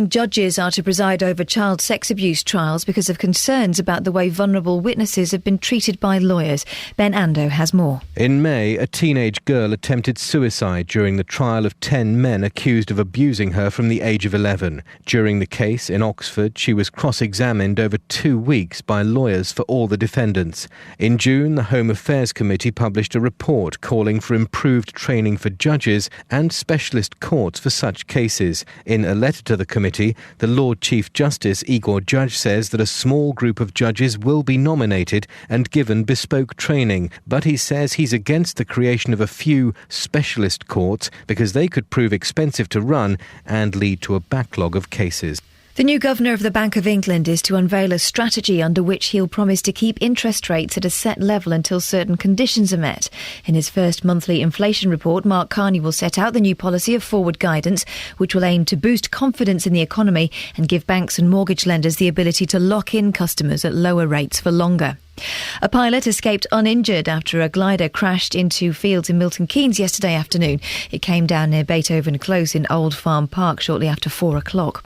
Judges are to preside over child sex abuse trials because of concerns about the way vulnerable witnesses have been treated by lawyers. Ben Ando has more. In May, a teenage girl attempted suicide during the trial of 10 men accused of abusing her from the age of 11. During the case in Oxford, she was cross-examined over 2 weeks by lawyers for all the defendants. In June, the Home Affairs Committee published a report calling for improved training for judges and specialist courts for such cases. In a letter to the committee, the Lord Chief Justice Igor Judge says that a small group of judges will be nominated and given bespoke training, but he says he's against the creation of a few specialist courts because they could prove expensive to run and lead to a backlog of cases. The new Governor of the Bank of England is to unveil a strategy under which he'll promise to keep interest rates at a set level until certain conditions are met. In his first monthly inflation report, Mark Carney will set out the new policy of forward guidance, which will aim to boost confidence in the economy and give banks and mortgage lenders the ability to lock in customers at lower rates for longer. A pilot escaped uninjured after a glider crashed into fields in Milton Keynes yesterday afternoon. It came down near Beethoven Close in Old Farm Park shortly after 4 o'clock.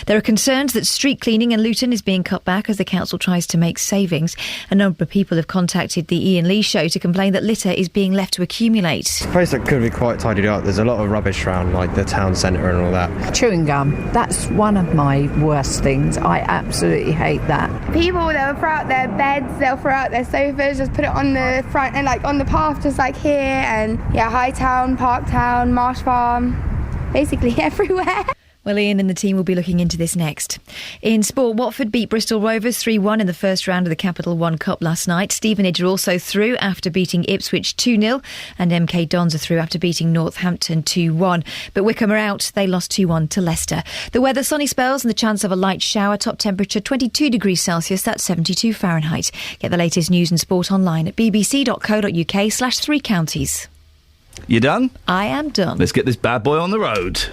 There are concerns that street cleaning in Luton is being cut back as the council tries to make savings. A number of people have contacted the Iain Lee show to complain that litter is being left to accumulate. The place that could be quite tidied up. There's a lot of rubbish around, like the town centre and all that. Chewing gum, that's one of my worst things. I absolutely hate that. People, they'll throw out their beds, they'll throw out their sofas, just put it on the front and like on the path, just like here, and Hightown, Parktown, Marsh Farm, basically everywhere. Well, Iain and the team will be looking into this next. In sport, Watford beat Bristol Rovers 3-1 in the first round of the Capital One Cup last night. Stevenage are also through after beating Ipswich 2-0, and MK Dons are through after beating Northampton 2-1. But Wickham are out. They lost 2-1 to Leicester. The weather, sunny spells and the chance of a light shower. Top temperature 22 degrees Celsius, that's 72 Fahrenheit. Get the latest news and sport online at bbc.co.uk/3 counties. You done? I am done. Let's get this bad boy on the road.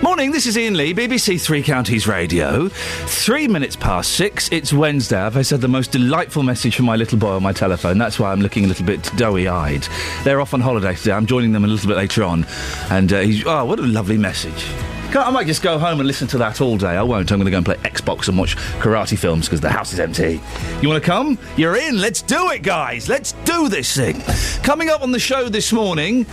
Morning, this is Iain Lee, BBC Three Counties Radio. 3 minutes past 6, it's Wednesday. I've had the most delightful message from my little boy on my telephone. That's why I'm looking a little bit doughy-eyed. They're off on holiday today. I'm joining them a little bit later on. And what a lovely message. I might just go home and listen to that all day. I won't. I'm going to go and play Xbox and watch karate films because the house is empty. You want to come? You're in. Let's do it, guys. Let's do this thing. Coming up on the show this morning,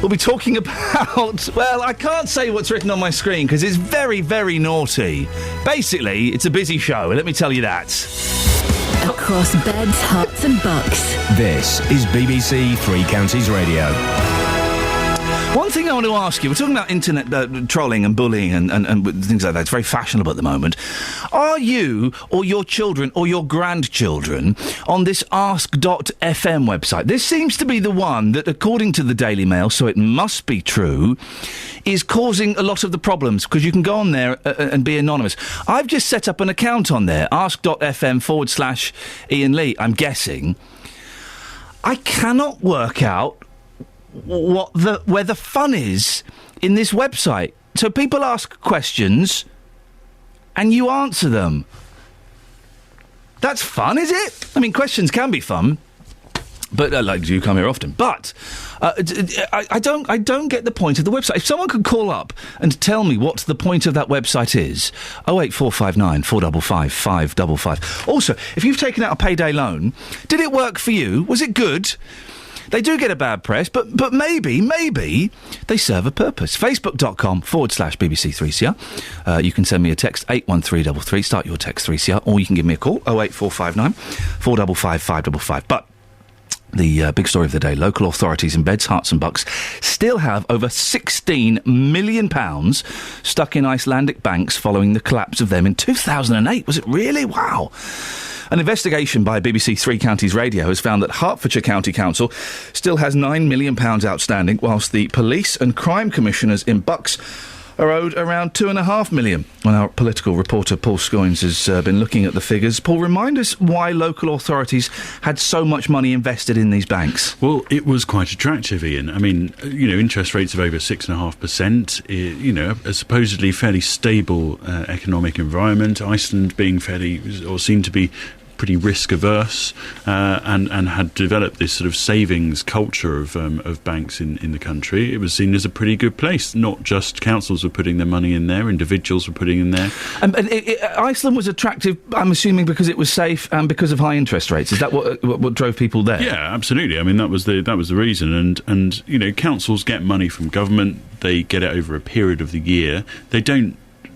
we'll be talking about, well, I can't say what's written on my screen because it's very, very naughty. Basically, it's a busy show, let me tell you that. Across beds, hearts and bucks. This is BBC Three Counties Radio. One thing I want to ask you, we're talking about internet trolling and bullying and things like that. It's very fashionable at the moment. Are you or your children or your grandchildren on this ask.fm website? This seems to be the one that, according to the Daily Mail, so it must be true, is causing a lot of the problems because you can go on there and be anonymous. I've just set up an account on there, ask.fm/Iain Lee, I'm guessing. I cannot work out where the fun is in this website. So people ask questions and you answer them. That's fun, is it? I mean, questions can be fun, but you come here often. But I don't get the point of the website. If someone could call up and tell me what the point of that website is, 08459 455 555. Also, if you've taken out a payday loan, did it work for you? Was it good? They do get a bad press, but maybe they serve a purpose. Facebook.com/BBC3CR. You can send me a text, 81333, start your text 3CR, or you can give me a call, 08459 455 555. But the big story of the day, local authorities in Beds, Herts and Bucks still have over £16 million stuck in Icelandic banks following the collapse of them in 2008. Was it really? Wow. An investigation by BBC Three Counties Radio has found that Hertfordshire County Council still has £9 million outstanding, whilst the police and crime commissioners in Bucks are owed around £2.5 million. Well, our political reporter Paul Scoynes has been looking at the figures. Paul, remind us why local authorities had so much money invested in these banks. Well, it was quite attractive, Iain. I mean, interest rates of over 6.5%, a supposedly fairly stable economic environment, Iceland being seen to be pretty risk averse, and had developed this sort of savings culture of banks in the country. It was seen as a pretty good place. Not just councils were putting their money in there, individuals were putting in there. Iceland was attractive, I'm assuming, because it was safe and because of high interest rates. Is that what drove people there? Yeah, absolutely. I mean, that was the reason. And you know, councils get money from government. They get it over a period of the year. They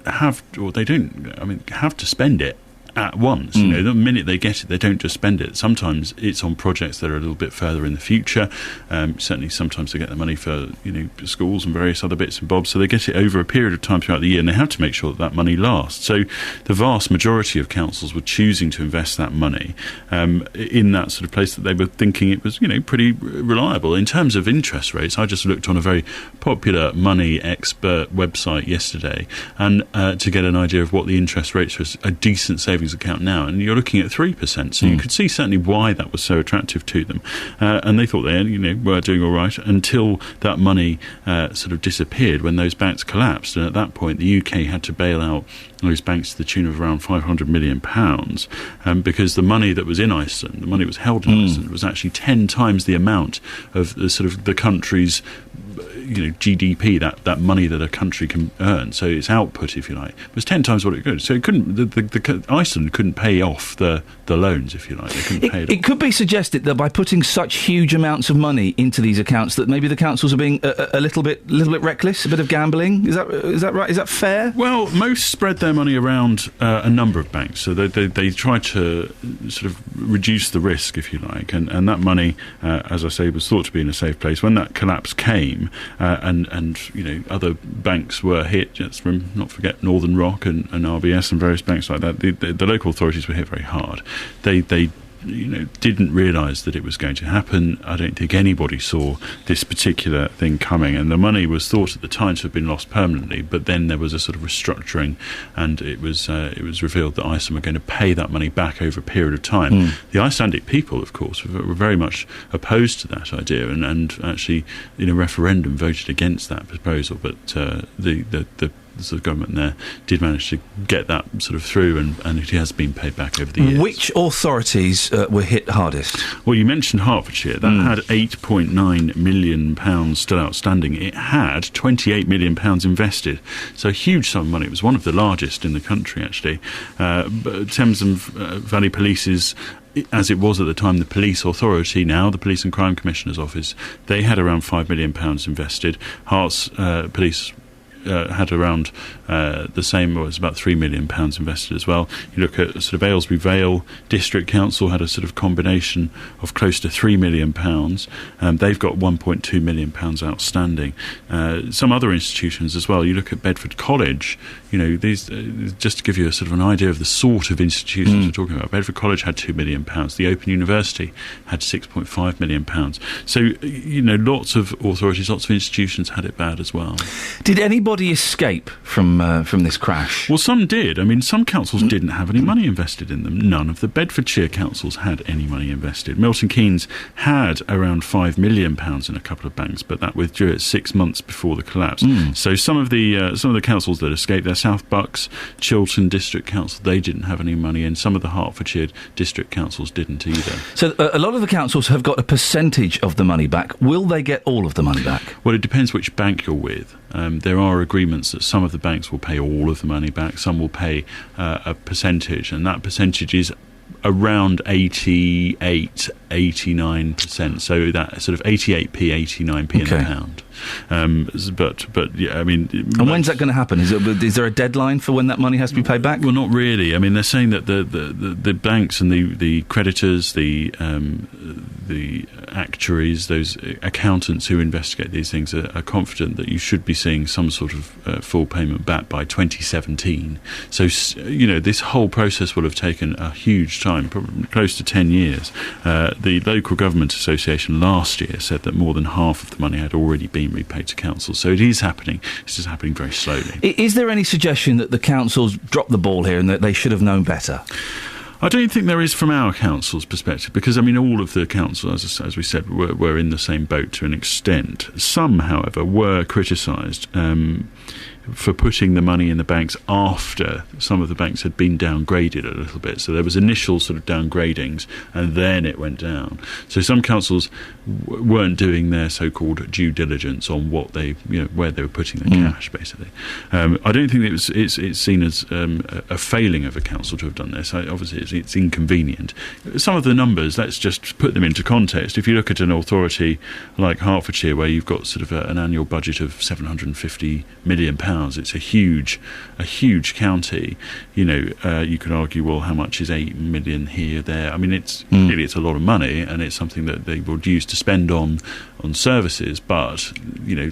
have to spend it at once. You know, the minute they get it, they don't just spend it. Sometimes it's on projects that are a little bit further in the future. Certainly sometimes they get the money for, you know, schools and various other bits and bobs, so they get it over a period of time throughout the year, and they have to make sure that money lasts. So the vast majority of councils were choosing to invest that money in that sort of place that they were thinking it was, you know, pretty reliable. In terms of interest rates, I just looked on a very popular money expert website yesterday and to get an idea of what the interest rates for a decent savings account now, and you're looking at 3%. So you could see certainly why that was so attractive to them, and they thought they, you know, were doing all right until that money sort of disappeared when those banks collapsed. And at that point, the UK had to bail out those banks to the tune of around £500 million, because the money that was in Iceland, the money that was held in Iceland, was actually 10 times the amount of the sort of the country's, you know, GDP, that money that a country can earn. So its output, if you like, was 10 times what it could. So it couldn't. Iceland couldn't pay off the loans, if you like. They couldn't pay it off. It could be suggested that by putting such huge amounts of money into these accounts, that maybe the councils are being a little bit reckless, a bit of gambling. Is that right? Is that fair? Well, most spread their money around a number of banks, so they try to sort of reduce the risk, if you like, and that money, as I say, was thought to be in a safe place. When that collapse came, and you know, other banks were hit. Let's not forget Northern Rock and RBS and various banks like that. The local authorities were hit very hard. They you know, didn't realise that it was going to happen. I don't think anybody saw this particular thing coming, and the money was thought at the time to have been lost permanently, but then there was a sort of restructuring, and it was revealed that Iceland were going to pay that money back over a period of time. The Icelandic people, of course, were very much opposed to that idea, and actually in a referendum voted against that proposal, but the sort of government there did manage to get that sort of through, and it has been paid back over the years. Which authorities were hit hardest? Well, you mentioned Hertfordshire. That had £8.9 million still outstanding. It had £28 million invested, so a huge sum of money. It was one of the largest in the country, actually. Thames and Valley Police's, as it was at the time, the police authority, now the Police and Crime Commissioner's Office, they had around £5 million invested. Herts Police had around the same, or it was about £3 million invested as well. You look at sort of Aylesbury Vale District Council had a sort of combination of close to £3 million. They've got £1.2 million outstanding. Some other institutions as well. You look at Bedford College. You know, these just to give you a sort of an idea of the sort of institutions we're talking about. Bedford College had £2 million. The Open University had £6.5 million. So, you know, lots of authorities, lots of institutions had it bad as well. Did anybody escape from this crash? Well, some did. I mean, some councils didn't have any money invested in them. None of the Bedfordshire councils had any money invested. Milton Keynes had around £5 million in a couple of banks, but that withdrew it 6 months before the collapse. So some of the councils that escaped, their South Bucks, Chiltern District Council, they didn't have any money, and some of the Hertfordshire district councils didn't either. So a lot of the councils have got a percentage of the money back. Will they get all of the money back? Well, it depends which bank you're with. There are agreements that some of the banks will pay all of the money back, some will pay a percentage, and that percentage is around 89%, so that sort of 88p, 89p in the pound. But yeah, I mean... And when's that going to happen? Is there a deadline for when that money has to be paid back? Well, not really. I mean, they're saying that the banks and the creditors, the actuaries, those accountants who investigate these things are confident that you should be seeing some sort of full payment back by 2017. So, you know, this whole process will have taken a huge time, probably close to 10 years. The Local Government Association last year said that more than half of the money had already been repaid to councils. So it is happening. It's just happening very slowly. Is there any suggestion that the councils dropped the ball here and that they should have known better? I don't think there is from our council's perspective, because, I mean, all of the councils, as we said, were in the same boat to an extent. Some, however, were criticised. for putting the money in the banks after some of the banks had been downgraded a little bit. So there was initial sort of downgradings, and then it went down. So some councils weren't doing their so-called due diligence on what they, where they were putting their cash, basically. I don't think it's seen as a failing of a council to have done this. Obviously, it's inconvenient. Some of the numbers, let's just put them into context. If you look at an authority like Hertfordshire, where you've got sort of an annual budget of £750 million, it's a huge county. You could argue, well, how much is 8 million here, there? I mean, it's really, it's a lot of money, and it's something that they would use to spend on services. But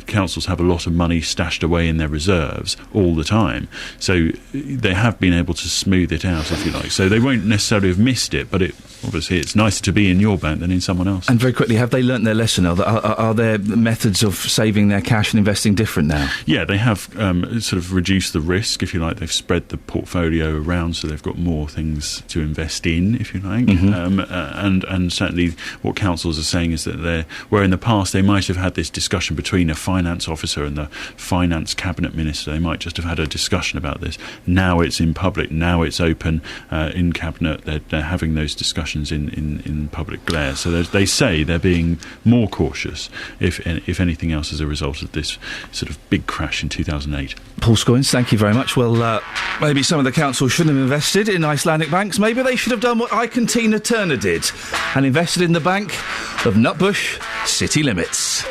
councils have a lot of money stashed away in their reserves all the time, so they have been able to smooth it out, if you like. So they won't necessarily have missed it, but obviously it's nicer to be in your bank than in someone else. And very quickly, have they learnt their lesson? Are their methods of saving their cash and investing different now? Yeah, they have sort of reduced the risk, if you like. They've spread the portfolio around, so they've got more things to invest in, if you like. And certainly what councils are saying is that where in the past they might have had this discussion between a finance officer and the finance cabinet minister, they might just have had a discussion about this. Now it's in public, now it's open in cabinet. They're having those discussions in public glare. So they say they're being more cautious, if anything else, as a result of this sort of big crash in 2008. Paul Scoins, thank you very much. Well, maybe some of the councils shouldn't have invested in Icelandic banks. Maybe they should have done what Ike and Tina Turner did and invested in the bank of Nutbush City Limits.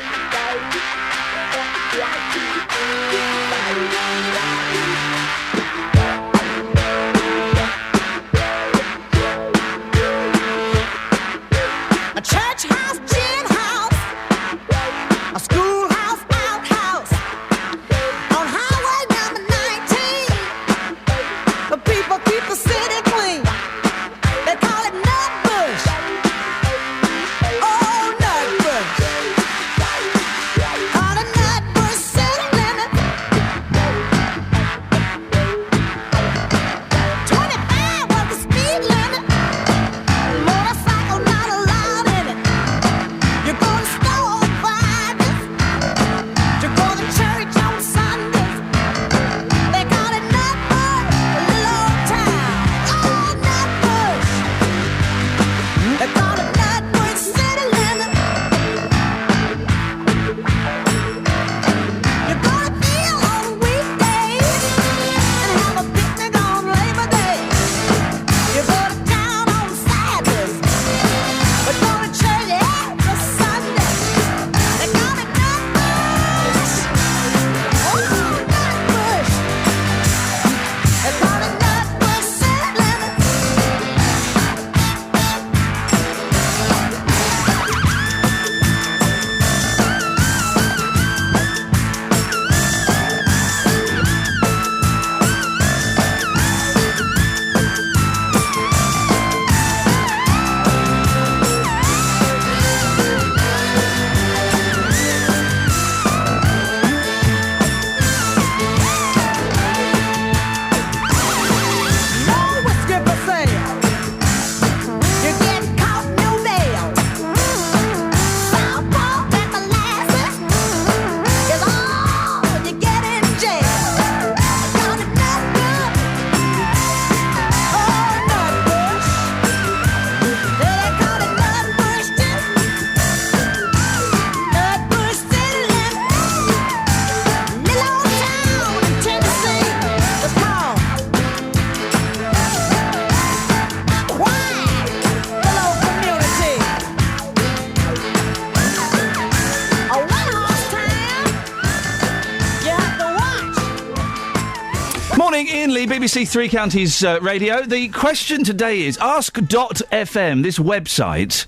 Iain Lee, BBC Three Counties Radio. The question today is ask.fm, this website.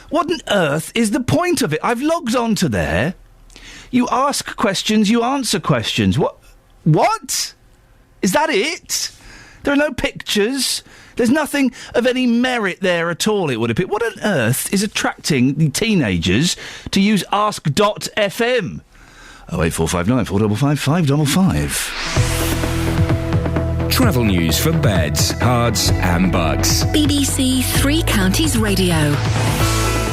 What on earth is the point of it? I've logged on to there. You ask questions, you answer questions. What? Is that it? There are no pictures. There's nothing of any merit there at all, it would appear. What on earth is attracting the teenagers to use ask.fm? 08459 455 555. Travel news for beds, cards and bugs. BBC Three Counties Radio.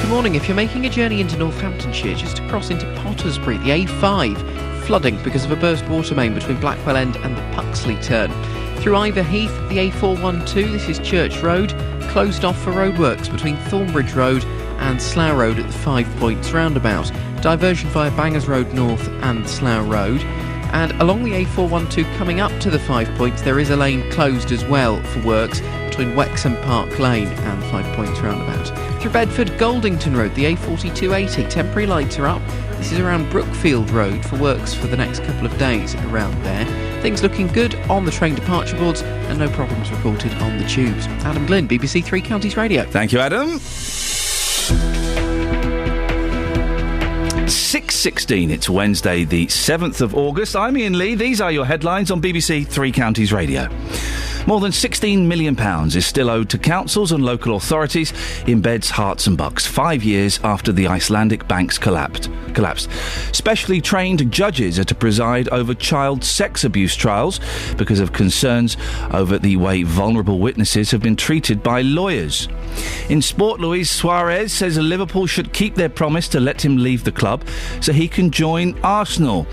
Good morning. If you're making a journey into Northamptonshire, just to cross into Pottersbury, the A5, flooding because of a burst water main between Blackwell End and the Puxley turn. Through Ivor Heath, the A412, this is Church Road, closed off for roadworks between Thornbridge Road and Slough Road at the 5 Points roundabout. Diversion via Bangers Road North and Slough Road. And along the A412 coming up to the 5 Points, there is a lane closed as well for works between Wexham Park Lane and 5 Points roundabout. Through Bedford, Goldington Road, the A4280, temporary lights are up. This is around Brookfield Road for works for the next couple of days around there. Things looking good on the train departure boards and no problems reported on the tubes. Adam Glynn, BBC Three Counties Radio. Thank you, Adam. 6:16, it's Wednesday the 7th of August. I'm Iain Lee. These are your headlines on BBC Three Counties Radio. More than £16 million is still owed to councils and local authorities in Beds, Herts and Bucks, 5 years after the Icelandic banks collapsed. Specially trained judges are to preside over child sex abuse trials because of concerns over the way vulnerable witnesses have been treated by lawyers. In sport, Luis Suarez says Liverpool should keep their promise to let him leave the club so he can join Arsenal.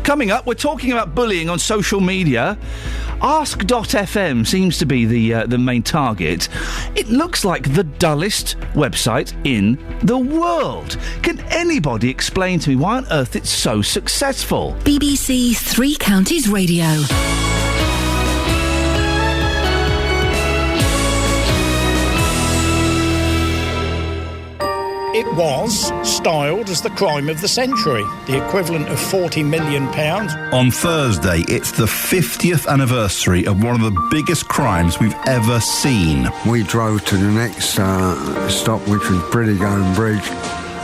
Coming up, we're talking about bullying on social media. Ask.fm seems to be the main target. It looks like the dullest website in the world. Can anybody explain to me why on earth it's so successful? BBC Three Counties Radio. It was styled as the crime of the century, the equivalent of £40 million. On Thursday, it's the 50th anniversary of one of the biggest crimes we've ever seen. We drove to the next stop, which was Briddigone Bridge,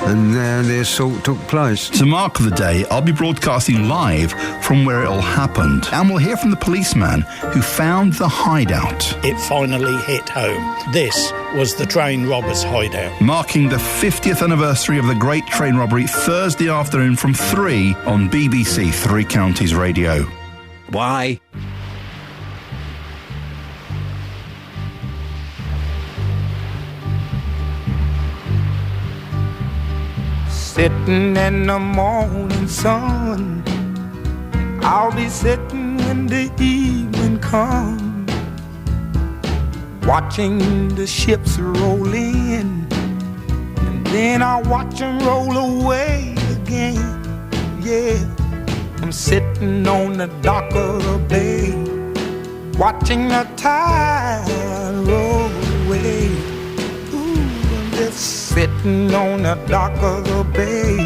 and there the assault took place. To mark the day, I'll be broadcasting live from where it all happened, and we'll hear from the policeman who found the hideout. It finally hit home. This was the train robbers' hideout. Marking the 50th anniversary of the great train robbery, Thursday afternoon from 3 on BBC Three Counties Radio. Why? Sitting in the morning sun, I'll be sitting when the evening comes, watching the ships roll in, and then I'll watch them roll away again. Yeah, I'm sitting on the dock of the bay, watching the tide roll away. Just sitting on the dock of the bay,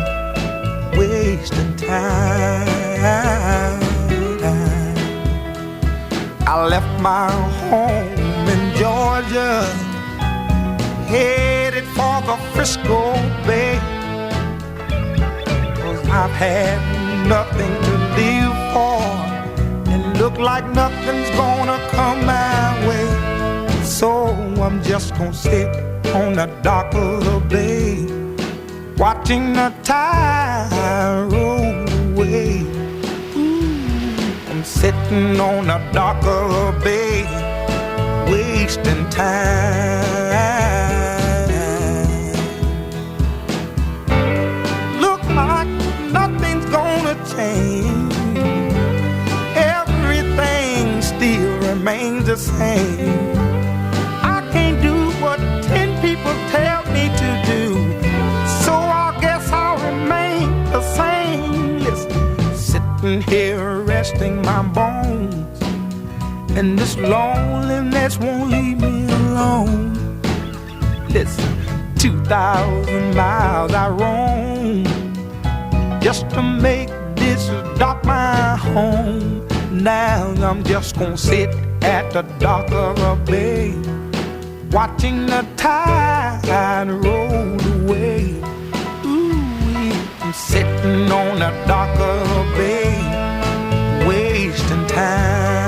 wasting time. I left my home in Georgia, headed for the Frisco Bay, 'cause I've had nothing to live for, and look like nothing's gonna come my way. So I'm just gonna sit on the dock of the bay, watching the tide roll away. I'm sitting on the dock of the bay, wasting time. Look like nothing's gonna change, everything still remains the same. I can't do what 10 people tell me to do, so I guess I'll remain the same. Listen, sitting here resting my bones, and this loneliness won't leave me alone. Listen, 2,000 miles I roam just to make this dock my home. Now I'm just gonna sit at the dock of the bay, watching the tide roll away. Ooh, I'm sitting on the dock of the bay, wasting time.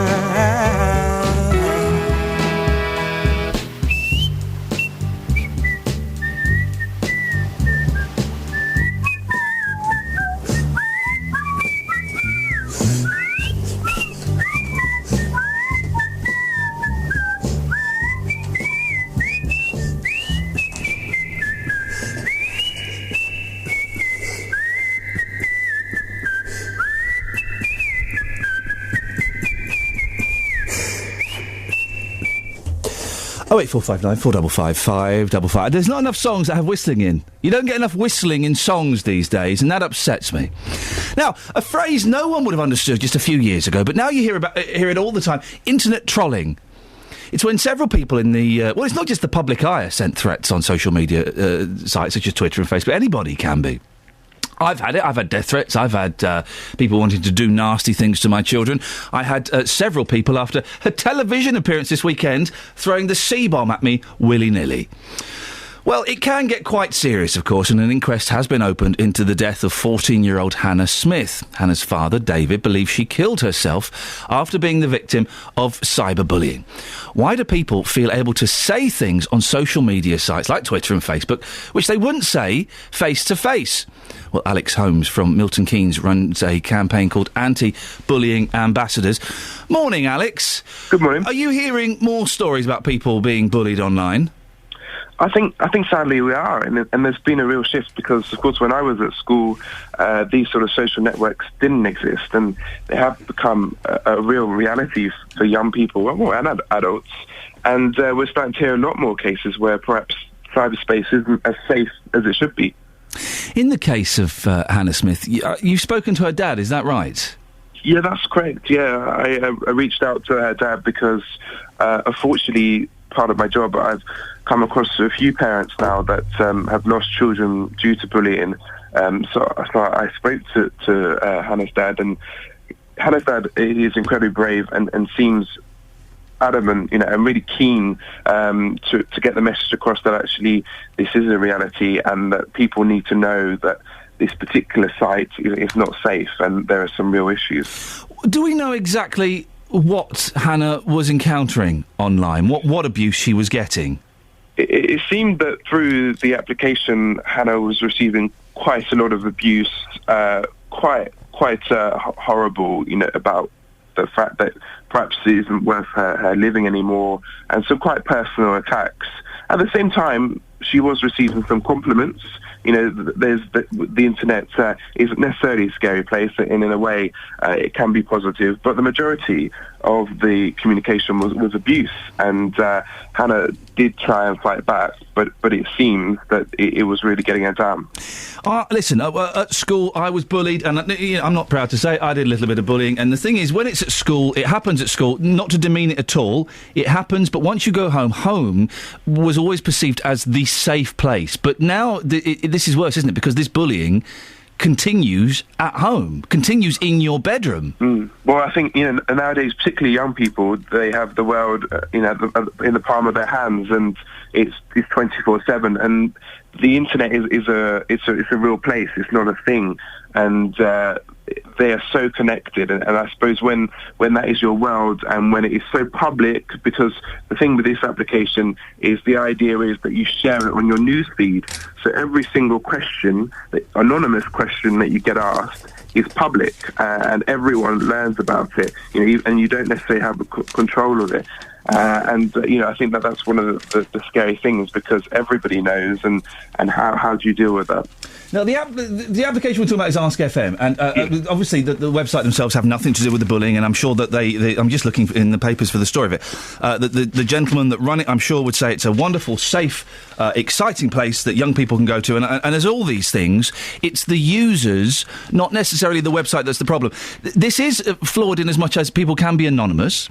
08459 455 555. There's not enough songs that have whistling in. You don't get enough whistling in songs these days, and that upsets me. Now, a phrase no one would have understood just a few years ago, but now you hear it all the time: internet trolling. It's when several people in the... well, it's not just the public eye are sent threats on social media sites such as Twitter and Facebook. Anybody can be. I've had it. I've had death threats. I've had people wanting to do nasty things to my children. I had several people after a television appearance this weekend throwing the C-bomb at me willy-nilly. Well, it can get quite serious, of course, and an inquest has been opened into the death of 14-year-old Hannah Smith. Hannah's father, David, believes she killed herself after being the victim of cyberbullying. Why do people feel able to say things on social media sites like Twitter and Facebook which they wouldn't say face-to-face? Well, Alex Holmes from Milton Keynes runs a campaign called Anti-Bullying Ambassadors. Morning, Alex. Good morning. Are you hearing more stories about people being bullied online? I think sadly we are, and there's been a real shift because, of course, when I was at school, these sort of social networks didn't exist, and they have become a real reality for young people and adults. And we're starting to hear a lot more cases where perhaps cyberspace isn't as safe as it should be. In the case of Hannah Smith, you've spoken to her dad, is that right? Yeah, that's correct. Yeah, I reached out to her dad because, unfortunately, part of my job, I've come across a few parents now that have lost children due to bullying. So I spoke to Hannah's dad, and Hannah's dad is incredibly brave and seems adamant, and really keen to get the message across that actually this is a reality and that people need to know that this particular site is not safe and there are some real issues. Do we know exactly what Hannah was encountering online? What abuse she was getting? It seemed that through the application, Hannah was receiving quite a lot of abuse, quite horrible, about the fact that perhaps it isn't worth her living anymore, and some quite personal attacks. At the same time, she was receiving some compliments. There's the internet isn't necessarily a scary place, and in a way it can be positive, but the majority of the communication was abuse, and Hannah did try and fight back, but it seems that it was really getting her down. Listen, at school I was bullied, and I'm not proud to say I did a little bit of bullying, and the thing is, when it's at school, it happens at school, not to demean it at all, it happens, but once you go home was always perceived as the safe place, but now this is worse, isn't it, because this bullying continues at home, continues in your bedroom. Well, I think, nowadays, particularly young people, they have the world, in the palm of their hands, and it's 24/7, and the internet is a real place. It's not a thing, and they are so connected, and I suppose when that is your world and when it is so public, because the thing with this application is the idea is that you share it on your newsfeed, so every single question, anonymous question that you get asked is public, and everyone learns about it, and you don't necessarily have control of it. I think that's one of the scary things, because everybody knows, and how do you deal with that? Now, the application we're talking about is Ask FM, and obviously the website themselves have nothing to do with the bullying, and I'm sure that I'm just looking in the papers for the story of it. The gentleman that run it, I'm sure, would say it's a wonderful, safe, exciting place that young people can go to, and as all these things, it's the users, not necessarily the website, that's the problem. This is flawed in as much as people can be anonymous.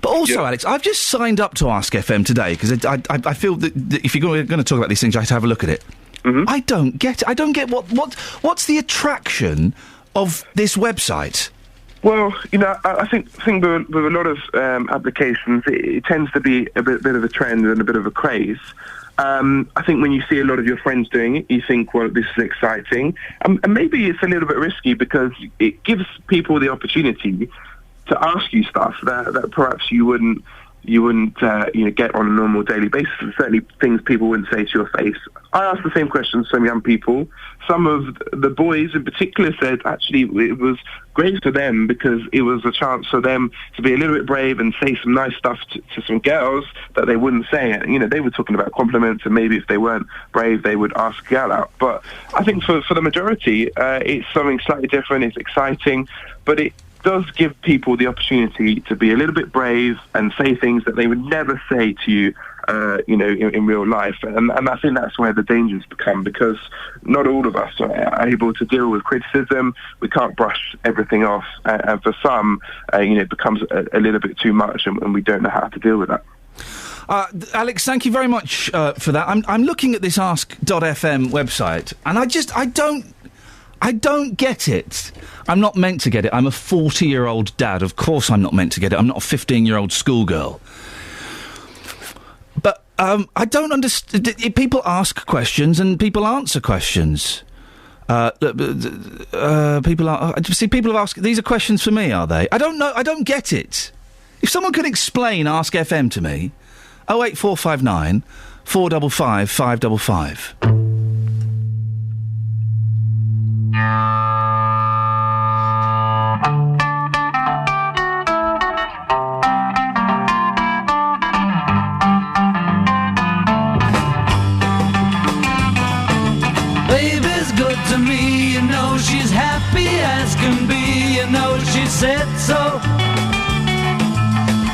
But also, Alex, I've just signed up to Ask FM today, because I feel that if you're going to talk about these things, I have to have a look at it. Mm-hmm. I don't get it. I don't get what's the attraction of this website? Well, I think with a lot of applications, it tends to be a bit of a trend and a bit of a craze. I think when you see a lot of your friends doing it, you think, well, this is exciting. And maybe it's a little bit risky, because it gives people the opportunity to ask you stuff that perhaps you wouldn't get on a normal daily basis, and certainly things people wouldn't say to your face. I asked the same questions to some young people. Some of the boys in particular said actually it was great for them, because it was a chance for them to be a little bit brave and say some nice stuff to some girls that they wouldn't say. They were talking about compliments, and maybe if they weren't brave, they would ask a girl out. But I think for the majority, it's something slightly different. It's exciting, but does give people the opportunity to be a little bit brave and say things that they would never say to you, in real life. And I think that's where the dangers become, because not all of us are able to deal with criticism. We can't brush everything off. And for some, it becomes a little bit too much, and we don't know how to deal with that. Alex, thank you very much for that. I'm looking at this Ask.fm website, and I don't get it. I'm not meant to get it. I'm a 40-year-old dad. Of course I'm not meant to get it. I'm not a 15-year-old schoolgirl. But I don't understand. People ask questions and people answer questions. People have asked. These are questions for me, are they? I don't know. I don't get it. If someone could explain Ask FM to me, 08459 455 555. Baby's good to me, you know she's happy as can be, you know she said so.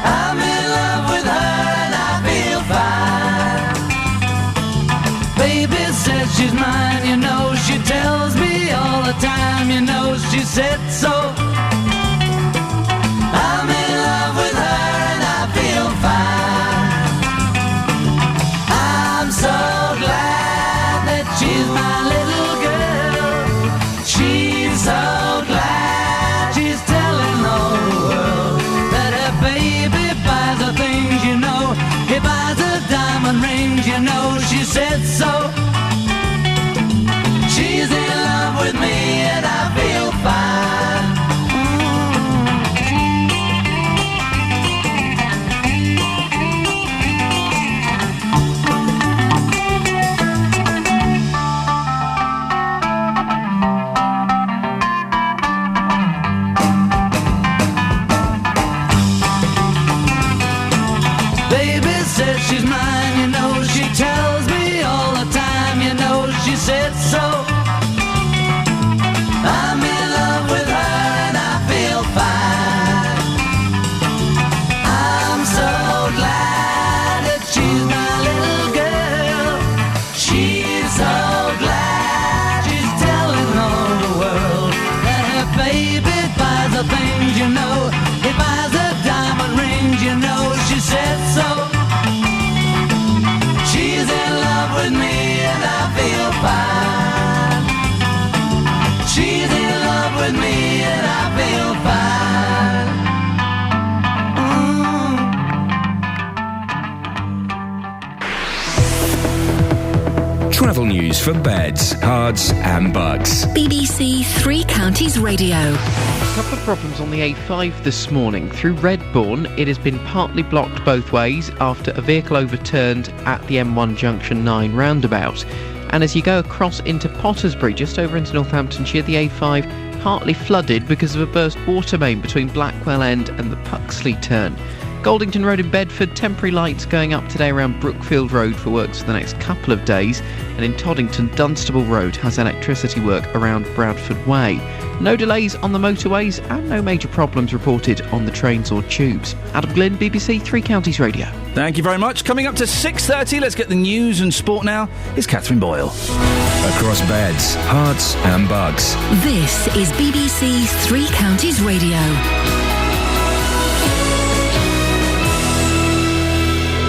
I'm in love with her and I feel fine. Baby says she's mine, you know she tells me all the time, you know she said so. I'm in love with her and I feel fine. I'm so glad that she's my little girl. She's so glad she's telling all the world that her baby buys her things, you know. He buys her diamond rings, you know she said so. She's in love with me and I feel fine. Baby says she's mine, you know she tells me all the time, you know she said so. I'm in love with her and I feel fine. I'm so glad that she's my little girl. She's so glad she's telling all the world that her baby buys her things, you know. He buys her diamond rings, you know she said so. She's in love with me and I feel fine. She's in love with me and I feel fine. Travel news for beds, cards and bugs. BBC Three Counties Radio. A couple of problems on the A5 this morning. Through Redbourne, it has been partly blocked both ways after a vehicle overturned at the M1 Junction 9 roundabout. And as you go across into Pottersbury, just over into Northamptonshire, the A5 partly flooded because of a burst water main between Blackwell End and the Puxley turn. Goldington Road in Bedford, temporary lights going up today around Brookfield Road for works for the next couple of days. And in Toddington, Dunstable Road has electricity work around Bradford Way. No delays on the motorways and no major problems reported on the trains or tubes. Adam Glynn, BBC Three Counties Radio. Thank you very much. Coming up to 6:30, let's get the news and sport now. Here's Catherine Boyle. Across beds, hearts and bugs. This is BBC Three Counties Radio.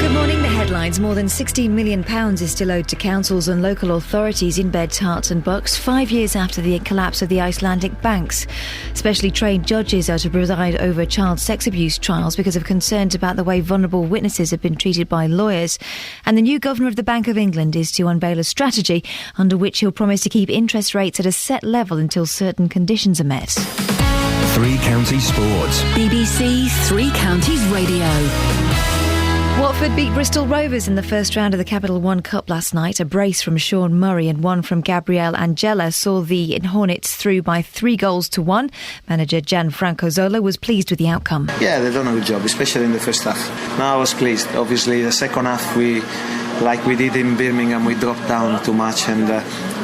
Good morning. The headlines. More than £16 million is still owed to councils and local authorities in Beds, Herts and Bucks 5 years after the collapse of the Icelandic banks. Specially trained judges are to preside over child sex abuse trials because of concerns about the way vulnerable witnesses have been treated by lawyers. And the new Governor of the Bank of England is to unveil a strategy under which he'll promise to keep interest rates at a set level until certain conditions are met. Three Counties Sports. BBC Three Counties Radio. Watford beat Bristol Rovers in the first round of the Capital One Cup last night. A brace from Sean Murray and one from Gabriel Angela saw the Hornets through by 3-1. Manager Gianfranco Zola was pleased with the outcome. Yeah, they've done a good job, especially in the first half. No, I was pleased. Obviously, the second half, like we did in Birmingham, we dropped down too much and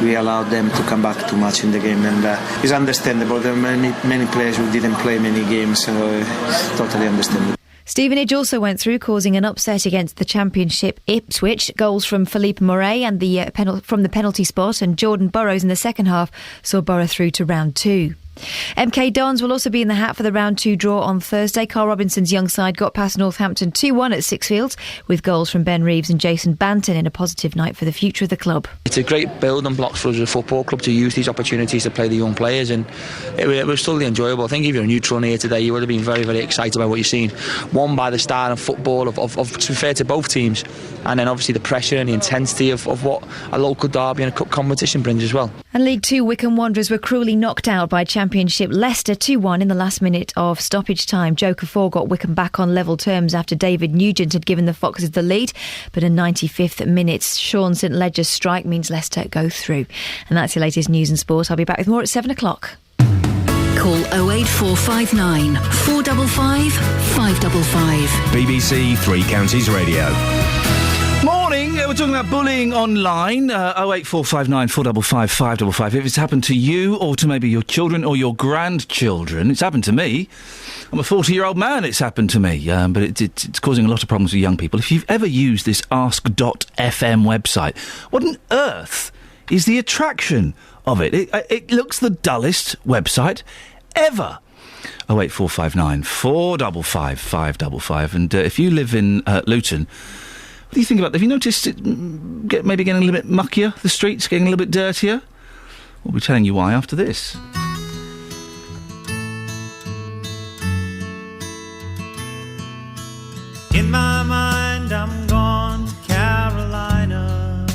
we allowed them to come back too much in the game. And it's understandable. There are many players who didn't play many games, so it's totally understandable. Stevenage also went through, causing an upset against the Championship Ipswich. Goals from Philippe Moret and from the penalty spot and Jordan Burrows in the second half saw Borough through to round 2. MK Dons will also be in the hat for the round 2 draw on Thursday. Carl Robinson's young side got past Northampton 2-1 at Sixfields, with goals from Ben Reeves and Jason Banton in a positive night for the future of the club. It's a great building block for us as a football club to use these opportunities to play the young players, and it was totally enjoyable. I think if you're a neutral here today, you would have been very, very excited about what you've seen. Won by the style of football of to be fair to both teams, and then obviously the pressure and the intensity of what a local derby and a cup competition brings as well. And League 2 Wycombe Wanderers were cruelly knocked out by Championship Leicester 2-1 in the last minute of stoppage time. Joe Cafor got Wycombe back on level terms after David Nugent had given the Foxes the lead, but in 95th minute, Sean St Ledger's strike means Leicester go through. And that's your latest news and sport. I'll be back with more at 7 o'clock. Call 08459 455 555. BBC Three Counties Radio. Morning, we're talking about bullying online. 08459 455 555. If it's happened to you or to maybe your children or your grandchildren, it's happened to me. I'm a 40-year-old man, it's happened to me, but it's causing a lot of problems with young people. If you've ever used this ask.fm website, what on earth is the attraction of it? It looks the dullest website ever. 08459 455 555. And if you live in Luton, what do you think about that? Have you noticed it maybe getting a little bit muckier, the streets getting a little bit dirtier? We'll be telling you why after this. In my mind, I'm gone to Carolina.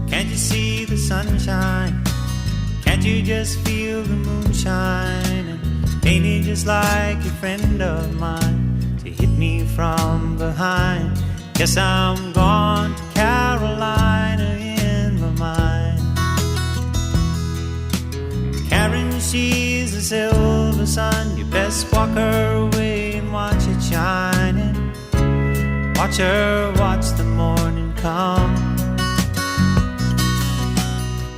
Can't you see the sunshine? Can't you just feel the moonshine? And ain't it just like a friend of mine to hit me from behind? Guess I'm gone to Carolina in my mind. Karen, she's a silver sun. You best walk her away and watch it shining. Watch her watch the morning come.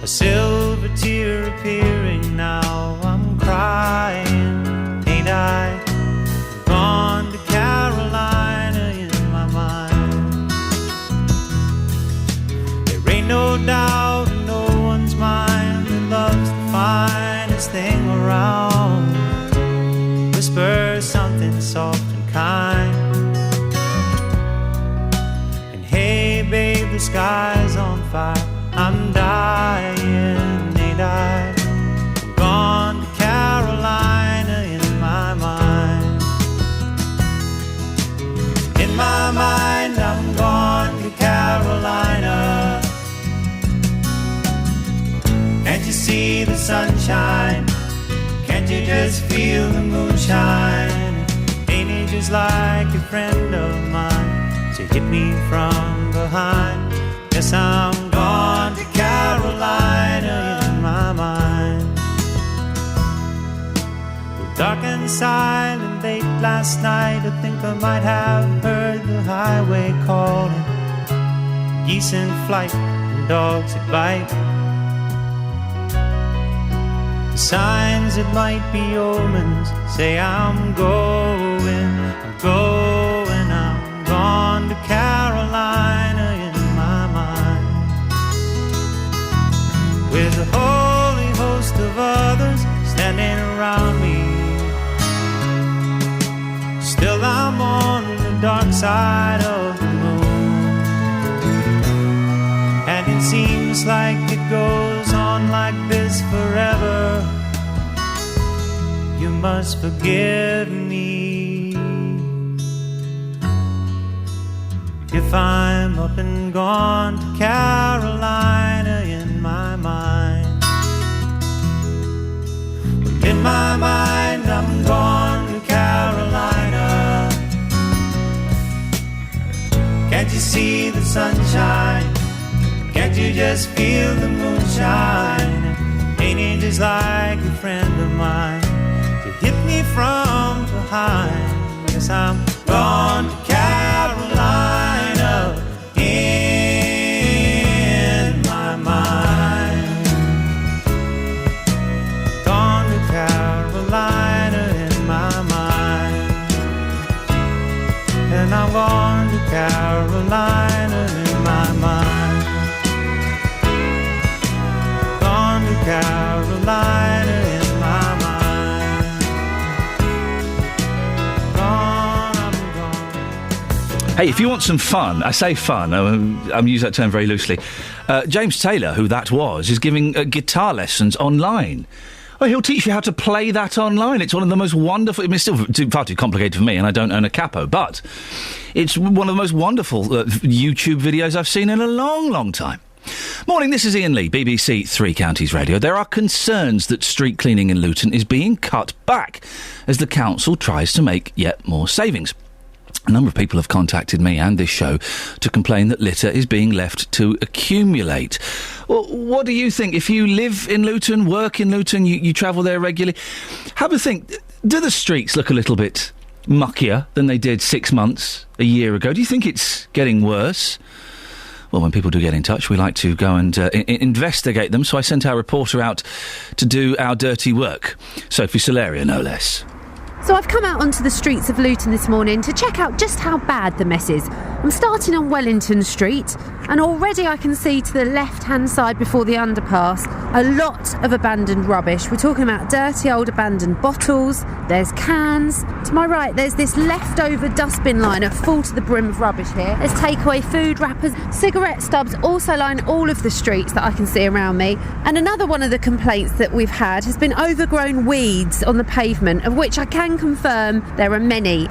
A silver tear appearing now. I'm crying, ain't I? Gone to Carolina in my mind. There ain't no doubt in no one's mind that love's the finest thing around. Whisper something soft and kind. And hey babe, the sky's on fire. I'm dying, ain't I? I'm gone to Carolina in my mind. In my mind, I'm gone to Carolina. Can't you see the sunshine? Can't you just feel the moonshine? Ain't it just like a friend of mine to hit me from behind? Yes, I'm gone to Carolina in my mind. Well, dark and silent late last night, I think I might have heard the highway calling. Geese in flight and dogs that bite. The signs that might be omens say I'm going, I'm gone to Carolina in my mind. With a holy host of others standing around me, still I'm on the dark side of the moon. And it seems like it goes on like this forever. You must forgive me if I'm up and gone to Carolina in my mind. In my mind, I'm gone to Carolina. see the sunshine? Can't you just feel the moonshine? Ain't it just like a friend of mine to hit me from behind? Yes, I'm gone to Carolina in my mind. Gone to Carolina in my mind. And I'm gone to Carolina in my mind. Gone to Carolina in my mind. Gone, I'm gone. Hey, if you want some fun, I say fun, I'm using that term very loosely. James Taylor, who that was, is giving guitar lessons online. Well, he'll teach you how to play that online. It's one of the most wonderful... I mean, it's still far too complicated for me, and I don't own a capo, but it's one of the most wonderful YouTube videos I've seen in a long, long time. Morning, this is Iain Lee, BBC Three Counties Radio. There are concerns that street cleaning in Luton is being cut back as the council tries to make yet more savings. A number of people have contacted me and this show to complain that litter is being left to accumulate. Well, what do you think? If you live in Luton, work in Luton, you travel there regularly, have a think. Do the streets look a little bit muckier than they did 6 months, a year ago? Do you think it's getting worse? Well, when people do get in touch, we like to go and investigate them, so I sent our reporter out to do our dirty work. Sophie Solaria, no less. So I've come out onto the streets of Luton this morning to check out just how bad the mess is. I'm starting on Wellington Street, and already I can see to the left-hand side before the underpass a lot of abandoned rubbish. We're talking about dirty old abandoned bottles, there's cans. To my right, there's this leftover dustbin liner full to the brim of rubbish here. There's takeaway food wrappers, cigarette stubs also line all of the streets that I can see around me. And another one of the complaints that we've had has been overgrown weeds on the pavement, of which I can confirm there are many.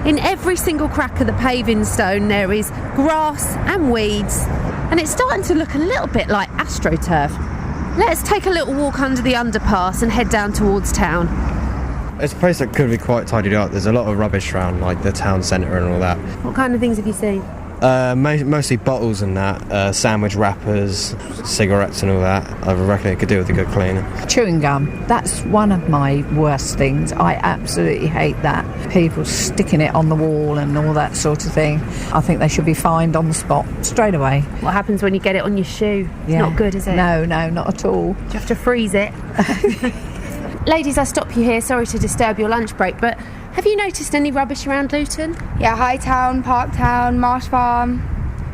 In every single crack of the paving stone there is grass and weeds, and it's starting to look a little bit like AstroTurf. Let's take a little walk under the underpass and head down towards town. It's a place that could be quite tidied up. There's a lot of rubbish around, like the town centre and all that. What kind of things have you seen? Mostly bottles and that, sandwich wrappers, cigarettes and all that. I reckon it could do with a good cleaning. Chewing gum, that's one of my worst things. I absolutely hate that. People sticking it on the wall and all that sort of thing. I think they should be fined on the spot straight away. What happens when you get it on your shoe? It's not good, is it? No, not at all. Do you have to freeze it? Ladies, I stop you here. Sorry to disturb your lunch break, but have you noticed any rubbish around Luton? Yeah, Hightown, Parktown, Marsh Farm,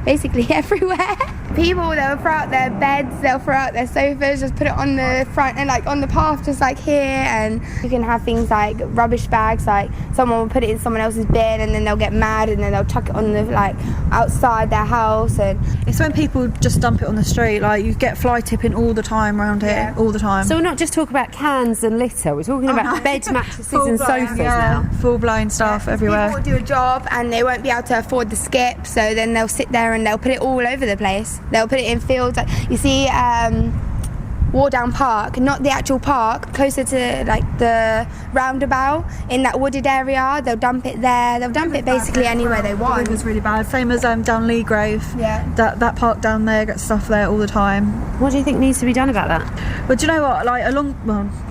basically everywhere. People, they'll throw out their beds, they'll throw out their sofas, just put it on the front and like on the path, just like here. And you can have things like rubbish bags, like someone will put it in someone else's bin and then they'll get mad and then they'll chuck it on the like outside their house. And it's when people just dump it on the street, like you get fly tipping all the time around here, all the time. So we're not just talking about cans and litter, we're talking about bed mattresses and sofas now. Full-blown stuff everywhere. People will do a job and they won't be able to afford the skip, so then they'll sit there and they'll put it all over the place. They'll put it in fields. Like, you see Wardown Park, not the actual park, closer to like the roundabout in that wooded area. They'll dump it there. They'll dump it basically anywhere they want. It was really bad. Same as down Lee Grove. Yeah. That park down there gets stuff there all the time. What do you think needs to be done about that? Well, do you know what? Like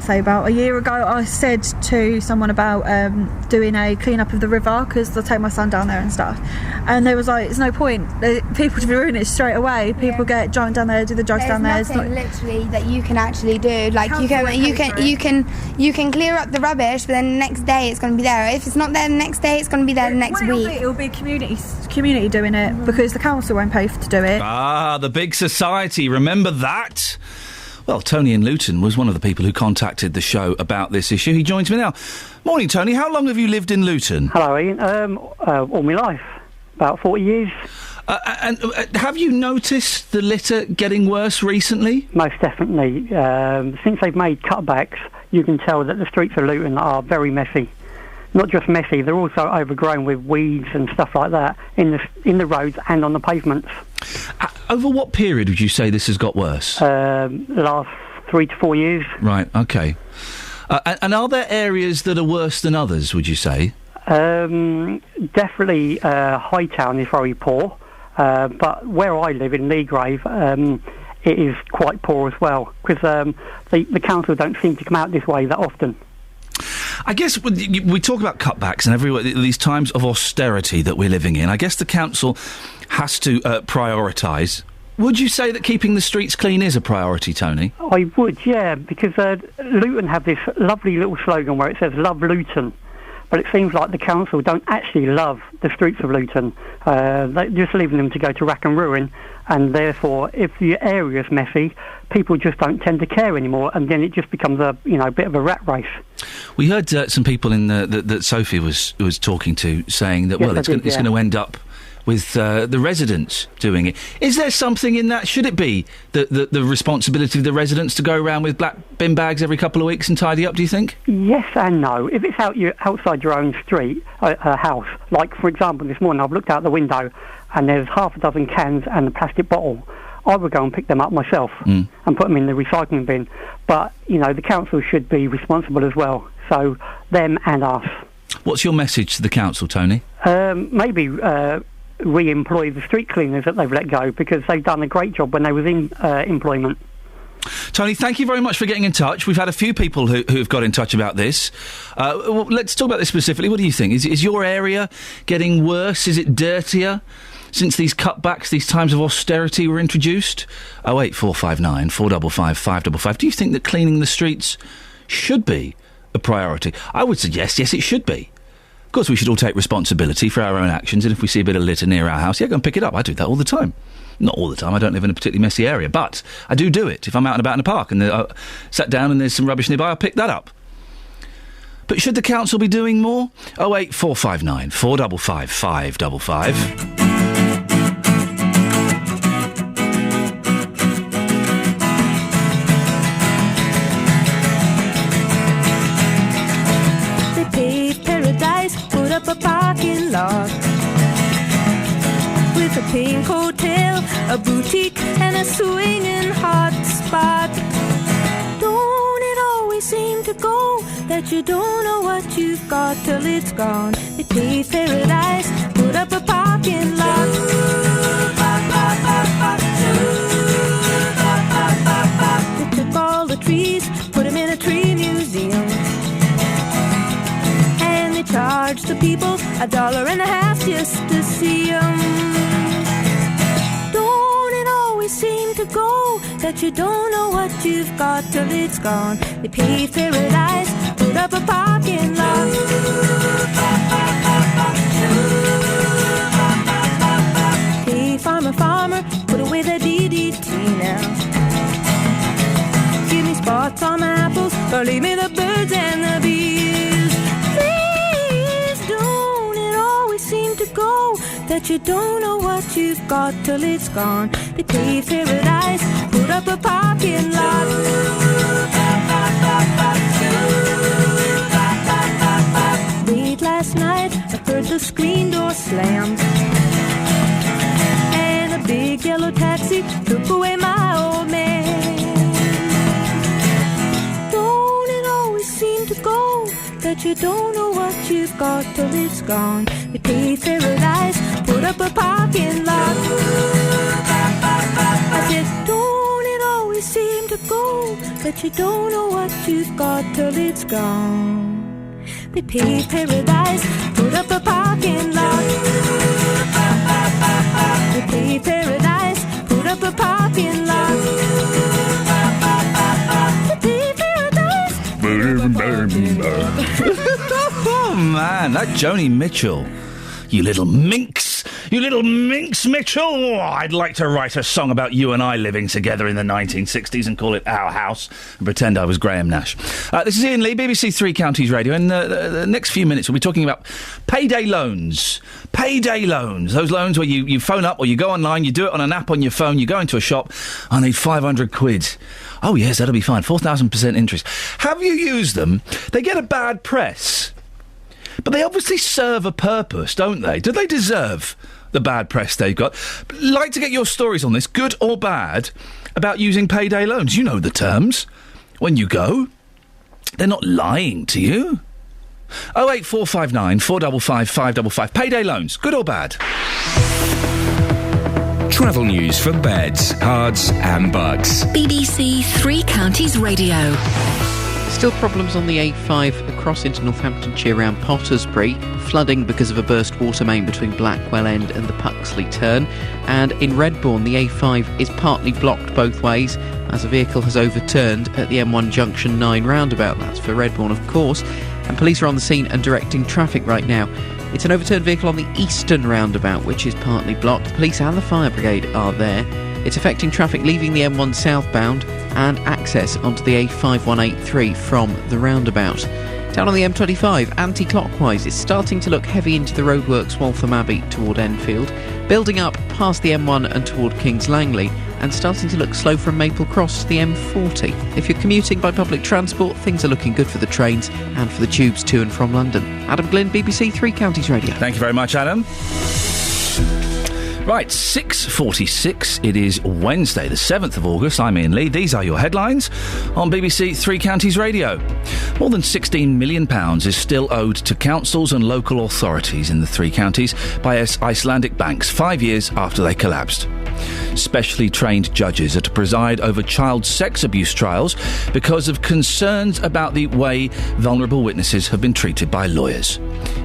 say about a year ago, I said to someone about doing a clean up of the river because they'll take my son down there and stuff. And they was like, "It's no point. People to be ruining it straight away. People get drunk down there, do the drugs down there." There's nothing literally that you can actually do. Like you can clear up the rubbish, but then the next day it's going to be there. If it's not there the next day, it's going to be there the next week. It'll be community doing it because the council won't pay to do it. Ah, the big society. Remember that? Well, Tony in Luton was one of the people who contacted the show about this issue. He joins me now. Morning, Tony. How long have you lived in Luton? Hello, Ian. All my life. About 40 years. And have you noticed the litter getting worse recently? Most definitely. Since they've made cutbacks, you can tell that the streets of Luton are very messy. Not just messy, they're also overgrown with weeds and stuff like that in the roads and on the pavements. Over what period would you say this has got worse? The last 3 to 4 years. Right, OK. And are there areas that are worse than others, would you say? Definitely Hightown is very poor. But where I live in Leagrave, it is quite poor as well, because the council don't seem to come out this way that often. I guess we talk about cutbacks and these times of austerity that we're living in. I guess the council has to prioritise. Would you say that keeping the streets clean is a priority, Tony? I would, yeah, because Luton have this lovely little slogan where it says "Love Luton," but it seems like the council don't actually love the streets of Luton. They're just leaving them to go to rack and ruin, and therefore, if the area's messy, people just don't tend to care anymore, and then it just becomes a bit of a rat race. We heard some people in that Sophie was talking to saying that it's going to end up with the residents doing it. Is there something in that? Should it be the responsibility of the residents to go around with black bin bags every couple of weeks and tidy up, do you think? Yes and no. If it's outside your own street, house, like, for example, this morning I've looked out the window and there's half a dozen cans and a plastic bottle, I would go and pick them up myself and put them in the recycling bin. But, the council should be responsible as well. So, them and us. What's your message to the council, Tony? Maybe re-employ the street cleaners that they've let go, because they've done a great job when they was in employment. Tony, thank you very much for getting in touch. We've had a few people who've got in touch about this. Well, let's talk about this specifically. What do you think? Is your area getting worse? Is it dirtier since these cutbacks, these times of austerity were introduced? 08459 455 555. Do you think that cleaning the streets should be a priority? I would suggest yes, it should be. Of course, we should all take responsibility for our own actions, and if we see a bit of litter near our house, go and pick it up. I do that all the time. Not all the time, I don't live in a particularly messy area, but I do it. If I'm out and about in a park and sat down and there's some rubbish nearby, I'll pick that up. But should the council be doing more? 08459 455 555. A parking lot with a pink hotel, a boutique, and a swinging hot spot. Don't it always seem to go that you don't know what you've got till it's gone? They paved paradise, put up a parking lot. They took all the trees, put them in a tree museum. Charge the people $1.50 just to see them. Don't it always seem to go that you don't know what you've got till it's gone? They paved paradise, put up a parking lot. Hey, farmer, put away the DDT now. Give me spots on my apples, or leave me the birds and the bees. Go that you don't know what you've got till it's gone. They paved paradise, put up a parking lot. Late last night, I heard the screen door slam, and a big yellow taxi took away my old man. Don't it always seem to go that you don't know what you've got till it's gone? They paved paradise, put up a parking lot. I said, don't it always seem to go that you don't know what you've got till it's gone? They paved paradise, put up a parking lot. They paved paradise, put up a parking lot. They paved paradise, put up a parking lot. Oh man, that Joni Mitchell. You little minx, Mitchell. Oh, I'd like to write a song about you and I living together in the 1960s and call it Our House and pretend I was Graham Nash. This is Iain Lee, BBC Three Counties Radio. In the next few minutes, we'll be talking about payday loans. Payday loans. Those loans where you phone up or you go online, you do it on an app on your phone, you go into a shop, I need 500 quid. Oh, yes, that'll be fine. 4,000% interest. Have you used them? They get a bad press. But they obviously serve a purpose, don't they? Do they deserve the bad press they've got? I'd like to get your stories on this, good or bad, about using payday loans. You know the terms. When you go, they're not lying to you. 08459 455 555. Payday loans, good or bad? Travel news for beds, cards and bugs. BBC Three Counties Radio. Still problems on the A5 across into Northamptonshire around Pottersbury. Flooding because of a burst water main between Blackwell End and the Puxley turn. And in Redbourne, the A5 is partly blocked both ways as a vehicle has overturned at the M1 Junction 9 roundabout. That's for Redbourne, of course. And police are on the scene and directing traffic right now. It's an overturned vehicle on the eastern roundabout, which is partly blocked. The police and the fire brigade are there. It's affecting traffic leaving the M1 southbound and access onto the A5183 from the roundabout. Down on the M25, anti-clockwise, it's starting to look heavy into the roadworks Waltham Abbey toward Enfield, building up past the M1 and toward Kings Langley, and starting to look slow from Maple Cross to the M40. If you're commuting by public transport, things are looking good for the trains and for the tubes to and from London. Adam Glynn, BBC Three Counties Radio. Thank you very much, Adam. Right, 6:46. It is Wednesday, the 7th of August. I'm Iain Lee. These are your headlines on BBC Three Counties Radio. More than £16 million is still owed to councils and local authorities in the three counties by Icelandic banks 5 years after they collapsed. Specially trained judges are to preside over child sex abuse trials because of concerns about the way vulnerable witnesses have been treated by lawyers.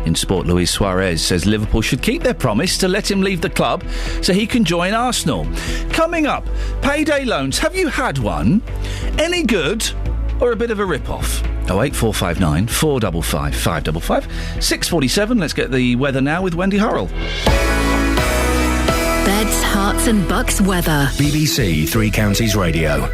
In sport, Luis Suarez says Liverpool should keep their promise to let him leave the club so he can join Arsenal. Coming up, payday loans. Have you had one? Any good or a bit of a rip-off? 08459 455 555. 6:47. Let's get the weather now with Wendy Hurrell. Beds, Hearts and Bucks weather. BBC Three Counties Radio.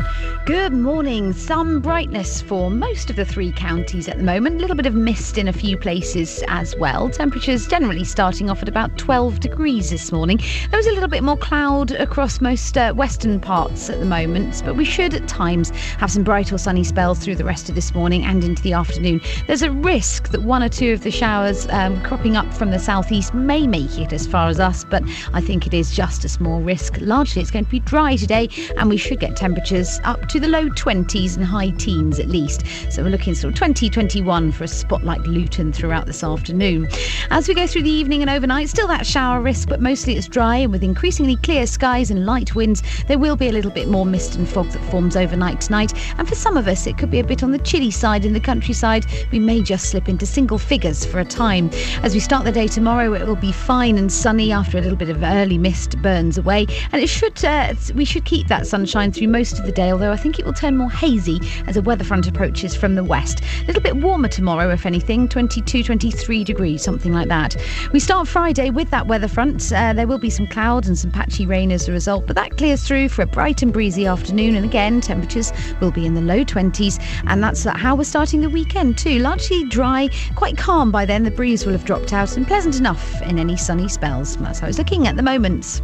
Good morning. Some brightness for most of the three counties at the moment. A little bit of mist in a few places as well. Temperatures generally starting off at about 12 degrees this morning. There was a little bit more cloud across most western parts at the moment, but we should at times have some bright or sunny spells through the rest of this morning and into the afternoon. There's a risk that one or two of the showers cropping up from the southeast may make it as far as us, but I think it is just a small risk. Largely it's going to be dry today and we should get temperatures up to the low 20s and high teens at least. So we're looking sort of 20, 21 for a spot like Luton throughout this afternoon. As we go through the evening and overnight, still that shower risk, but mostly it's dry and with increasingly clear skies and light winds, there will be a little bit more mist and fog that forms overnight tonight. And for some of us, it could be a bit on the chilly side in the countryside. We may just slip into single figures for a time. As we start the day tomorrow, it will be fine and sunny after a little bit of early mist burns away. And it should we should keep that sunshine through most of the day, although I think it will turn more hazy as a weather front approaches from the west. A little bit warmer tomorrow, if anything, 22, 23 degrees, something like that. We start Friday with that weather front. There will be some clouds and some patchy rain as a result, but that clears through for a bright and breezy afternoon. And again, temperatures will be in the low 20s. And that's how we're starting the weekend too. Largely dry, quite calm by then. The breeze will have dropped out and pleasant enough in any sunny spells. That's how it's looking at the moment.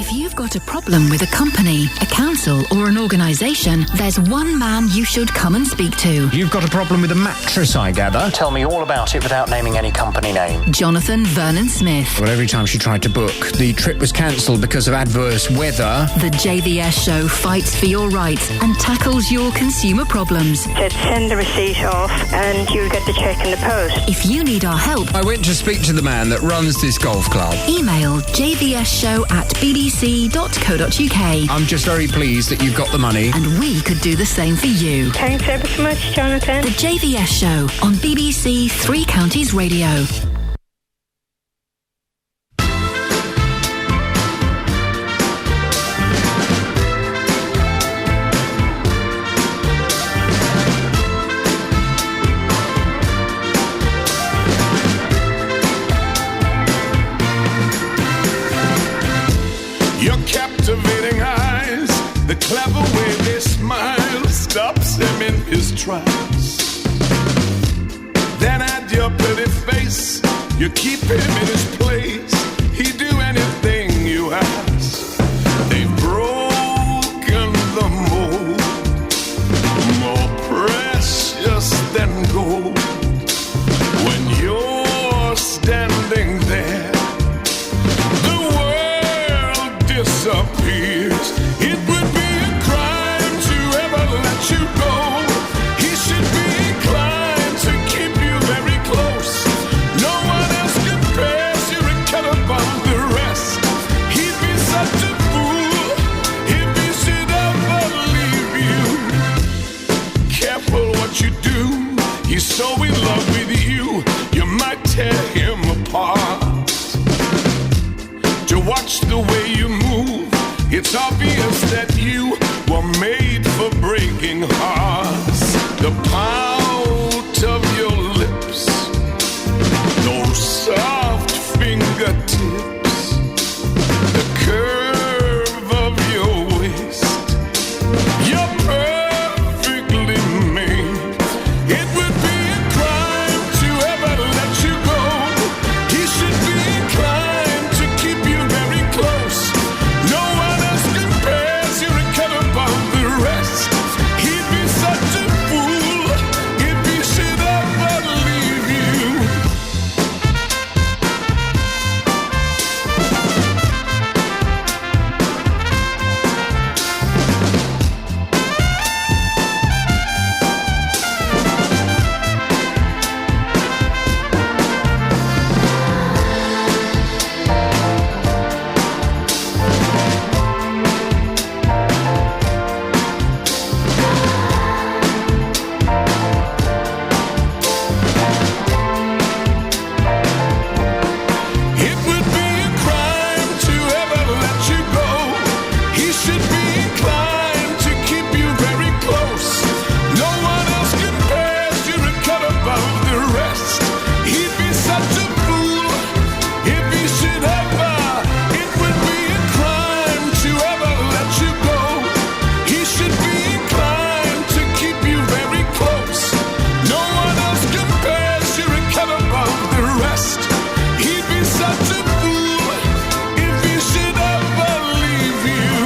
If you've got a problem with a company, a council or an organisation, there's one man you should come and speak to. You've got a problem with a mattress, I gather. Tell me all about it without naming any company name. Jonathan Vernon Smith. Well, every time she tried to book, the trip was cancelled because of adverse weather. The JVS show fights for your rights and tackles your consumer problems. Just send the receipt off and you'll get the cheque in the post. If you need our help, I went to speak to the man that runs this golf club. Email jvsshow@bbc.co.uk. I'm just very pleased that you've got the money. And we could do the same for you. Thanks ever so much, Jonathan. The JVS show on BBC Three Counties Radio. Your captivating eyes, the clever way they smile, stops him in his tracks. Then at your pretty face, you keep him in his place. He'd do anything you ask. They've broken the mold, more precious than gold. When you're standing there, disappears. It would be a crime to ever let you go. He should be inclined to keep you very close. No one else compares. You're incredible. what you do. He's so in love with you, you might tear him apart. To watch the way you move, it's obvious that you were made for breaking hearts. The pout of your lips, those soft fingertips, the curve of your waist, you're perfectly made. It would be a crime to ever let you go. He should be inclined to keep you very close. No one else compares, you're a cut above the rest. He'd be such a fool if he should ever leave you. It would be a crime to ever let you go. He should be inclined to keep you very close. No one else compares, you're a cut above the rest. He'd be such a fool if he should ever. It would be a crime to ever let you go. He should be inclined to keep you very close. No one else compares, you're a cut above the rest. He'd be such a fool if he should ever leave you.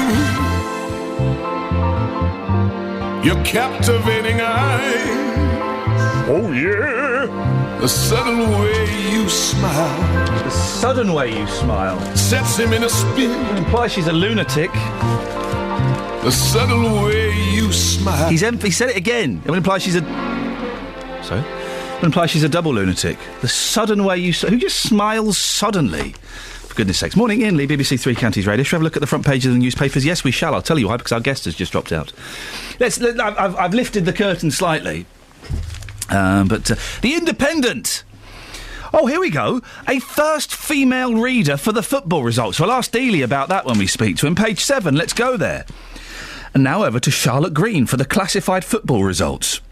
Your captivating eyes, oh yeah. The sudden way you smile, The sudden way you smile sets him in a spin. implies she's a lunatic. The sudden way you smile. He said it again. It would imply she's a... Sorry? It would imply she's a double lunatic. The sudden way you... Who just smiles suddenly? For goodness sakes. Morning, Iain Lee, BBC Three Counties Radio. Shall we have a look at the front pages of the newspapers? Yes, we shall. I'll tell you why, because our guest has just dropped out. I've lifted the curtain slightly. But The Independent... Oh, here we go. A first female reader for the football results. We'll ask Dealey about that when we speak to him. Page 7, let's go there. And now over to Charlotte Green for the classified football results.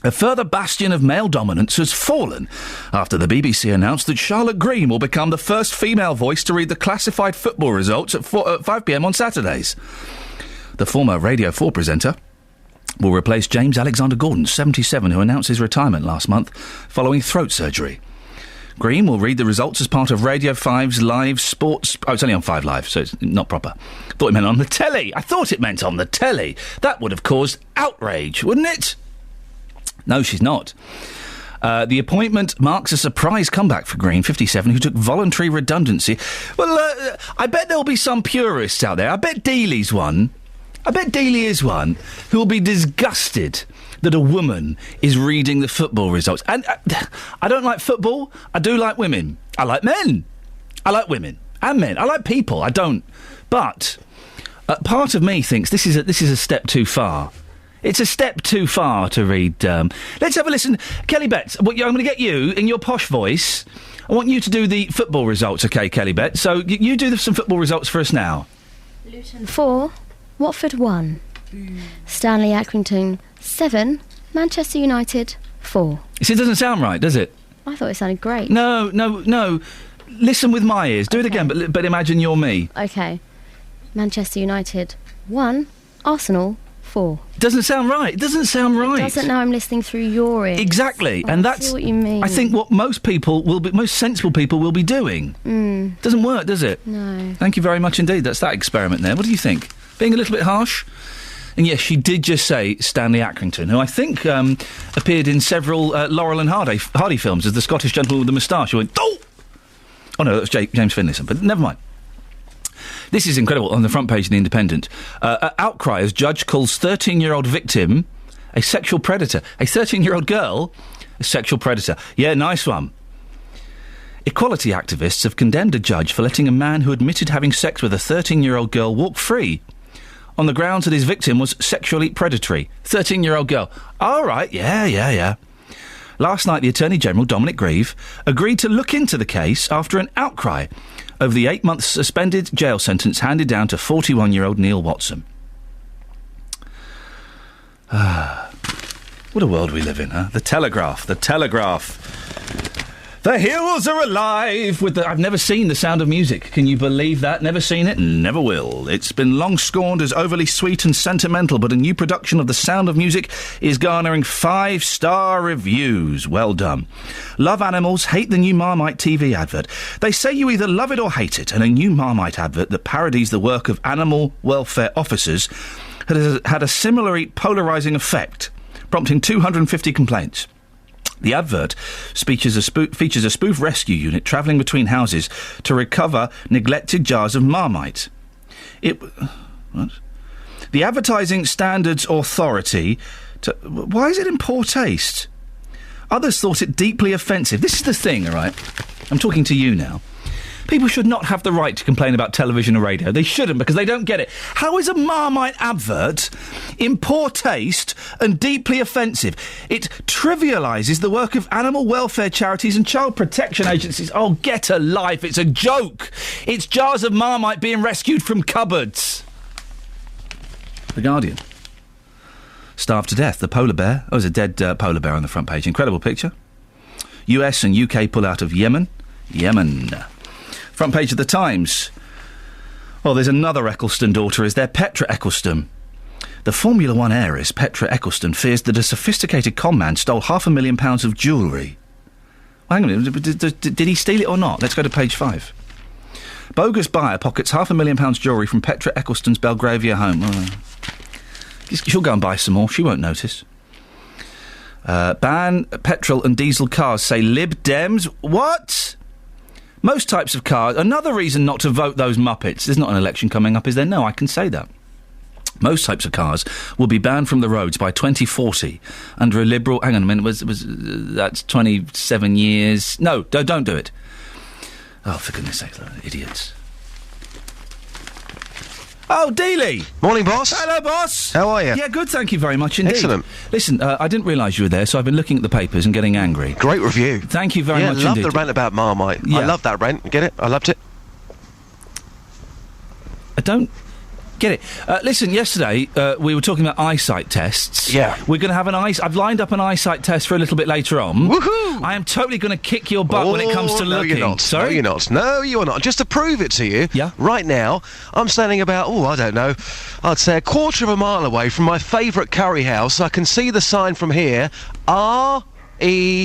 A further bastion of male dominance has fallen after the BBC announced that Charlotte Green will become the first female voice to read the classified football results at 5 p.m. on Saturdays. The former Radio 4 presenter will replace James Alexander Gordon, 77, who announced his retirement last month following throat surgery. Green will read the results as part of Radio 5's live sports... Oh, it's only on 5 Live, so it's not proper. Thought it meant on the telly. I thought it meant on the telly. That would have caused outrage, wouldn't it? No, she's not. The appointment marks a surprise comeback for Green, 57, who took voluntary redundancy. Well, I bet there'll be some purists out there. I bet Dealey's one. I bet Dealey is one who will be disgusted that a woman is reading the football results. And I don't like football. I do like women. I like men. I like women and men. I like people. I don't. But part of me thinks this is a step too far. It's a step too far to read. Let's have a listen. Kelly Betts, I'm going to get you, in your posh voice, I want you to do the football results, OK, Kelly Betts? So you do some football results for us now. Luton 4, Watford 1, Stanley Accrington 7, Manchester United 4. See, it doesn't sound right, does it? I thought it sounded great. No. Listen with my ears. Do it again, but imagine you're me. OK. Manchester United 1, Arsenal 4. Doesn't sound right. It doesn't sound right. It doesn't now I'm listening through your ears. Exactly. And that's... I see what you mean. I think what most sensible people will be doing. Doesn't work, does it? No. Thank you very much indeed. That's that experiment there. What do you think? Being a little bit harsh? And yes, she did just say Stanley Accrington, who I think appeared in several Laurel and Hardy films as the Scottish gentleman with the moustache who went, oh! Oh no, that was James Finlayson, but never mind. This is incredible. On the front page of The Independent, outcry as judge calls 13-year-old victim a sexual predator. A 13-year-old girl, a sexual predator. Yeah, nice one. Equality activists have condemned a judge for letting a man who admitted having sex with a 13-year-old girl walk free on the grounds that his victim was sexually predatory. 13-year-old girl. All right, yeah. Last night, the Attorney-General, Dominic Grieve, agreed to look into the case after an outcry over the 8-month suspended jail sentence handed down to 41-year-old Neil Watson. What a world we live in, huh? The Telegraph. The hills are alive with the... I've never seen The Sound of Music. Can you believe that? Never seen it? Never will. It's been long scorned as overly sweet and sentimental, but a new production of The Sound of Music is garnering 5-star reviews. Well done. Love animals, hate the new Marmite TV advert. They say you either love it or hate it, and a new Marmite advert that parodies the work of animal welfare officers had a similarly polarising effect, prompting 250 complaints. The advert features a spoof rescue unit travelling between houses to recover neglected jars of Marmite. What? The Advertising Standards Authority... why is it in poor taste? Others thought it deeply offensive. This is the thing, all right? I'm talking to you now. People should not have the right to complain about television or radio. They shouldn't, because they don't get it. How is a Marmite advert in poor taste and deeply offensive? It trivialises the work of animal welfare charities and child protection agencies. Oh, get a life. It's a joke. It's jars of Marmite being rescued from cupboards. The Guardian. Starved to death. The polar bear. Oh, there's a dead polar bear on the front page. Incredible picture. US and UK pull out of Yemen. Front page of the Times. Well, there's another Eccleston daughter, is there? Petra Eccleston. The Formula One heiress, Petra Eccleston, fears that a sophisticated conman stole £500,000 of jewellery. Well, hang on a minute, did he steal it or not? Let's go to page 5. Bogus buyer pockets £500,000 jewellery from Petra Eccleston's Belgravia home. Oh. She'll go and buy some more, she won't notice. Ban petrol and diesel cars, say Lib Dems. What? Most types of cars... Another reason not to vote those Muppets. There's not an election coming up, is there? No, I can say that. Most types of cars will be banned from the roads by 2040 under a Liberal... Hang on a minute, that's 27 years... No, don't do it. Oh, for goodness sake, idiots. Oh, Dealey! Morning, boss. Hello, boss. How are you? Yeah, good, thank you very much indeed. Excellent. Listen, I didn't realise you were there, so I've been looking at the papers and getting angry. Great review. Thank you very much indeed. Yeah, I love the rant about Marmite. Yeah. I love that rant. Get it? I loved it. I don't get it. Listen, yesterday we were talking about eyesight tests. Yeah. We're going to have I've lined up an eyesight test for a little bit later on. Woohoo! I am totally going to kick your butt when it comes to no, looking. You're not. Sorry? No, you're not. No, you are not. Just to prove it to you, right now, I'm standing about, I don't know, I'd say a quarter of a mile away from my favourite curry house. I can see the sign from here, REDCHILLI,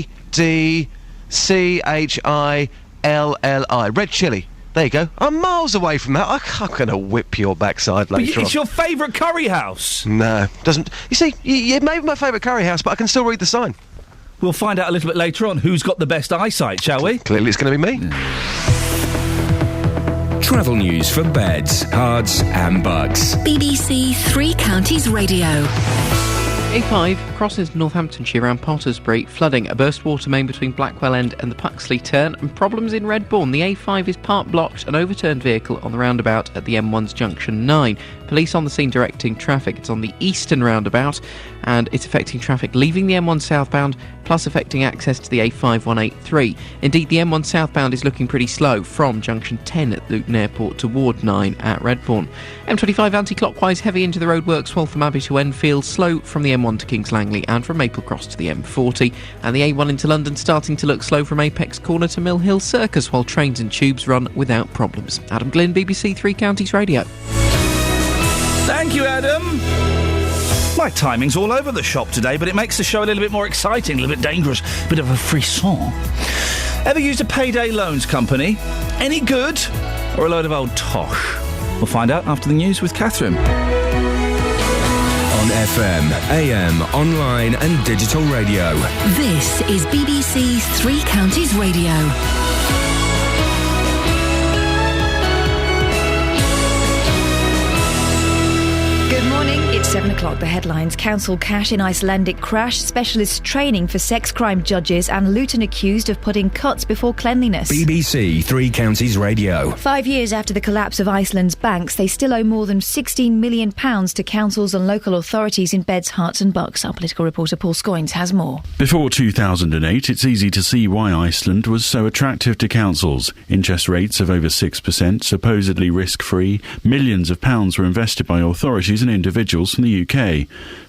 Red Chilli. There you go. I'm miles away from that. I'm going to whip your backside later on. It's your favourite curry house? No, doesn't... You see, it may be my favourite curry house, but I can still read the sign. We'll find out a little bit later on who's got the best eyesight, shall we? Clearly it's going to be me. Travel news for beds, cards and bugs. BBC Three Counties Radio. A5 crosses Northamptonshire around Pottersbury, flooding, a burst water main between Blackwell End and the Puxley turn, and problems in Redbourne. The A5 is part blocked, an overturned vehicle on the roundabout at the M1's junction 9. Police on the scene directing traffic. It's on the eastern roundabout, and it's affecting traffic leaving the M1 southbound, plus affecting access to the A5 183. Indeed, the M1 southbound is looking pretty slow from junction 10 at Luton Airport toward 9 at Redbourne. M25 anti-clockwise, heavy into the roadworks, Waltham Abbey to Enfield, slow from the M1 to Kings Langley and from Maple Cross to the M40, and the A1 into London starting to look slow from Apex Corner to Mill Hill Circus, while trains and tubes run without problems. Adam Glynn, BBC Three Counties Radio. Thank you, Adam. My timing's all over the shop today, but it makes the show a little bit more exciting, a little bit dangerous, a bit of a frisson. Ever used a payday loans company? Any good? Or a load of old tosh? We'll find out after the news with Catherine. On FM, AM, online and digital radio. This is BBC Three Counties Radio. Good morning, it's 7 o'clock. o'clock, the headlines. Council cash in Icelandic crash, specialist training for sex crime judges, and Luton accused of putting cuts before cleanliness. BBC Three Counties Radio. 5 years after the collapse of Iceland's banks, they still owe more than £16 million to councils and local authorities in Beds, Herts and Bucks. Our political reporter Paul Scoynes has more. Before 2008, it's easy to see why Iceland was so attractive to councils. Interest rates of over 6%, supposedly risk-free. Millions of pounds were invested by authorities and individuals from the UK.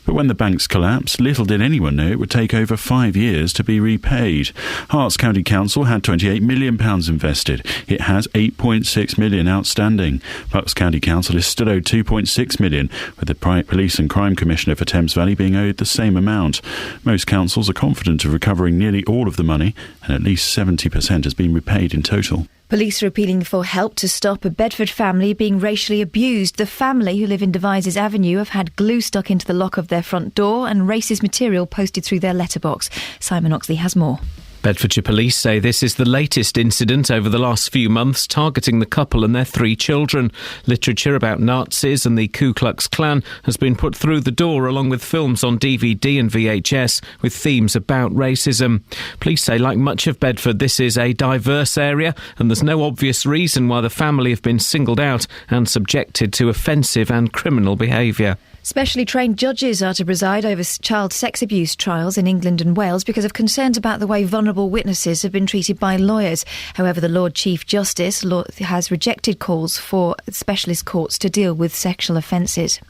But when the banks collapsed, little did anyone know it would take over 5 years to be repaid. Herts County Council had £28 million invested. It has £8.6 million outstanding. Bucks County Council is still owed £2.6 million, with the Police and Crime Commissioner for Thames Valley being owed the same amount. Most councils are confident of recovering nearly all of the money, and at least 70% has been repaid in total. Police are appealing for help to stop a Bedford family being racially abused. The family, who live in Devizes Avenue, have had glue stuck into the lock of their front door and racist material posted through their letterbox. Simon Oxley has more. Bedfordshire Police say this is the latest incident over the last few months targeting the couple and their 3 children. Literature about Nazis and the Ku Klux Klan has been put through the door, along with films on DVD and VHS with themes about racism. Police say, like much of Bedford, this is a diverse area and there's no obvious reason why the family have been singled out and subjected to offensive and criminal behaviour. Specially trained judges are to preside over child sex abuse trials in England and Wales because of concerns about the way vulnerable witnesses have been treated by lawyers. However, the Lord Chief Justice has rejected calls for specialist courts to deal with sexual offences.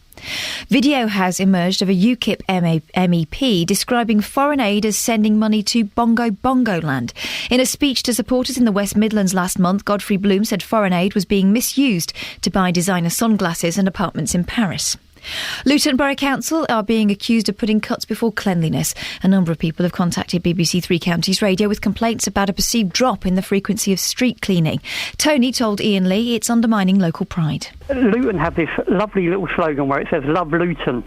Video has emerged of a UKIP MEP describing foreign aid as sending money to Bongo Land. In a speech to supporters in the West Midlands last month, Godfrey Bloom said foreign aid was being misused to buy designer sunglasses and apartments in Paris. Luton Borough Council are being accused of putting cuts before cleanliness. A number of people have contacted BBC Three Counties Radio with complaints about a perceived drop in the frequency of street cleaning. Tony told Iain Lee it's undermining local pride. Luton have this lovely little slogan where it says "Love Luton,"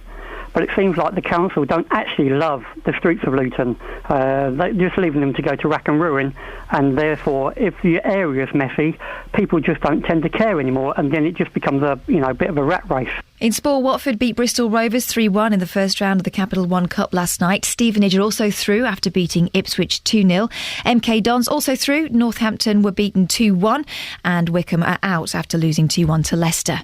but it seems like the council don't actually love the streets of Luton. They're just leaving them to go to rack and ruin, and therefore, if the area's messy, people just don't tend to care anymore, and then it just becomes a bit of a rat race. In sport, Watford beat Bristol Rovers 3-1 in the first round of the Capital One Cup last night. Stevenage are also through after beating Ipswich 2-0. MK Dons also through. Northampton were beaten 2-1 and Wickham are out after losing 2-1 to Leicester.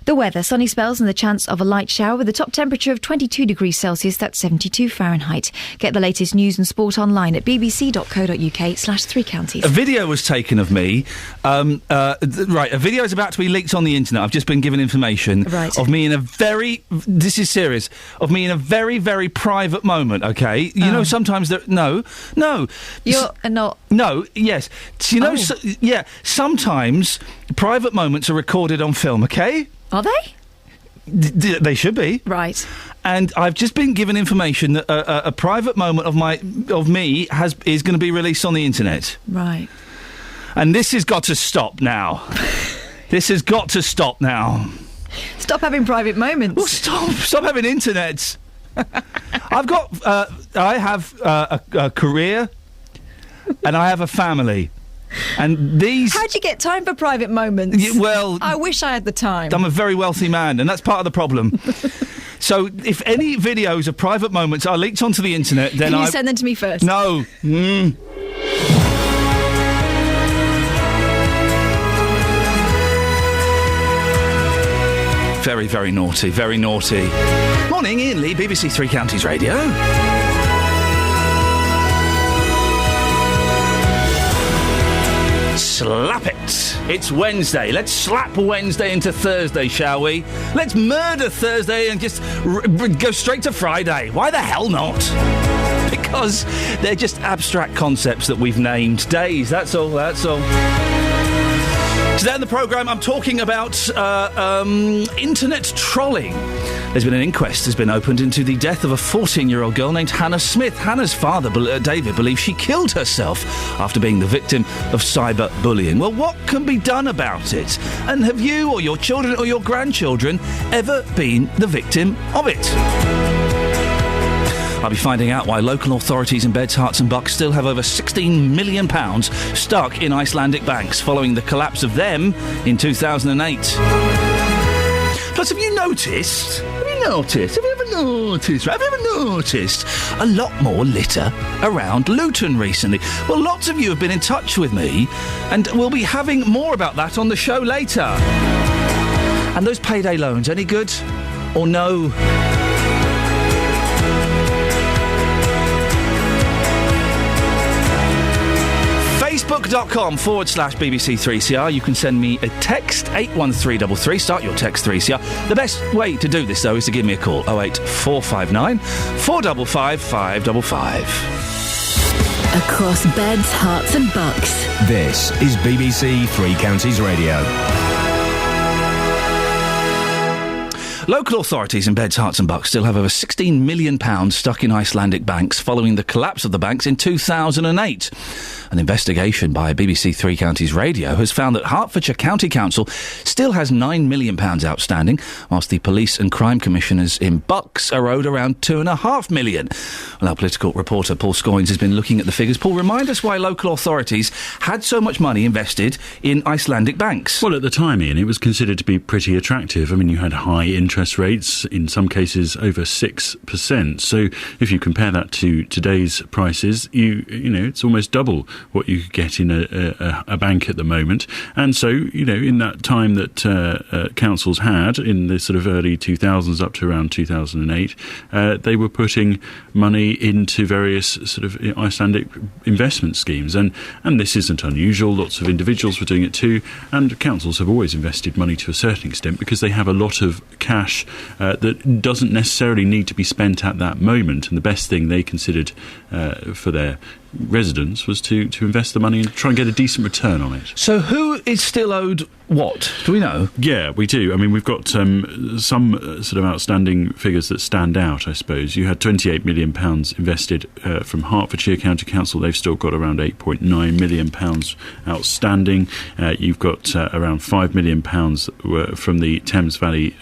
The weather, sunny spells and the chance of a light shower with a top temperature of 22 degrees Celsius, that's 72 Fahrenheit. Get the latest news and sport online at bbc.co.uk/Three Counties. A video was taken of me. A video is about to be leaked on the internet. I've just been given information of me in a very, this is serious, of me in a very, very private moment, okay? You know, sometimes there, no. You're not... No, yes. You know, sometimes private moments are recorded on film, okay? Are they? They should be. Right. And I've just been given information that a private moment of me is going to be released on the internet. Right. And this has got to stop now. This has got to stop now. Stop having private moments. Well, stop having internet. I have a career, and I have a family, and these. How'd you get time for private moments? Well, I wish I had the time. I'm a very wealthy man, and that's part of the problem. So, if any videos of private moments are leaked onto the internet, then Can you send them to me first? No. Very, very naughty, very naughty. Morning, Iain Lee, BBC Three Counties Radio. Slap it. It's Wednesday. Let's slap Wednesday into Thursday, shall we? Let's murder Thursday and just go straight to Friday. Why the hell not? Because they're just abstract concepts that we've named days. That's all. Today on the programme, I'm talking about internet trolling. There's been an inquest has been opened into the death of a 14-year-old girl named Hannah Smith. Hannah's father, David, believes she killed herself after being the victim of cyberbullying. Well, what can be done about it? And have you or your children or your grandchildren ever been the victim of it? I'll be finding out why local authorities in Beds, Herts and Bucks still have over £16 million stuck in Icelandic banks following the collapse of them in 2008. Plus, have you noticed you noticed? Have you ever noticed a lot more litter around Luton recently? Well, lots of you have been in touch with me, and we'll be having more about that on the show later. And those payday loans, any good? Or no? Facebook.com/BBC3CR. You can send me a text, 81333. Start your text 3CR. The best way to do this, though, is to give me a call, 08459 455 555. Across beds, hearts and bucks. This is BBC Three Counties Radio. Local authorities in Beds, Herts and Bucks still have over £16 million stuck in Icelandic banks following the collapse of the banks in 2008. An investigation by BBC Three Counties Radio has found that Hertfordshire County Council still has £9 million outstanding, whilst the police and crime commissioners in Bucks are owed around £2.5 million. Well, our political reporter Paul Scoynes has been looking at the figures. Paul, remind us why local authorities had so much money invested in Icelandic banks. Well, at the time, Ian, it was considered to be pretty attractive. I mean, you had high interest rates, in some cases over 6%. So if you compare that to today's prices, you know, it's almost double what you could get in a bank at the moment. And so, you know, in that time that councils had, in the sort of early 2000s up to around 2008, they were putting money into various sort of Icelandic investment schemes. And this isn't unusual. Lots of individuals were doing it too. And councils have always invested money to a certain extent because they have a lot of cash that doesn't necessarily need to be spent at that moment. And the best thing they considered for their residents was to invest the money and try and get a decent return on it. So who is still owed what? Do we know? Yeah, we do. I mean, we've got some sort of outstanding figures that stand out, I suppose. You had £28 million invested from Hertfordshire County Council. They've still got around £8.9 million outstanding. You've got around £5 million from the Thames Valley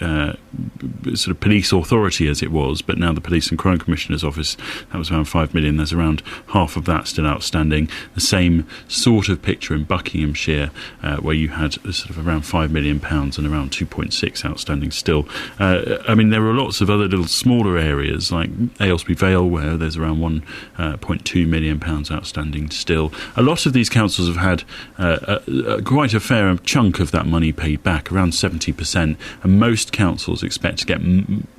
sort of police authority, as it was, but now the Police and Crime Commissioner's Office, that was around £5 million. There's around half of that still outstanding. The same sort of picture in Buckinghamshire, where you had sort of around £5 million and around 2.6 outstanding still. I mean, there are lots of other little smaller areas like Aylesbury Vale, where there's around £1.2 million outstanding still. A lot of these councils have had quite a fair chunk of that money paid back, around 70%, and most councils expect to get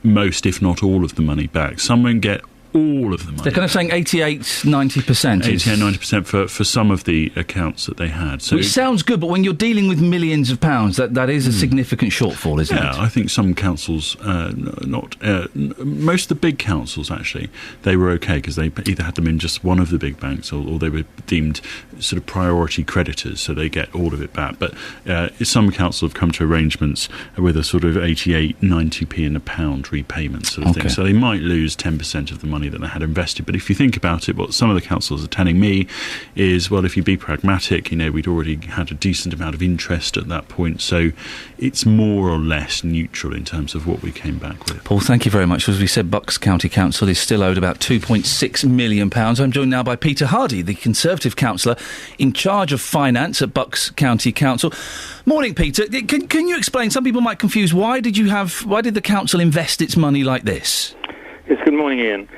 most, if not all, of the money back. Some won't get all of the money. They're kind of saying 88-90%. 88-90% for some of the accounts that they had. So which sounds good, but when you're dealing with millions of pounds, that is a significant shortfall, isn't it? Yeah, I think some councils, most of the big councils, actually, they were okay because they either had them in just one of the big banks or they were deemed sort of priority creditors, so they get all of it back. But some councils have come to arrangements with a sort of 88-90p in a pound repayment sort of thing. So they might lose 10% of the money that they had invested. But if you think about it, what some of the councils are telling me is, well, if you be pragmatic, you know, we'd already had a decent amount of interest at that point, so it's more or less neutral in terms of what we came back with. Paul, thank you very much. As we said, Bucks County Council is still owed about £2.6 million. I'm joined now by Peter Hardy, the Conservative councillor in charge of finance at Bucks County Council. Morning, Peter. Can you explain? Some people might confuse. Why did the council invest its money like this? Yes, good morning, Ian.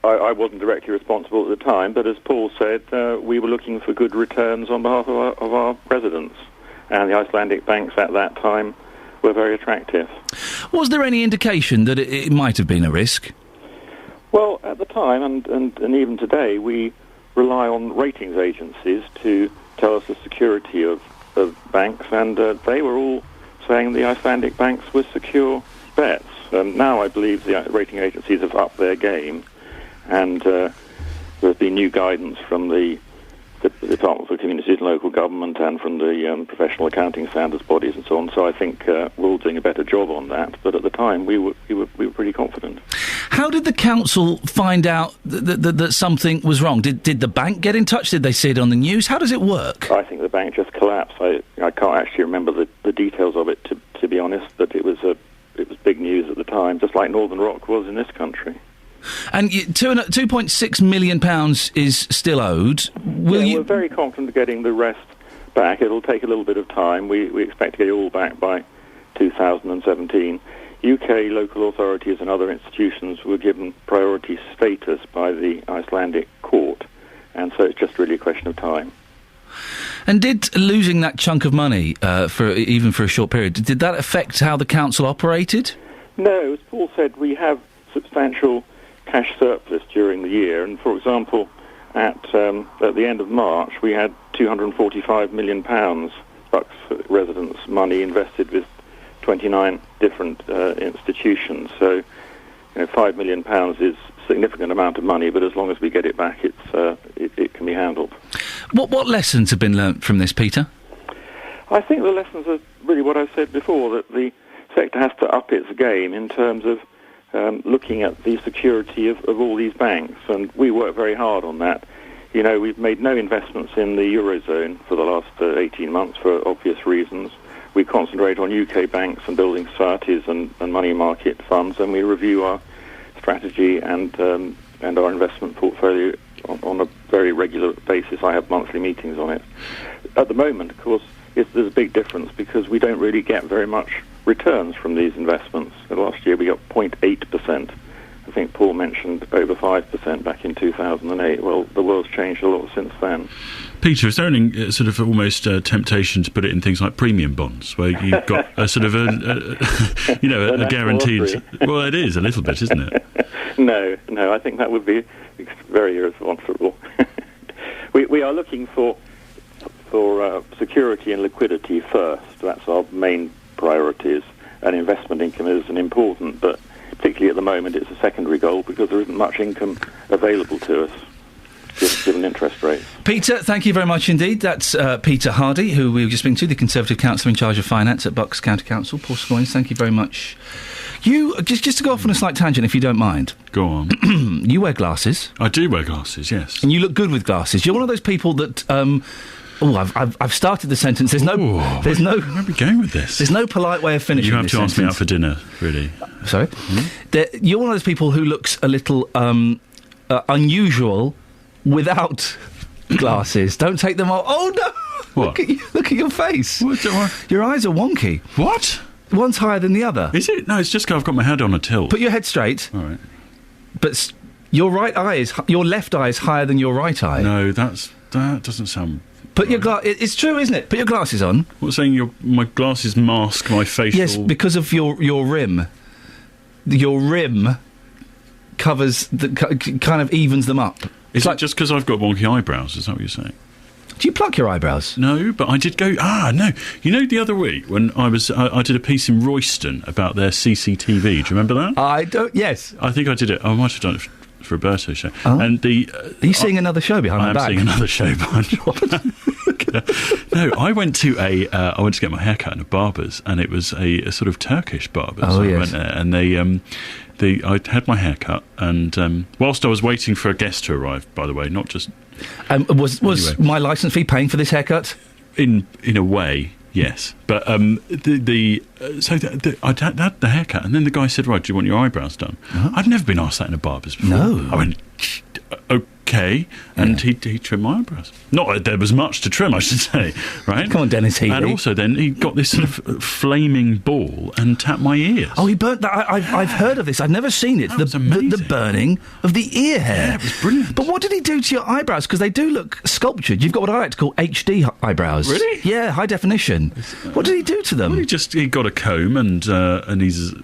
I wasn't directly responsible at the time, but as Paul said, we were looking for good returns on behalf of our residents, and the Icelandic banks at that time were very attractive. Was there any indication that it might have been a risk? Well, at the time, and even today, we rely on ratings agencies to tell us the security of banks, and they were all saying the Icelandic banks were secure bets. Now I believe the rating agencies have upped their game, and there's been new guidance from the Department for Communities and Local Government and from the professional accounting standards bodies and so on. So I think we're all doing a better job on that. But at the time, we were pretty confident. How did the council find out that something was wrong? Did the bank get in touch? Did they see it on the news? How does it work? I think the bank just collapsed. I can't actually remember the details of it, to be honest, but it was big news at the time, just like Northern Rock was in this country. And £2.6 million is still owed. We're very confident of getting the rest back. It'll take a little bit of time. We expect to get it all back by 2017. UK local authorities and other institutions were given priority status by the Icelandic court, and so it's just really a question of time. And did losing that chunk of money, for a short period, did that affect how the council operated? No, as Paul said, we have substantial cash surplus during the year, and for example, at the end of March, we had £245 million Bucks residents' money invested with 29 different institutions. So, £5 million is a significant amount of money, but as long as we get it back, it can be handled. What lessons have been learnt from this, Peter? I think the lessons are really what I said before, that the sector has to up its game in terms of looking at the security of all these banks, and we work very hard on that. We've made no investments in the Eurozone for the last 18 months for obvious reasons. We concentrate on UK banks and building societies and money market funds, and we review our strategy and our investment portfolio on a very regular basis. I have monthly meetings on it. At the moment, of course, there's a big difference because we don't really get very much returns from these investments. Last year we got 0.8%. I think Paul mentioned over 5% back in 2008. Well, the world's changed a lot since then. Peter, is there any sort of almost temptation to put it in things like premium bonds, where you've got a sort of a guaranteed... Well, it is a little bit, isn't it? No, I think that would be very irresponsible. We are looking for security and liquidity first. That's our main priorities, and investment income is an important, but particularly at the moment it's a secondary goal because there isn't much income available to us given interest rates. Peter, thank you very much indeed. That's Peter Hardy, who we were just speaking to, the Conservative Councillor in charge of finance at Bucks County Council. Paul Scoins, thank you very much. You, just to go off on a slight tangent, if you don't mind. Go on. You wear glasses. I do wear glasses, yes. And you look good with glasses. You're one of those people that... I've started the sentence. There's no... Where are we going with this? There's no polite way of finishing this You have to ask me out sentence. for dinner, really. Sorry? You're one of those people who looks a little unusual without glasses. Don't take them off. Oh, no! What? Look at your face. What do I... Your eyes are wonky. What? One's higher than the other. Is it? No, it's just 'cause I've got my head on a tilt. Put your head straight. All right. But your left eye is higher than your right eye. No, that doesn't sound... Put your it's true, isn't it? Put your glasses on. What, saying my glasses mask my facial... Yes, because of your rim. Your rim covers, kind of evens them up. Is it just because I've got wonky eyebrows? Is that what you're saying? Do you pluck your eyebrows? No, but I did go... no. You know, the other week when I did a piece in Royston about their CCTV. Do you remember that? I don't... Yes. I think I did it. I might have done it for Roberto's show. Oh. And are you seeing another show behind my back? I am seeing another show behind your back. No, I went to get my hair cut in a barber's, and it was a sort of Turkish barber's. Oh, I yes. went there, and I had my hair cut, and whilst I was waiting for a guest to arrive, by the way, not just... was anyway. My licence fee paying for this haircut? In a way, yes. But I had the haircut, and then the guy said, "Right, do you want your eyebrows done?" Uh-huh. I'd never been asked that in a barber's before. No. I went, okay, and he trimmed my eyebrows. Not that there was much to trim, I should say, right? Come on, Dennis Healy. And also then he got this sort of flaming ball and tapped my ears. Oh, he burnt that. I've heard of this. I've never seen it. The burning of the ear hair. Yeah, it was brilliant. But what did he do to your eyebrows? Because they do look sculptured. You've got what I like to call HD eyebrows. Really? Yeah, high definition. What did he do to them? Well, he got a comb and his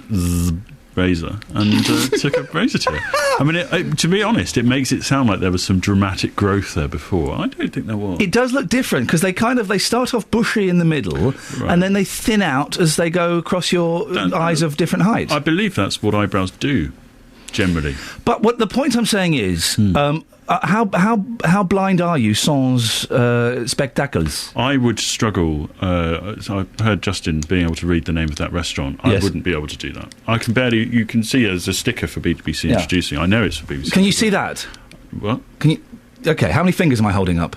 razor and took a razor to it. I mean, to be honest, it makes it sound like there was some dramatic growth there before. I don't think there was. It does look different because they start off bushy in the middle, right, and then they thin out as they go across your eyes of different heights. I believe that's what eyebrows do, generally. But what the point I'm saying is, how blind are you sans spectacles? I would struggle. So I heard Justin being able to read the name of that restaurant. Yes. I wouldn't be able to do that. I can barely. You can see there's a sticker for BBC Introducing. I know it's for BBC. Can you see that? What? Can you? Okay. How many fingers am I holding up?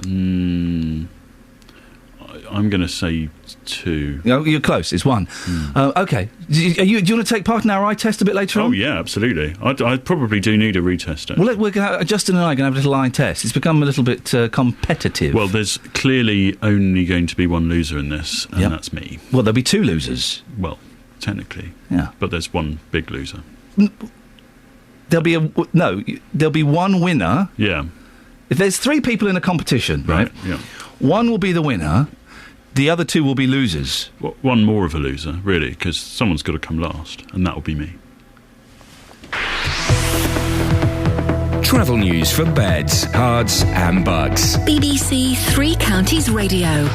I'm going to say 2. No, you're close. It's 1. Okay. Do you want to take part in our eye test a bit later on? Oh, yeah, absolutely. I probably do need a retest. Well, Justin and I are going to have a little eye test. It's become a little bit competitive. Well, there's clearly only going to be one loser in this, and that's me. Well, there'll be 2 losers. Well, technically. Yeah. But there's one big loser. There'll be one winner. Yeah. If there's 3 people in a competition, right? Yeah. One will be the winner, the other 2 will be losers. One more of a loser, really, because someone's got to come last, and that will be me. Travel news for beds, cards and bugs. BBC Three Counties Radio.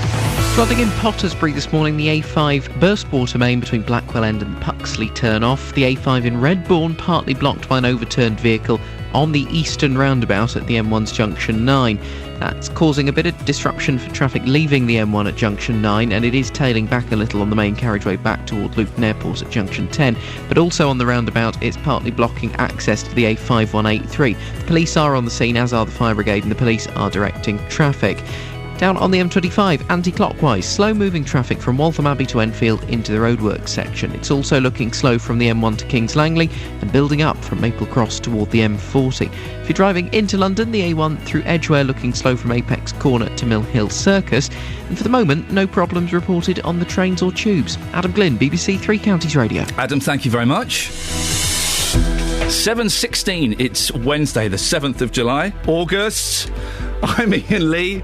Flooding in Pottersbury this morning. The A5 burst water main between Blackwell End and Puxley turn off. The A5 in Redbourne partly blocked by an overturned vehicle on the eastern roundabout at the M1's Junction 9. That's causing a bit of disruption for traffic leaving the M1 at Junction 9, and it is tailing back a little on the main carriageway back toward Luton Airport at Junction 10. But also on the roundabout, it's partly blocking access to the A5183. The police are on the scene, as are the fire brigade, and the police are directing traffic. Down on the M25, anti-clockwise, slow-moving traffic from Waltham Abbey to Enfield into the roadworks section. It's also looking slow from the M1 to Kings Langley and building up from Maple Cross toward the M40. If you're driving into London, the A1 through Edgware looking slow from Apex Corner to Mill Hill Circus. And for the moment, no problems reported on the trains or tubes. Adam Glynn, BBC Three Counties Radio. Adam, thank you very much. 7:16, it's Wednesday, the 7th of July, August. I'm Iain Lee.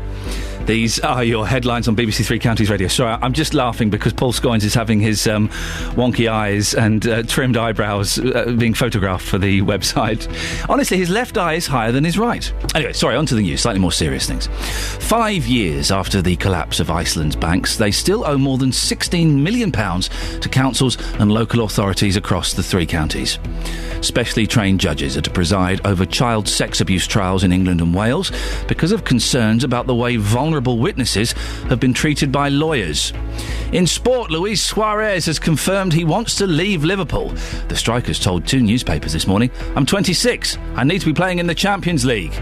These are your headlines on BBC Three Counties Radio. Sorry, I'm just laughing because Paul Scoins is having his wonky eyes and trimmed eyebrows being photographed for the website. Honestly, his left eye is higher than his right. Anyway, sorry, on to the news, slightly more serious things. 5 years after the collapse of Iceland's banks, they still owe more than £16 million to councils and local authorities across the three counties. Specially trained judges are to preside over child sex abuse trials in England and Wales because of concerns about the way vulnerable witnesses have been treated by lawyers. In sport, Luis Suarez has confirmed he wants to leave Liverpool. The striker's told 2 newspapers this morning, "I'm 26. I need to be playing in the Champions League."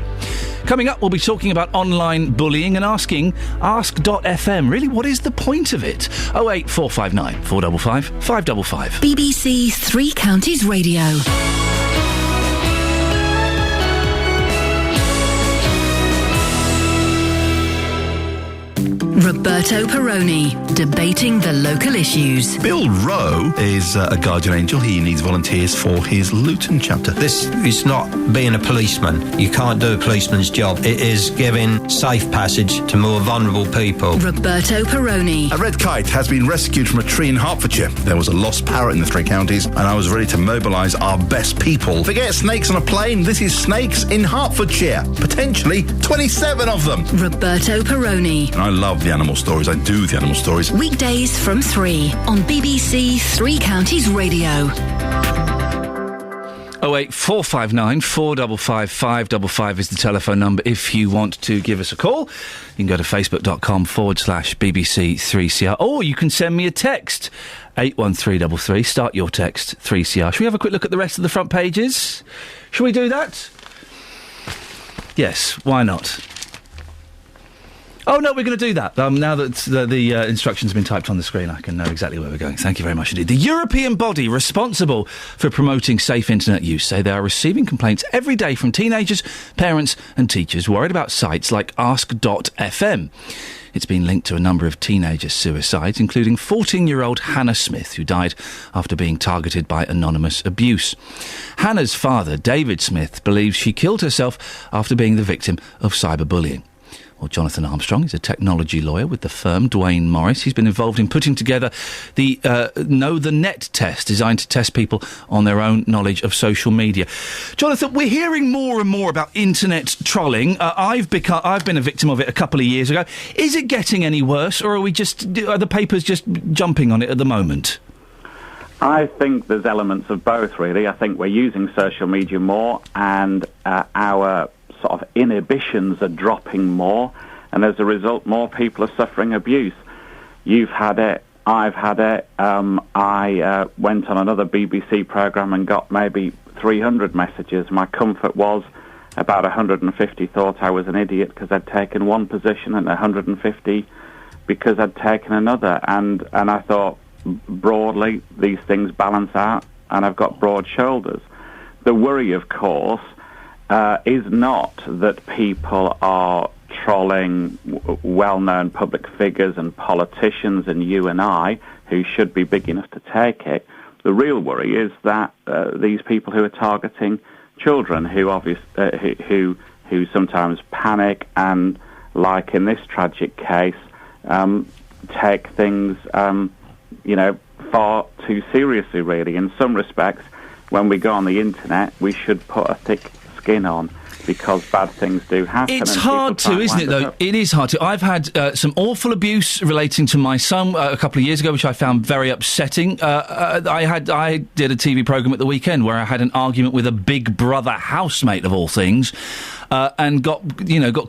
Coming up, we'll be talking about online bullying and asking Ask.fm, really, what is the point of it? 08459 455 555. BBC Three Counties Radio. Roberto Perrone, debating the local issues. Bill Rowe is a guardian angel. He needs volunteers for his Luton chapter. This is not being a policeman. You can't do a policeman's job. It is giving safe passage to more vulnerable people. Roberto Perrone. A red kite has been rescued from a tree in Hertfordshire. There was a lost parrot in the three counties, and I was ready to mobilise our best people. Forget snakes on a plane. This is snakes in Hertfordshire. Potentially 27 of them. Roberto Perrone. And I love the animal stories. I do the animal stories. Weekdays from 3 on BBC Three Counties Radio. 08459 455 555 is the telephone number if you want to give us a call. You can go to facebook.com/BBC3CR, or you can send me a text, 81333. Start your text, 3CR. Shall we have a quick look at the rest of the front pages? Shall we do that? Yes, why not? Oh, no, we're going to do that. Now that the instructions have been typed on the screen, I can know exactly where we're going. Thank you very much indeed. The European body responsible for promoting safe internet use say they are receiving complaints every day from teenagers, parents and teachers worried about sites like Ask.fm. It's been linked to a number of teenager suicides, including 14-year-old Hannah Smith, who died after being targeted by anonymous abuse. Hannah's father, David Smith, believes she killed herself after being the victim of cyberbullying. Well, Jonathan Armstrong is a technology lawyer with the firm Dwayne Morris. He's been involved in putting together the Know the Net test, designed to test people on their own knowledge of social media. Jonathan, we're hearing more and more about internet trolling. I've been a victim of it a couple of years ago. Is it getting any worse, or are the papers just jumping on it at the moment? I think there's elements of both, really. I think we're using social media more, and our sort of inhibitions are dropping more, and as a result more people are suffering abuse. You've had it, I've had it. I went on another BBC programme and got maybe 300 messages. My comfort was about 150 thought I was an idiot because I'd taken one position, and 150 because I'd taken another, and I thought broadly these things balance out, and I've got broad shoulders. The worry, of course, is not that people are trolling well-known public figures and politicians and you and I. who should be big enough to take it. The real worry is that these people who are targeting children, who sometimes panic and, like in this tragic case, take things, far too seriously, really. In some respects, when we go on the internet, we should put a thick skin on, because bad things do happen. It's hard to, isn't it, though? It is hard to. I've had some awful abuse relating to my son a couple of years ago, which I found very upsetting. I did a TV programme at the weekend where I had an argument with a Big Brother housemate, of all things, and got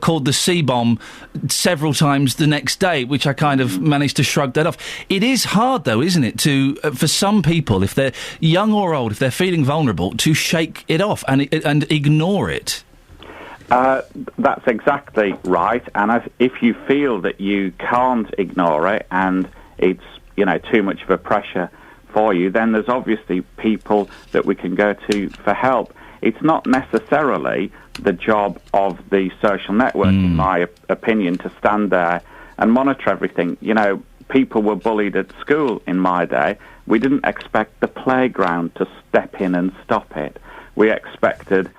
called the C-bomb several times the next day, which I kind of managed to shrug that off. It is hard, though, isn't it, to for some people, if they're young or old, if they're feeling vulnerable, to shake it off and ignore it. That's exactly right. And if you feel that you can't ignore it and it's, too much of a pressure for you, then there's obviously people that we can go to for help. It's not necessarily the job of the social network, in my opinion, to stand there and monitor everything. People were bullied at school in my day. We didn't expect the playground to step in and stop it. We expected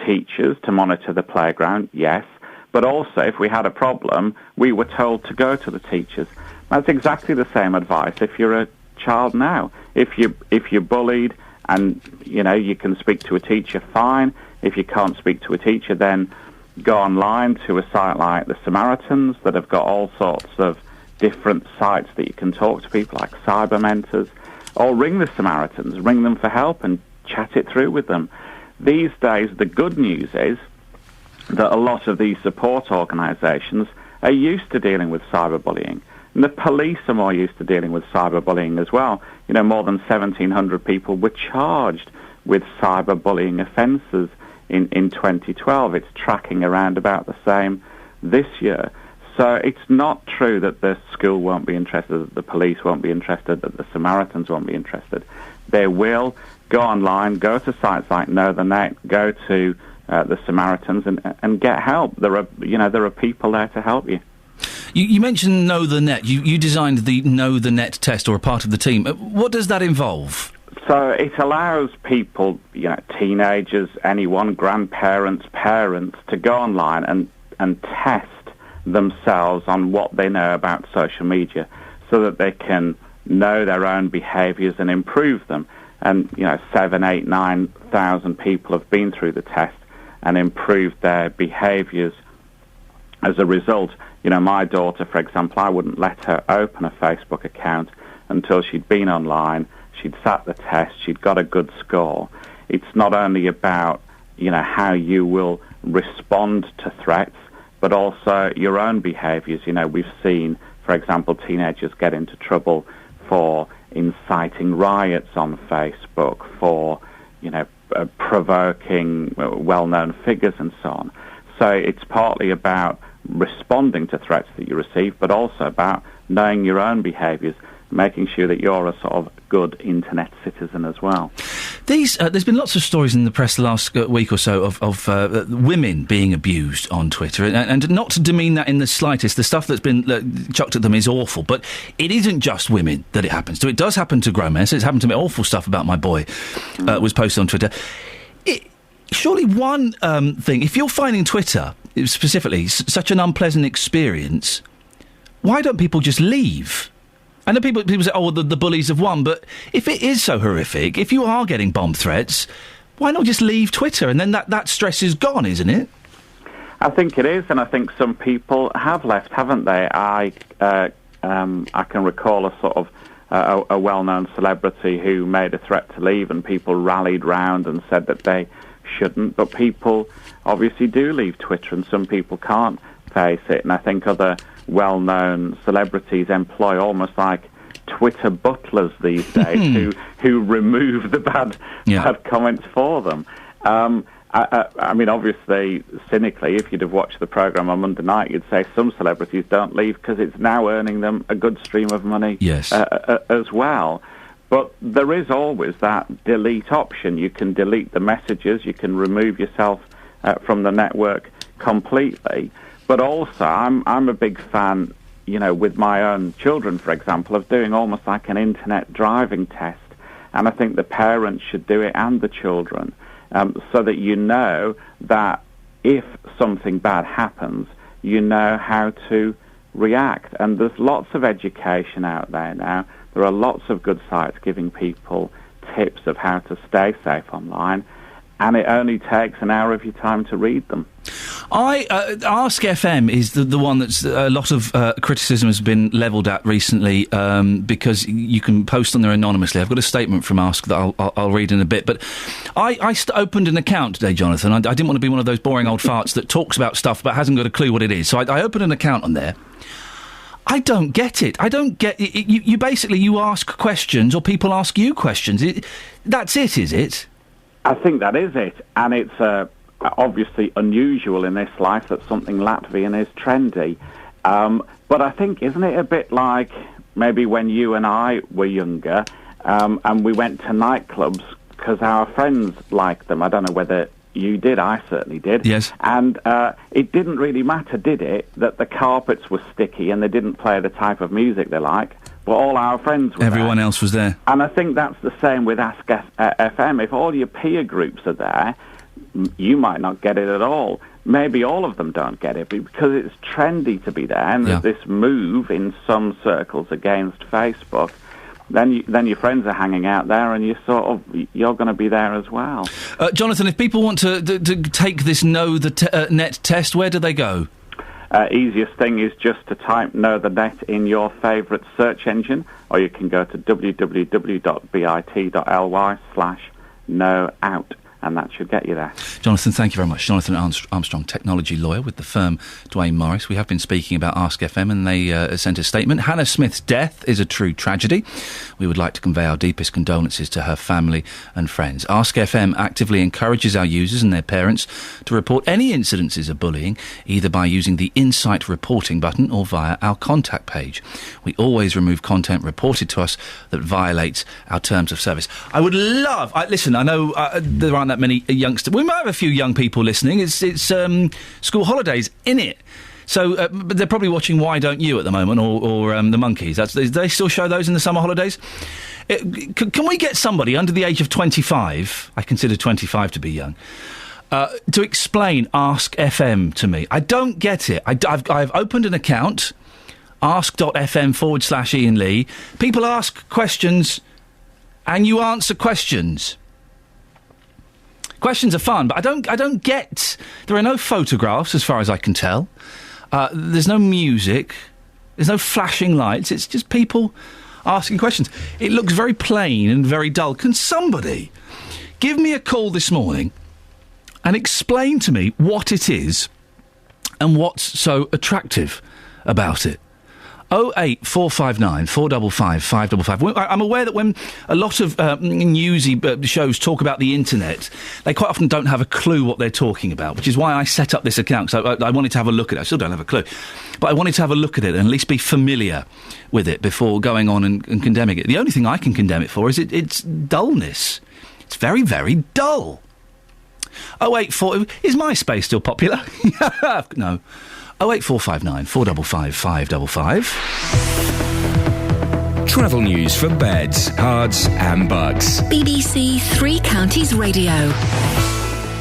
teachers to monitor the playground, yes, but also if we had a problem, we were told to go to the teachers. That's exactly the same advice if you're a child now. If you're bullied and you can speak to a teacher, fine. If you can't speak to a teacher, then go online to a site like the Samaritans that have got all sorts of different sites that you can talk to people, like cyber mentors, or ring the Samaritans, ring them for help and chat it through with them. These days, the good news is that a lot of these support organisations are used to dealing with cyberbullying. And the police are more used to dealing with cyberbullying as well. More than 1,700 people were charged with cyberbullying offences in 2012. It's tracking around about the same this year. So it's not true that the school won't be interested, that the police won't be interested, that the Samaritans won't be interested. They will. Go online, go to sites like Know the Net, go to the Samaritans and get help. There are people there to help you. You mentioned Know the Net. You designed the Know the Net test, or a part of the team. What does that involve? So it allows people, teenagers, anyone, grandparents, parents, to go online and test themselves on what they know about social media, so that they can know their own behaviours and improve them. And 7,000, 8,000, 9,000 people have been through the test and improved their behaviours as a result. My daughter, for example, I wouldn't let her open a Facebook account until she'd been online, she'd sat the test, she'd got a good score. It's not only about how you will respond to threats, but also your own behaviours. We've seen, for example, teenagers get into trouble for inciting riots on Facebook, for provoking well-known figures and so on. So it's partly about responding to threats that you receive, but also about knowing your own behaviours, making sure that you're a sort of good internet citizen as well. There's been lots of stories in the press the last week or so of women being abused on Twitter, and not to demean that in the slightest. The stuff that's been chucked at them is awful, but it isn't just women that it happens to. It does happen to grown men. So it's happened to me. Awful stuff about my boy was posted on Twitter. Surely one thing, if you're finding Twitter specifically such an unpleasant experience, why don't people just leave? I know people say, oh, well, the bullies have won, but if it is so horrific, if you are getting bomb threats, why not just leave Twitter? And then that stress is gone, isn't it? I think it is, and I think some people have left, haven't they? I can recall a sort of a well-known celebrity who made a threat to leave, and people rallied round and said that they shouldn't. But people obviously do leave Twitter, and some people can't face it. And I think other well-known celebrities employ almost like Twitter butlers these days who remove the bad comments for them. I mean, obviously, cynically, if you'd have watched the programme on Monday night, you'd say some celebrities don't leave because it's now earning them a good stream of money as well. But there is always that delete option. You can delete the messages, you can remove yourself from the network completely. But also, I'm a big fan with my own children, for example, of doing almost like an internet driving test. And I think the parents should do it and the children, so that you know that if something bad happens, you know how to react. And there's lots of education out there now. There are lots of good sites giving people tips of how to stay safe online, and it only takes an hour of your time to read them. Ask FM is the one that's a lot of criticism has been levelled at recently, because you can post on there anonymously. I've got a statement from Ask that I'll read in a bit, but I opened an account today, Jonathan. I didn't want to be one of those boring old farts that talks about stuff but hasn't got a clue what it is. So I opened an account on there. I don't get it. I don't get it. You basically, you ask questions or people ask you questions. That's it, is it? I think that is it. And it's obviously unusual in this life that something Latvian is trendy. But I think, isn't it a bit like maybe when you and I were younger and we went to nightclubs because our friends liked them? I don't know whether you did, I certainly did. Yes. And it didn't really matter, did it, that the carpets were sticky and they didn't play the type of music they like, but all our friends were Everyone else was there. And I think that's the same with Ask FM. If all your peer groups are there, you might not get it at all. Maybe all of them don't get it because it's trendy to be there, and there's this move in some circles against Facebook. Then your friends are hanging out there, and you're going to be there as well. Jonathan, if people want to take this Know the Net test, where do they go? Easiest thing is just to type Know the Net in your favourite search engine, or you can go to www.bit.ly/knowout. And that should get you there. Jonathan, thank you very much. Jonathan Armstrong, technology lawyer with the firm Dwayne Morris. We have been speaking about Ask FM, and they sent a statement. Hannah Smith's death is a true tragedy. We would like to convey our deepest condolences to her family and friends. Ask FM actively encourages our users and their parents to report any incidences of bullying, either by using the Insight reporting button or via our contact page. We always remove content reported to us that violates our terms of service. I would love... listen, I know there aren't that many youngsters. We might have a few young people listening. It's school holidays, innit? So but they're probably watching Why Don't You at the moment, or The Monkees. Do they still show those in the summer holidays? Can we get somebody under the age of 25, I consider 25 to be young, to explain Ask FM to me? I don't get it. I've opened an account, ask.fm/Iain Lee. People ask questions and you answer questions. Questions are fun, but I don't get... There are no photographs, as far as I can tell. There's no music. There's no flashing lights. It's just people asking questions. It looks very plain and very dull. Can somebody give me a call this morning and explain to me what it is and what's so attractive about it? 08459 455 555. I'm aware that when a lot of newsy shows talk about the internet, they quite often don't have a clue what they're talking about, which is why I set up this account. So I wanted to have a look at it. I still don't have a clue, but I wanted to have a look at it and at least be familiar with it before going on and condemning it. The only thing I can condemn it for is its dullness. It's very, very dull. 084... Is MySpace still popular? No. 08459 455 555. Travel news for beds, cards and bugs. BBC Three Counties Radio.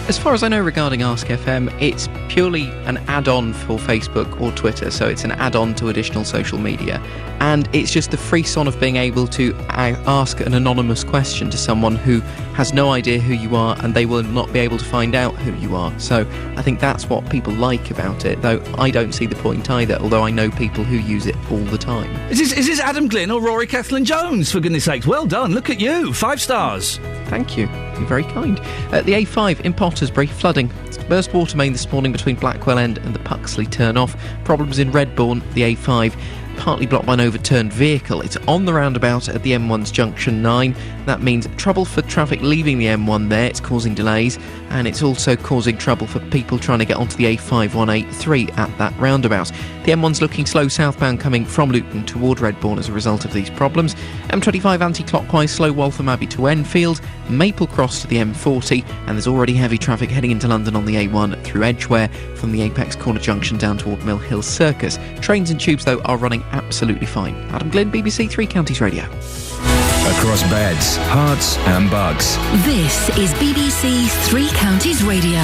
As far as I know regarding Ask FM, it's purely an add-on for Facebook or Twitter, so it's an add-on to additional social media. And it's just the frisson of being able to ask an anonymous question to someone who has no idea who you are, and they will not be able to find out who you are. So I think that's what people like about it, though I don't see the point either, although I know people who use it all the time. Is this Adam Glynn or Rory Kathleen-Jones, for goodness sakes? Well done, look at you, 5 stars. Thank you. You're very kind. The A5 in Pottersbury, flooding. Burst water main this morning between Blackwell End and the Puxley turn-off. Problems in Redbourne, the A5. partly blocked by an overturned vehicle. It's on the roundabout at the M1's junction 9. That means trouble for traffic leaving the M1 there. It's causing delays, and it's also causing trouble for people trying to get onto the A5183 at that roundabout. The M1's looking slow southbound coming from Luton toward Redbourne as a result of these problems. M25 anti-clockwise slow Waltham Abbey to Enfield, Maple Cross to the M40, and there's already heavy traffic heading into London on the A1 through Edgware from the Apex Corner Junction down toward Mill Hill Circus. Trains and tubes, though, are running absolutely fine. Adam Glynn, BBC Three Counties Radio. Across beds, hearts and bugs. This is BBC Three Counties Radio.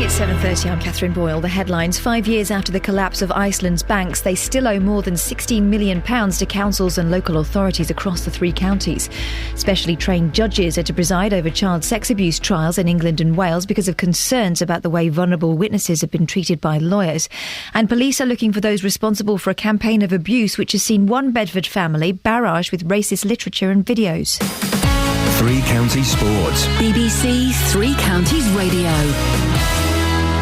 It's 7:30, I'm Catherine Boyle. The headlines: 5 years after the collapse of Iceland's banks, they still owe more than £16 million to councils and local authorities across the three counties. Specially trained judges are to preside over child sex abuse trials in England and Wales because of concerns about the way vulnerable witnesses have been treated by lawyers. And police are looking for those responsible for a campaign of abuse which has seen one Bedford family barraged with racist literature and videos. Three Counties Sports. BBC Three Counties Radio.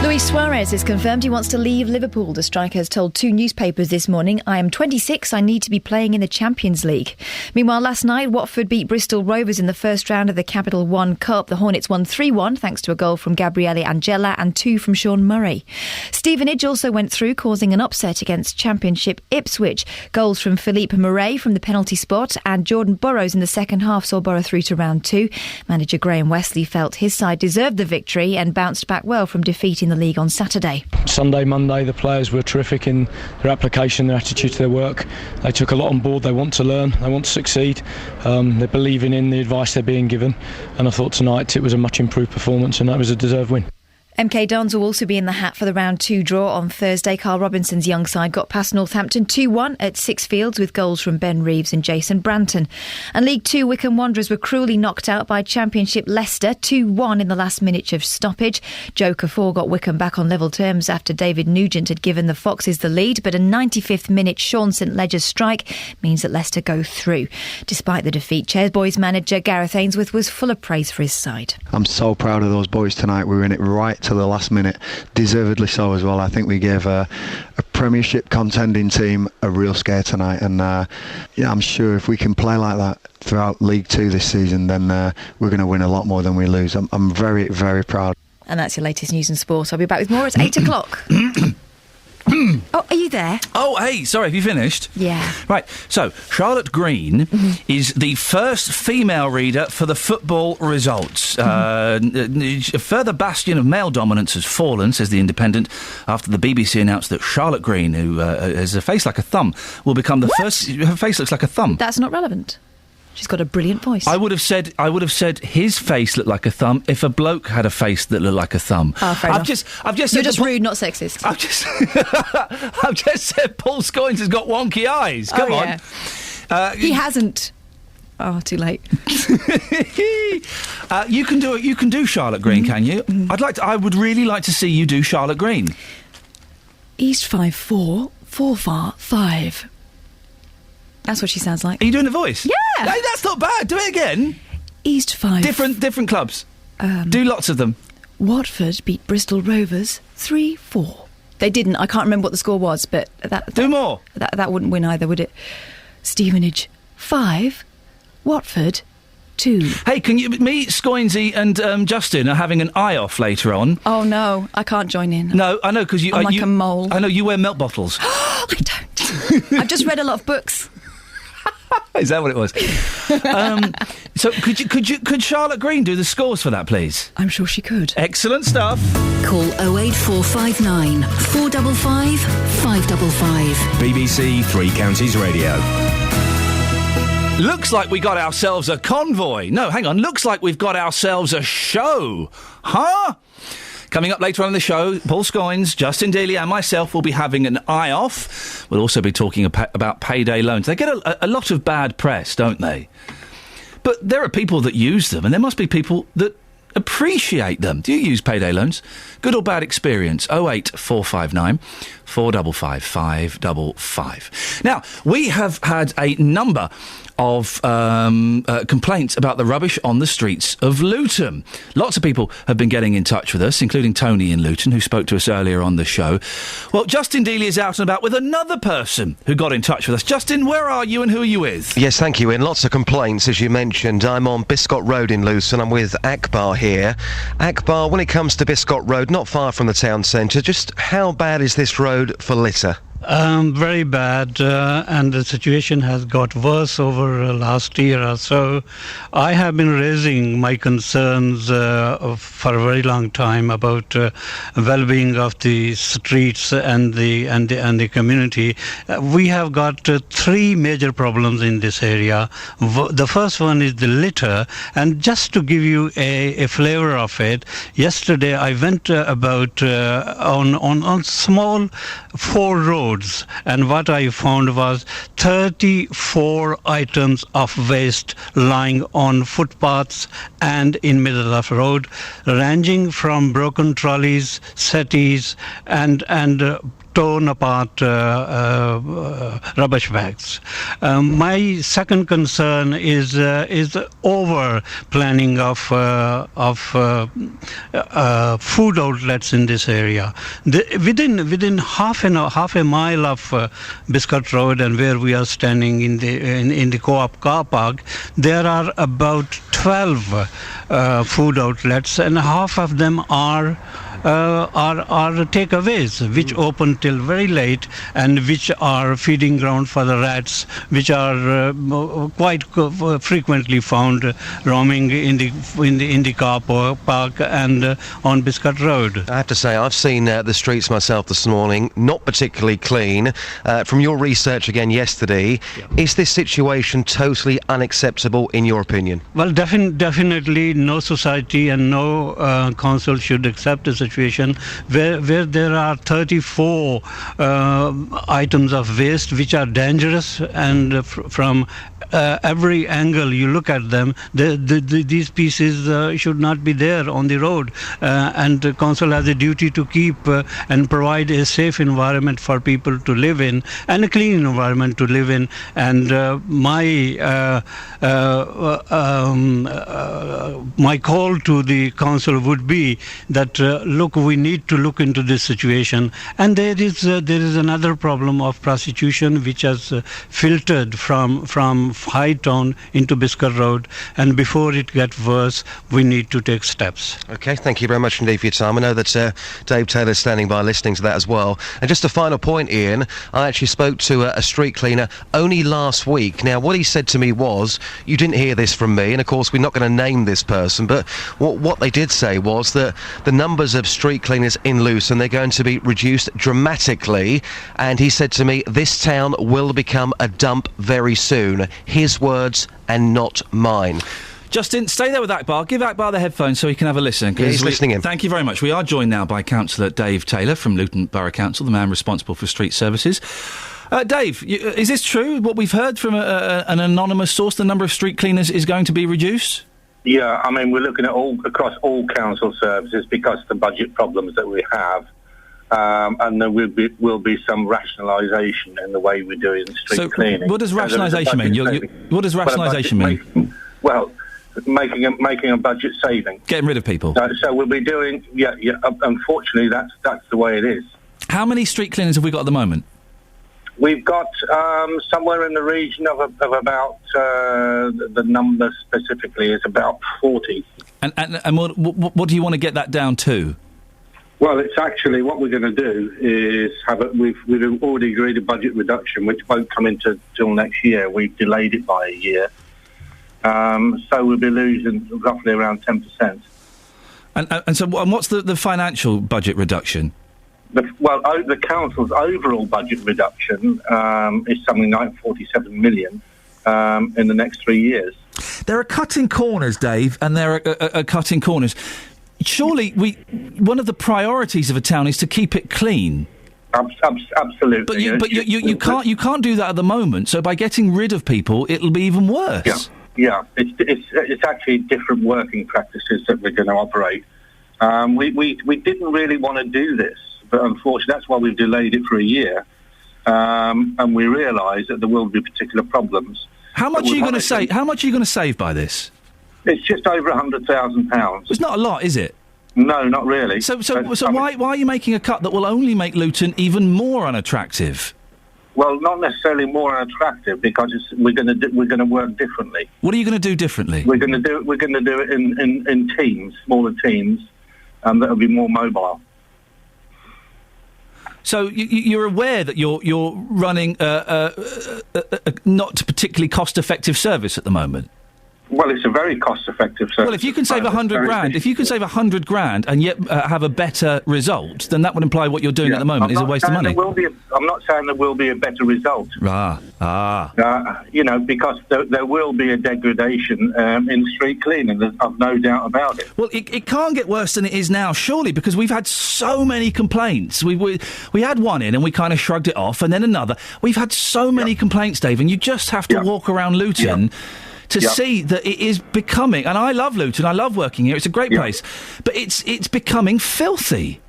Luis Suarez has confirmed he wants to leave Liverpool. The striker has told two newspapers this morning, "I am 26, I need to be playing in the Champions League." Meanwhile, last night, Watford beat Bristol Rovers in the first round of the Capital One Cup. The Hornets won 3-1 thanks to a goal from Gabriele Angela and 2 from Sean Murray. Stevenage also went through, causing an upset against Championship Ipswich. Goals from Philippe Murray from the penalty spot and Jordan Burrows in the second half saw Borough through to round 2. Manager Graham Wesley felt his side deserved the victory and bounced back well from defeat in the league on Saturday. Sunday, Monday, the players were terrific in their application, their attitude to their work. They took a lot on board. They want to learn, they want to succeed. They're believing in the advice they're being given, and I thought tonight it was a much improved performance and that was a deserved win. MK Dons will also be in the hat for the round 2 draw on Thursday. Carl Robinson's young side got past Northampton 2-1 at Sixfields with goals from Ben Reeves and Jason Branton. And League 2 Wycombe Wanderers were cruelly knocked out by Championship Leicester 2-1 in the last minute of stoppage. Joe Cafor got Wycombe back on level terms after David Nugent had given the Foxes the lead, but a 95th minute Sean St Ledger's strike means that Leicester go through. Despite the defeat, Chairboys manager Gareth Ainsworth was full of praise for his side. I'm so proud of those boys tonight. We were in it right to the last minute, deservedly so as well. I think we gave a Premiership contending team a real scare tonight, and I'm sure if we can play like that throughout League 2 this season, then we're going to win a lot more than we lose. I'm very, very proud. And that's your latest news and sport. I'll be back with more at 8 o'clock. Oh, are you there? Oh, hey, sorry, have you finished? Yeah. Right, so Charlotte Green is the first female reader for the football results. A further bastion of male dominance has fallen, says The Independent, after the BBC announced that Charlotte Green, who has a face like a thumb, will become the first... Her face looks like a thumb. That's not relevant. She's got a brilliant voice. I would have said his face looked like a thumb if a bloke had a face that looked like a thumb. Oh, fair enough. I've just You're said just rude, not sexist. I've just said Paul Scoins has got wonky eyes. Come on. Yeah. He hasn't. Oh, too late. You can do Charlotte Green, can you? I would really like to see you do Charlotte Green. East 5-4, 4-5. That's what she sounds like. Are you doing the voice? Yeah. Hey, that's not bad. Do it again. East 5. Different clubs. Do lots of them. Watford beat Bristol Rovers 3-4. They didn't. I can't remember what the score was, but do more. That wouldn't win either, would it? Stevenage 5, Watford 2. Hey, can you? Me, Scoinsy, and Justin are having an eye-off later on. Oh no, I can't join in. No, I know because I'm like a mole. I know you wear milk bottles. I don't. I've just read a lot of books. Is that what it was? So could Charlotte Green do the scores for that, please? I'm sure she could. Excellent stuff. Call 08459 455 555. BBC Three Counties Radio. Looks like we got ourselves a convoy. No, hang on. Looks like we've got ourselves a show. Huh? Coming up later on in the show, Paul Scoins, Justin Daly and myself will be having an eye-off. We'll also be talking about payday loans. They get a lot of bad press, don't they? But there are people that use them, and there must be people that appreciate them. Do you use payday loans? Good or bad experience? 08459 455 555. Now, we have had a number of complaints about the rubbish on the streets of Luton. Lots of people have been getting in touch with us, including Tony in Luton, who spoke to us earlier on the show. Well, Justin Dealey is out and about with another person who got in touch with us. Justin, where are you and who are you with? Yes, thank you, Ian. Lots of complaints, as you mentioned. I'm on Biscot Road in Luton. I'm with Akbar here. Akbar, when it comes to Biscot Road, not far from the town centre, just how bad is this road for litter? Very bad, and the situation has got worse over last year or so. I have been raising my concerns for a very long time about well-being of the streets and the community. We have got three major problems in this area. The first one is the litter, and just to give you a flavour of it, yesterday I went about on small 4 roads. And what I found was 34 items of waste lying on footpaths and in middle of road, ranging from broken trolleys, settees, and torn apart rubbish bags. My second concern is over planning of food outlets in this area. Within half a mile of Biscot Road and where we are standing in the co-op car park, there are about 12 food outlets, and half of them are takeaways, which open till very late and which are feeding ground for the rats, which are quite frequently found roaming in the car park and on Biscot Road. I have to say, I've seen the streets myself this morning, not particularly clean. From your research again yesterday, is this situation totally unacceptable in your opinion? Well, definitely no society and no council should accept a situation where there are 34 items of waste which are dangerous, and from every angle you look at them, these pieces should not be there on the road, and the council has a duty to keep and provide a safe environment for people to live in and a clean environment to live in. And my call to the council would be that look, we need to look into this situation. And there is another problem of prostitution which has filtered from High Town into Biscot Road, and before it gets worse, we need to take steps. OK, thank you very much indeed for your time. I know that Dave Taylor's standing by listening to that as well. And just a final point, Ian, I actually spoke to a street cleaner only last week. Now, what he said to me was, you didn't hear this from me, and of course we're not going to name this person, but what they did say was that the numbers of street cleaners in Luton, they're going to be reduced dramatically, and he said to me, this town will become a dump very soon. His words and not mine. Justin, stay there with Akbar. Give Akbar the headphones so he can have a listen. Yeah, he's listening in. Thank you very much. We are joined now by Councillor Dave Taylor from Luton Borough Council, the man responsible for street services. Dave, is this true, what we've heard from an anonymous source, the number of street cleaners is going to be reduced? Yeah, I mean, we're looking at across all council services because of the budget problems that we have. And there will be some rationalisation in the way we're doing street cleaning. What does rationalisation mean? What does rationalisation mean? Well, making a budget saving. Getting rid of people. So we'll be doing. Yeah. Unfortunately, that's the way it is. How many street cleaners have we got at the moment? We've got somewhere in the region of about the number specifically is about 40. And what do you want to get that down to? Well, it's actually what we're going to do is we've already agreed a budget reduction, which won't come into till next year. We've delayed it by a year, so we'll be losing roughly around 10%. And so, what's the financial budget reduction? The council's overall budget reduction is something like 47 million in the next 3 years. There are cutting corners, Dave, and there are cutting corners. Surely, one of the priorities of a town is to keep it clean. Absolutely. But you can't do that at the moment. So by getting rid of people, it'll be even worse. Yeah, it's actually different working practices that we're going to operate. We didn't really want to do this, but unfortunately that's why we've delayed it for a year. And we realise that there will be particular problems. How much are you going to save? How much are you going to save by this? It's just over £100,000. It's not a lot, is it? No, not really. So why are you making a cut that will only make Luton even more unattractive? Well, not necessarily more unattractive, because we're going to work differently. What are you going to do differently? We're going to do it in teams, smaller teams, that will be more mobile. So you're aware that you're running a not particularly cost-effective service at the moment? Well, it's a very cost-effective service. Well, if you can save £100 grand, and yet have a better result, then that would imply what you're doing at the moment is a waste of money. I'm not saying there will be a better result. Because there will be a degradation in street cleaning. I've no doubt about it. Well, it can't get worse than it is now, surely, because we've had so many complaints. We had one in and we kind of shrugged it off, and then another. We've had so many complaints, Dave, and you just have to walk around Luton to see that it is becoming, and I love Luton, I love working here, it's a great place, but it's becoming filthy.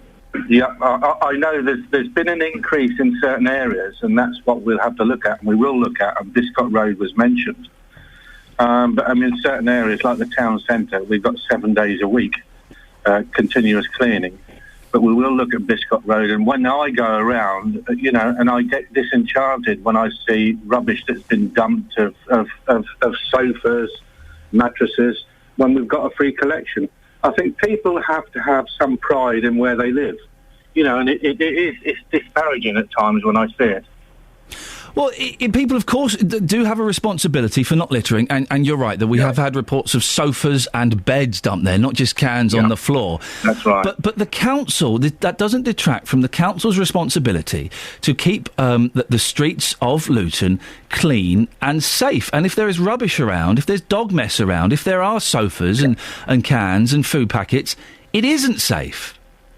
Yeah, I know there's been an increase in certain areas, and that's what we'll have to look at, and we will look at, and Biscott Road was mentioned. But I mean, certain areas like the town centre, we've got 7 days a week, continuous cleaning. But we will look at Biscott Road, and when I go around, and I get disenchanted when I see rubbish that's been dumped of sofas, mattresses, when we've got a free collection. I think people have to have some pride in where they live, and it's disparaging at times when I see it. Well, people, of course, do have a responsibility for not littering, and you're right that we have had reports of sofas and beds dumped there, not just cans on the floor. That's right. But the council, that doesn't detract from the council's responsibility to keep the streets of Luton clean and safe. And if there is rubbish around, if there's dog mess around, if there are sofas and cans and food packets, it isn't safe.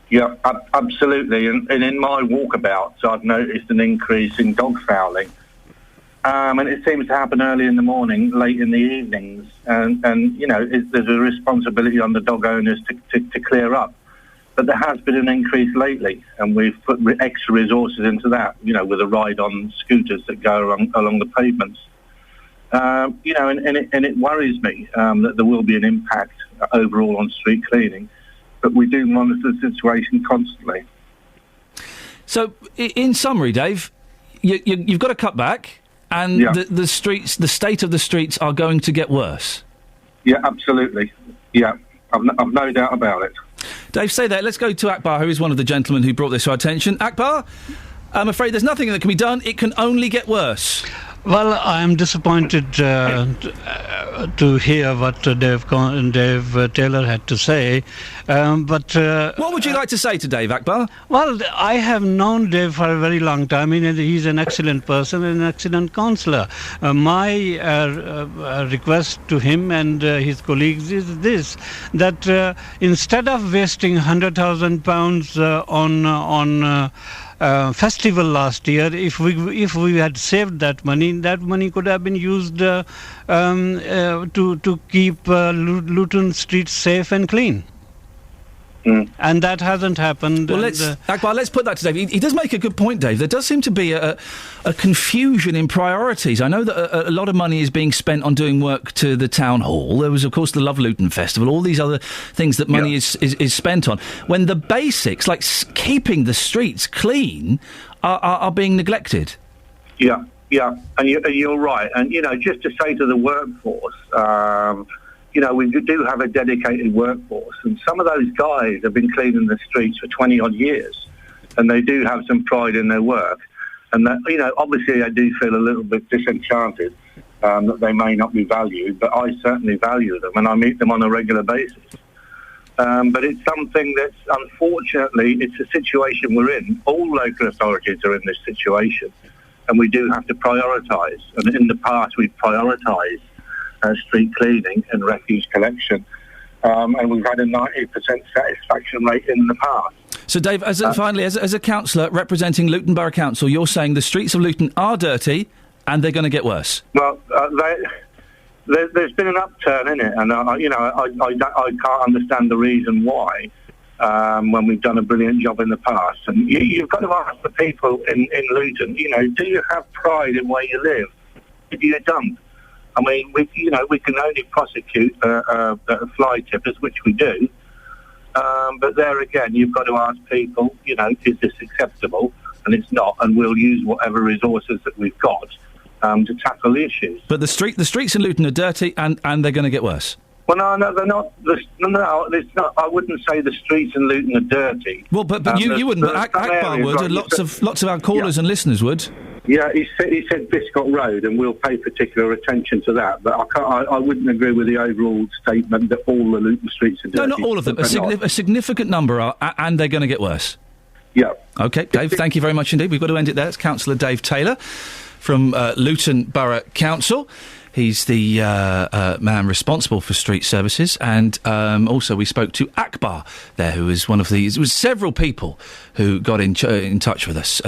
Yeah, absolutely. And in my walkabouts, I've noticed an increase in dog fouling. And it seems to happen early in the morning, late in the evenings. And there's a responsibility on the dog owners to clear up. But there has been an increase lately, and we've put extra resources into that, with a ride on scooters that go along the pavements. And it worries me that there will be an impact overall on street cleaning. But we do monitor the situation constantly. So, in summary, Dave, you've got to cut back, and the state of the streets are going to get worse. Yeah, absolutely. Yeah, I've no doubt about it. Dave, say that. Let's go to Akbar, who is one of the gentlemen who brought this to our attention. Akbar, I'm afraid there's nothing that can be done. It can only get worse. Well, I'm disappointed to hear what Dave Taylor had to say, but... what would you like to say to Dave, Akbar? Well, I have known Dave for a very long time. I mean, he's an excellent person and an excellent councillor. My request to him and his colleagues is this, that instead of wasting £100,000 on festival last year, if we had saved that money could have been used to keep Luton streets safe and clean. And that hasn't happened. Well, Akbar, let's put that to Dave. He does make a good point, Dave. There does seem to be a confusion in priorities. I know that a lot of money is being spent on doing work to the town hall. There was, of course, the Love Luton Festival, all these other things that money is spent on. When the basics, like keeping the streets clean, are being neglected. Yeah, and you're right. And, just to say to the workforce... we do have a dedicated workforce, and some of those guys have been cleaning the streets for 20-odd years, and they do have some pride in their work. And, that, obviously I do feel a little bit disenchanted that they may not be valued, but I certainly value them, and I meet them on a regular basis. But it's something that's, unfortunately, it's a situation we're in. All local authorities are in this situation, and we do have to prioritise. And in the past, we've prioritised street cleaning and refuse collection, and we've had a 90% satisfaction rate in the past. So, Dave, finally, as a councillor representing Luton Borough Council, you're saying the streets of Luton are dirty and they're going to get worse? Well, there's been an upturn in it, and I can't understand the reason why. When we've done a brilliant job in the past, and you've got to ask the people in Luton, do you have pride in where you live? Do you don't? I mean, we can only prosecute fly tippers, which we do. But there again, you've got to ask people, is this acceptable? And it's not, and we'll use whatever resources that we've got to tackle the issues. But the streets in Luton are dirty, and they're going to get worse. Well, no, they're not. No, it's not. I wouldn't say the streets in Luton are dirty. Well, but you wouldn't. But Akbar would, and lots of our callers and listeners would. Yeah, he said Biscot Road, and we'll pay particular attention to that. But I wouldn't agree with the overall statement that all the Luton streets are dirty. No, not all of them. A significant number are, and they're going to get worse. Yeah. OK, Dave, thank you very much indeed. We've got to end it there. It's Councillor Dave Taylor from Luton Borough Council. He's the man responsible for street services, and also we spoke to Akbar there, who is one of these. It was several people who got in touch with us.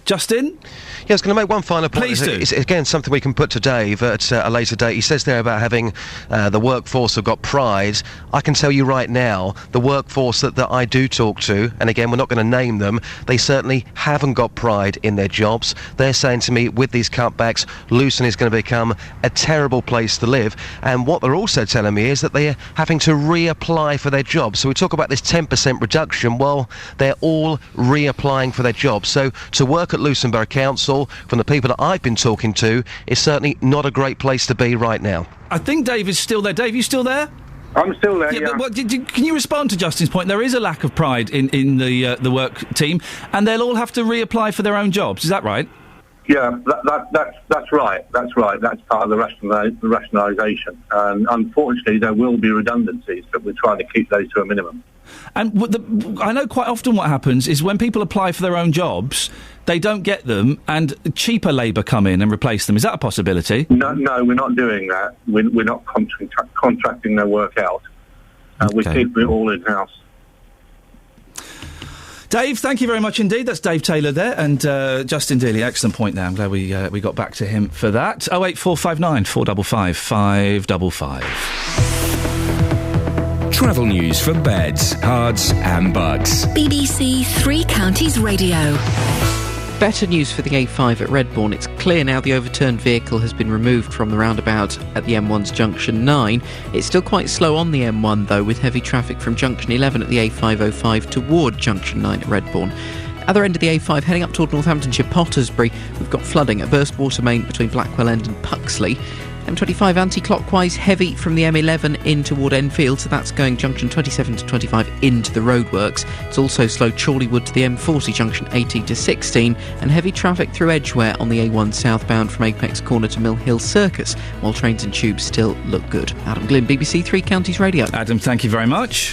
Justin? Yeah, I was going to make one final point. Please do. It's again something we can put to Dave at a later date. He says there about having the workforce have got pride. I can tell you right now, the workforce that I do talk to, and again, we're not going to name them, they certainly haven't got pride in their jobs. They're saying to me, with these cutbacks, Luton is going to become a terrible place to live. And what they're also telling me is that they're having to reapply for their jobs. So we talk about this 10% reduction. Well, they're all reapplying for their jobs. So to work at Luton Borough Council, from the people that I've been talking to, is certainly not a great place to be right now. I think Dave is still there. Dave, you still there? I'm still there, yeah. But can you respond to Justin's point? There is a lack of pride in the work team, and they'll all have to reapply for their own jobs. Is that right? Yeah, that's right. That's right. That's part of the rationalisation. And unfortunately, there will be redundancies, but we're trying to keep those to a minimum. And I know quite often what happens is when people apply for their own jobs, they don't get them, and cheaper labour come in and replace them. Is that a possibility? No, we're not doing that. We're not contracting their work out. We're keeping it all in-house. Dave, thank you very much indeed. That's Dave Taylor there, and Justin Dealey, excellent point there. I'm glad we got back to him for that. 08459 455 555. Travel news for beds, cards and bugs. BBC Three Counties Radio. Better news for the A5 at Redbourne. It's clear now the overturned vehicle has been removed from the roundabout at the M1's Junction 9. It's still quite slow on the M1 though, with heavy traffic from Junction 11 at the A505 toward Junction 9 at Redbourne. Other end of the A5 heading up toward Northamptonshire Pottersbury, we've got flooding at Burstwater Main between Blackwell End and Puxley. M25 anti-clockwise heavy from the M11 in toward Enfield, so that's going junction 27 to 25 into the roadworks. It's also slow Chorleywood to the M40 junction 18 to 16, and heavy traffic through Edgware on the A1 southbound from Apex Corner to Mill Hill Circus, while trains and tubes still look good. Adam Glynn, BBC Three Counties Radio. Adam, thank you very much.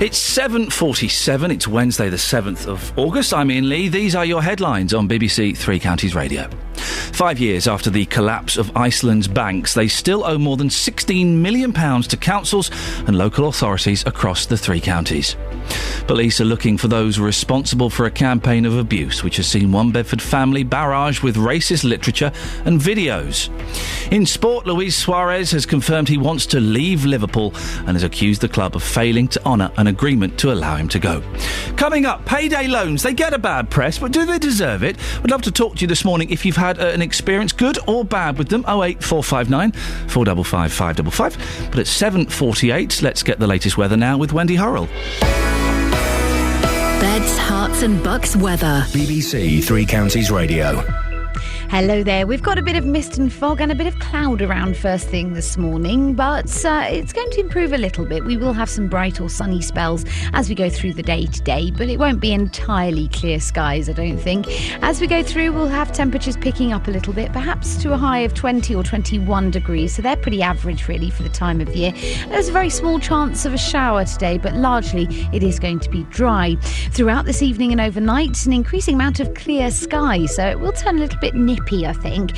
It's 7:47. It's Wednesday, the 7th of August. I'm Iain Lee. These are your headlines on BBC Three Counties Radio. 5 years after the collapse of Iceland's banks, they still owe more than £16 million to councils and local authorities across the three counties. Police are looking for those responsible for a campaign of abuse which has seen one Bedford family barraged with racist literature and videos. In sport, Luis Suarez has confirmed he wants to leave Liverpool and has accused the club of failing to honour an agreement to allow him to go. Coming up, payday loans. They get a bad press, but do they deserve it? We'd love to talk to you this morning if you've had an experience, good or bad, with them. 08459 455 555. But at 7:48, let's get the latest weather now with Wendy Hurrell. Beds, Hearts and Bucks weather. BBC Three Counties Radio. Hello there. We've got a bit of mist and fog and a bit of cloud around first thing this morning, but it's going to improve a little bit. We will have some bright or sunny spells as we go through the day today, but it won't be entirely clear skies, I don't think. As we go through, we'll have temperatures picking up a little bit, perhaps to a high of 20 or 21 degrees, so they're pretty average really for the time of year. There's a very small chance of a shower today, but largely it is going to be dry. Throughout this evening and overnight, an increasing amount of clear sky, so it will turn a little bit nippy nippy, I think.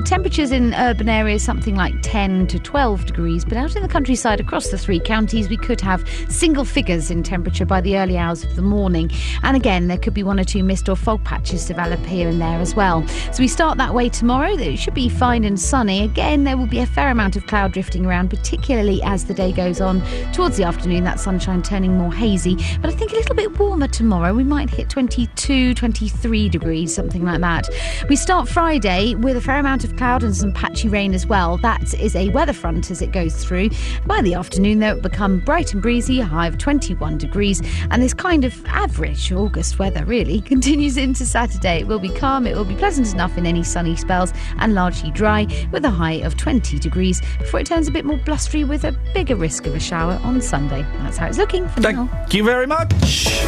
Temperatures in urban areas something like 10 to 12 degrees, but out in the countryside across the 3 counties, we could have single figures in temperature by the early hours of the morning. And again, there could be 1 or 2 mist or fog patches develop here and there as well. So we start that way tomorrow. It should be fine and sunny. Again, there will be a fair amount of cloud drifting around, particularly as the day goes on towards the afternoon, that sunshine turning more hazy. But I think a little bit warmer tomorrow. We might hit 22, 23 degrees, something like that. We start Friday with a fair amount of cloud and some patchy rain as well. That is a weather front as it goes through. By the afternoon, though, it will become bright and breezy, a high of 21 degrees. And this kind of average August weather really continues into Saturday. It will be calm, it will be pleasant enough in any sunny spells and largely dry with a high of 20 degrees before it turns a bit more blustery with a bigger risk of a shower on Sunday. That's how it's looking for now. Thank you very much.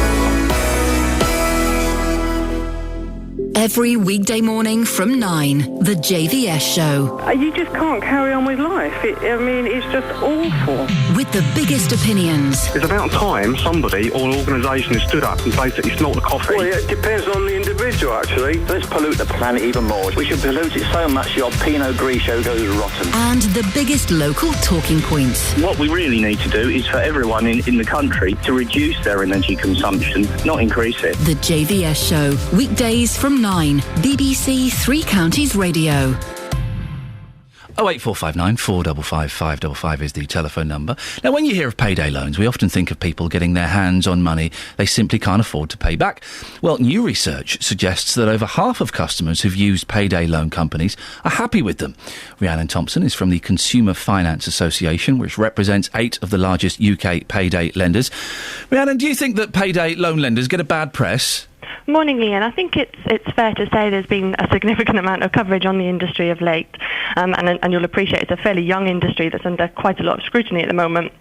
Every weekday morning from 9, the JVS Show. You just can't carry on with life. It's just awful. With the biggest opinions. It's about time somebody or an organisation has stood up and basically snort the coffee. Well, it depends on the individual, actually. Let's pollute the planet even more. We should pollute it so much your Pinot Grigio goes rotten. And the biggest local talking points. What we really need to do is for everyone in the country to reduce their energy consumption, not increase it. The JVS Show. Weekdays from 9, BBC 3 Counties Radio. 08459 455 555 is the telephone number. Now, when you hear of payday loans, we often think of people getting their hands on money they simply can't afford to pay back. Well, new research suggests that over half of customers who've used payday loan companies are happy with them. Rhiannon Thompson is from the Consumer Finance Association, which represents 8 of the largest UK payday lenders. Rhiannon, do you think that payday loan lenders get a bad press? Morning, Iain. I think it's fair to say there's been a significant amount of coverage on the industry of late, and you'll appreciate it's a fairly young industry that's under quite a lot of scrutiny at the moment.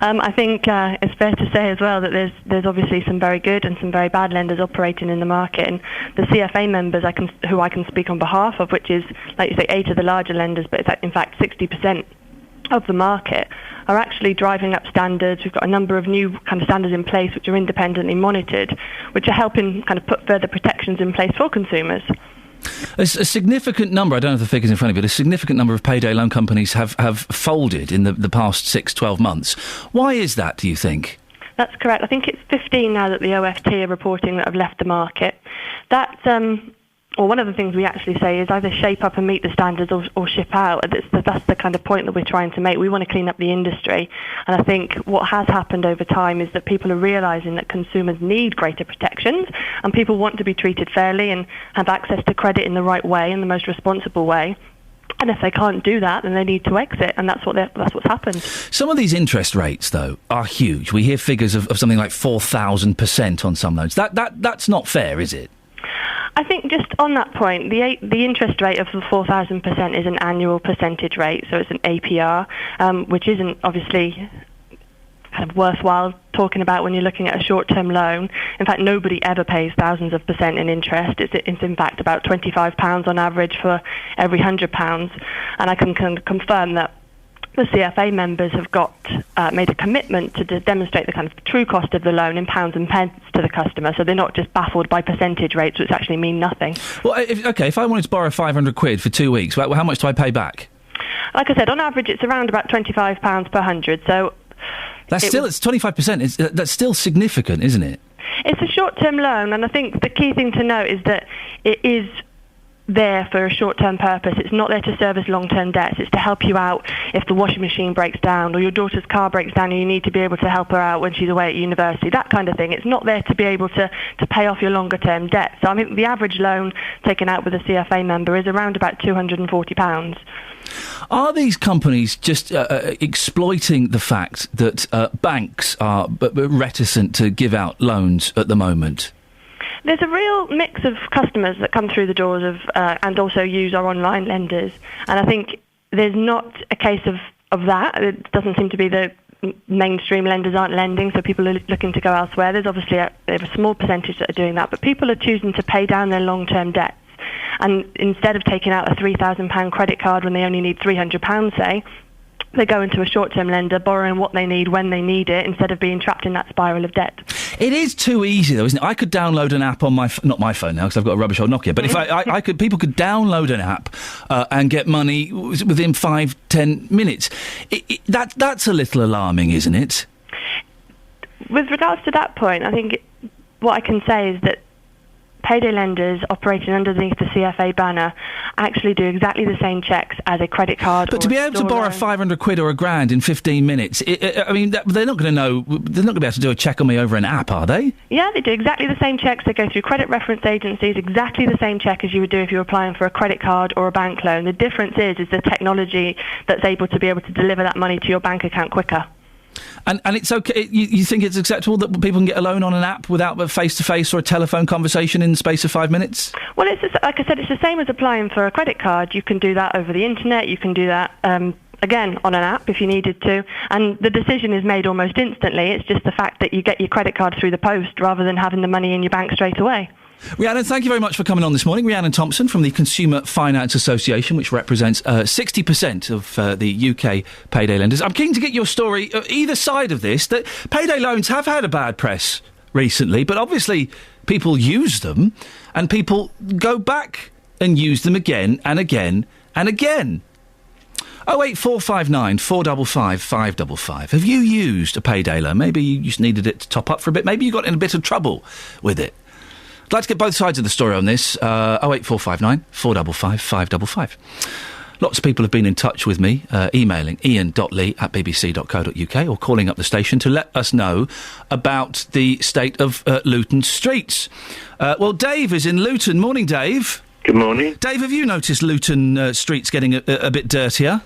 I think it's fair to say as well that there's obviously some very good and some very bad lenders operating in the market, and the CFA members who I can speak on behalf of, which is, like you say, 8 of the larger lenders, but it's in fact 60% of the market, are actually driving up standards. We've got a number of new kind of standards in place which are independently monitored, which are helping kind of put further protections in place for consumers. A significant number, I don't have the figures in front of me, but a significant number of payday loan companies have folded in the past 6-12 months. Why is that, do you think? That's correct. I think it's 15 now that the OFT are reporting that have left the market. One of the things we actually say is either shape up and meet the standards or ship out. That's the kind of point that we're trying to make. We want to clean up the industry. And I think what has happened over time is that people are realising that consumers need greater protections, and people want to be treated fairly and have access to credit in the right way, in the most responsible way. And if they can't do that, then they need to exit, and that's what's happened. Some of these interest rates, though, are huge. We hear figures of something like 4,000% on some loans. That's not fair, is it? I think just on that point, the interest rate of the 4,000% is an annual percentage rate, so it's an APR, which isn't obviously kind of worthwhile talking about when you're looking at a short-term loan. In fact, nobody ever pays thousands of percent in interest. It's in fact about £25 on average for every £100, and I can confirm that the CFA members have made a commitment to demonstrate the kind of true cost of the loan in pounds and pence to the customer, so they're not just baffled by percentage rates, which actually mean nothing. Well, if I wanted to borrow £500 for 2 weeks, how much do I pay back? Like I said, on average, it's around about £25 per 100. So it's 25%. That's still significant, isn't it? It's a short-term loan, and I think the key thing to note is that it is there for a short-term purpose. It's not there to service long-term debts. It's to help you out if the washing machine breaks down or your daughter's car breaks down and you need to be able to help her out when she's away at university, that kind of thing. It's not there to be able to pay off your longer-term debt. So I think the average loan taken out with a CFA member is around about £240. Are these companies just exploiting the fact that banks are reticent to give out loans at the moment? There's a real mix of customers that come through the doors of and also use our online lenders, and I think there's not a case of that. It doesn't seem to be the mainstream lenders aren't lending, so people are looking to go elsewhere. There's obviously a small percentage that are doing that, but people are choosing to pay down their long-term debts, and instead of taking out a £3,000 credit card when they only need £300, say, they go into a short-term lender, borrowing what they need when they need it, instead of being trapped in that spiral of debt. It is too easy, though, isn't it? I could download an app on my not my phone now because I've got a rubbish old Nokia. But if people could download an app and get money within 5-10 minutes. That's a little alarming, isn't it? With regards to that point, I think what I can say is that payday lenders operating underneath the CFA banner actually do exactly the same checks as a credit card. But to be able to borrow £500 or £1,000 in 15 minutes, I mean, they're not going to know. They're not going to be able to do a check on me over an app, are they? Yeah, they do exactly the same checks. They go through credit reference agencies, exactly the same check as you would do if you were applying for a credit card or a bank loan. The difference is the technology that's able to be able to deliver that money to your bank account quicker. And it's okay. You think it's acceptable that people can get a loan on an app without a face-to-face or a telephone conversation in the space of 5 minutes? Well, it's just, like I said, it's the same as applying for a credit card. You can do that over the internet. You can do that again on an app if you needed to. And the decision is made almost instantly. It's just the fact that you get your credit card through the post rather than having the money in your bank straight away. Rhiannon, thank you very much for coming on this morning. Rhiannon Thompson from the Consumer Finance Association, which represents 60% of the UK payday lenders. I'm keen to get your story, either side of this, that payday loans have had a bad press recently, but obviously people use them and people go back and use them again and again and again. 08459 455 555. Have you used a payday loan? Maybe you just needed it to top up for a bit. Maybe you got in a bit of trouble with it. I'd like to get both sides of the story on this. 08459 455 555. Lots of people have been in touch with me, emailing ian.lee@bbc.co.uk or calling up the station to let us know about the state of Luton streets. Well, Dave is in Luton. Morning, Dave. Good morning. Dave, have you noticed Luton streets getting a bit dirtier?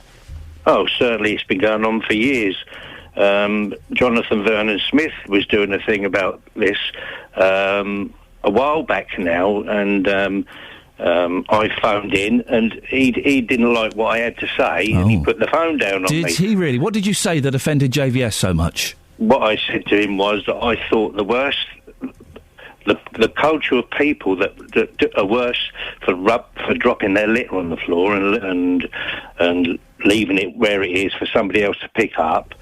Oh, certainly. It's been going on for years. Jonathan Vernon-Smith was doing a thing about this a while back now, and I phoned in, and he didn't like what I had to say, and he put the phone down on me. Did he really? What did you say that offended JVS so much? What I said to him was that I thought the worst, the culture of people that are worse for dropping their litter on the floor and leaving it where it is for somebody else to pick up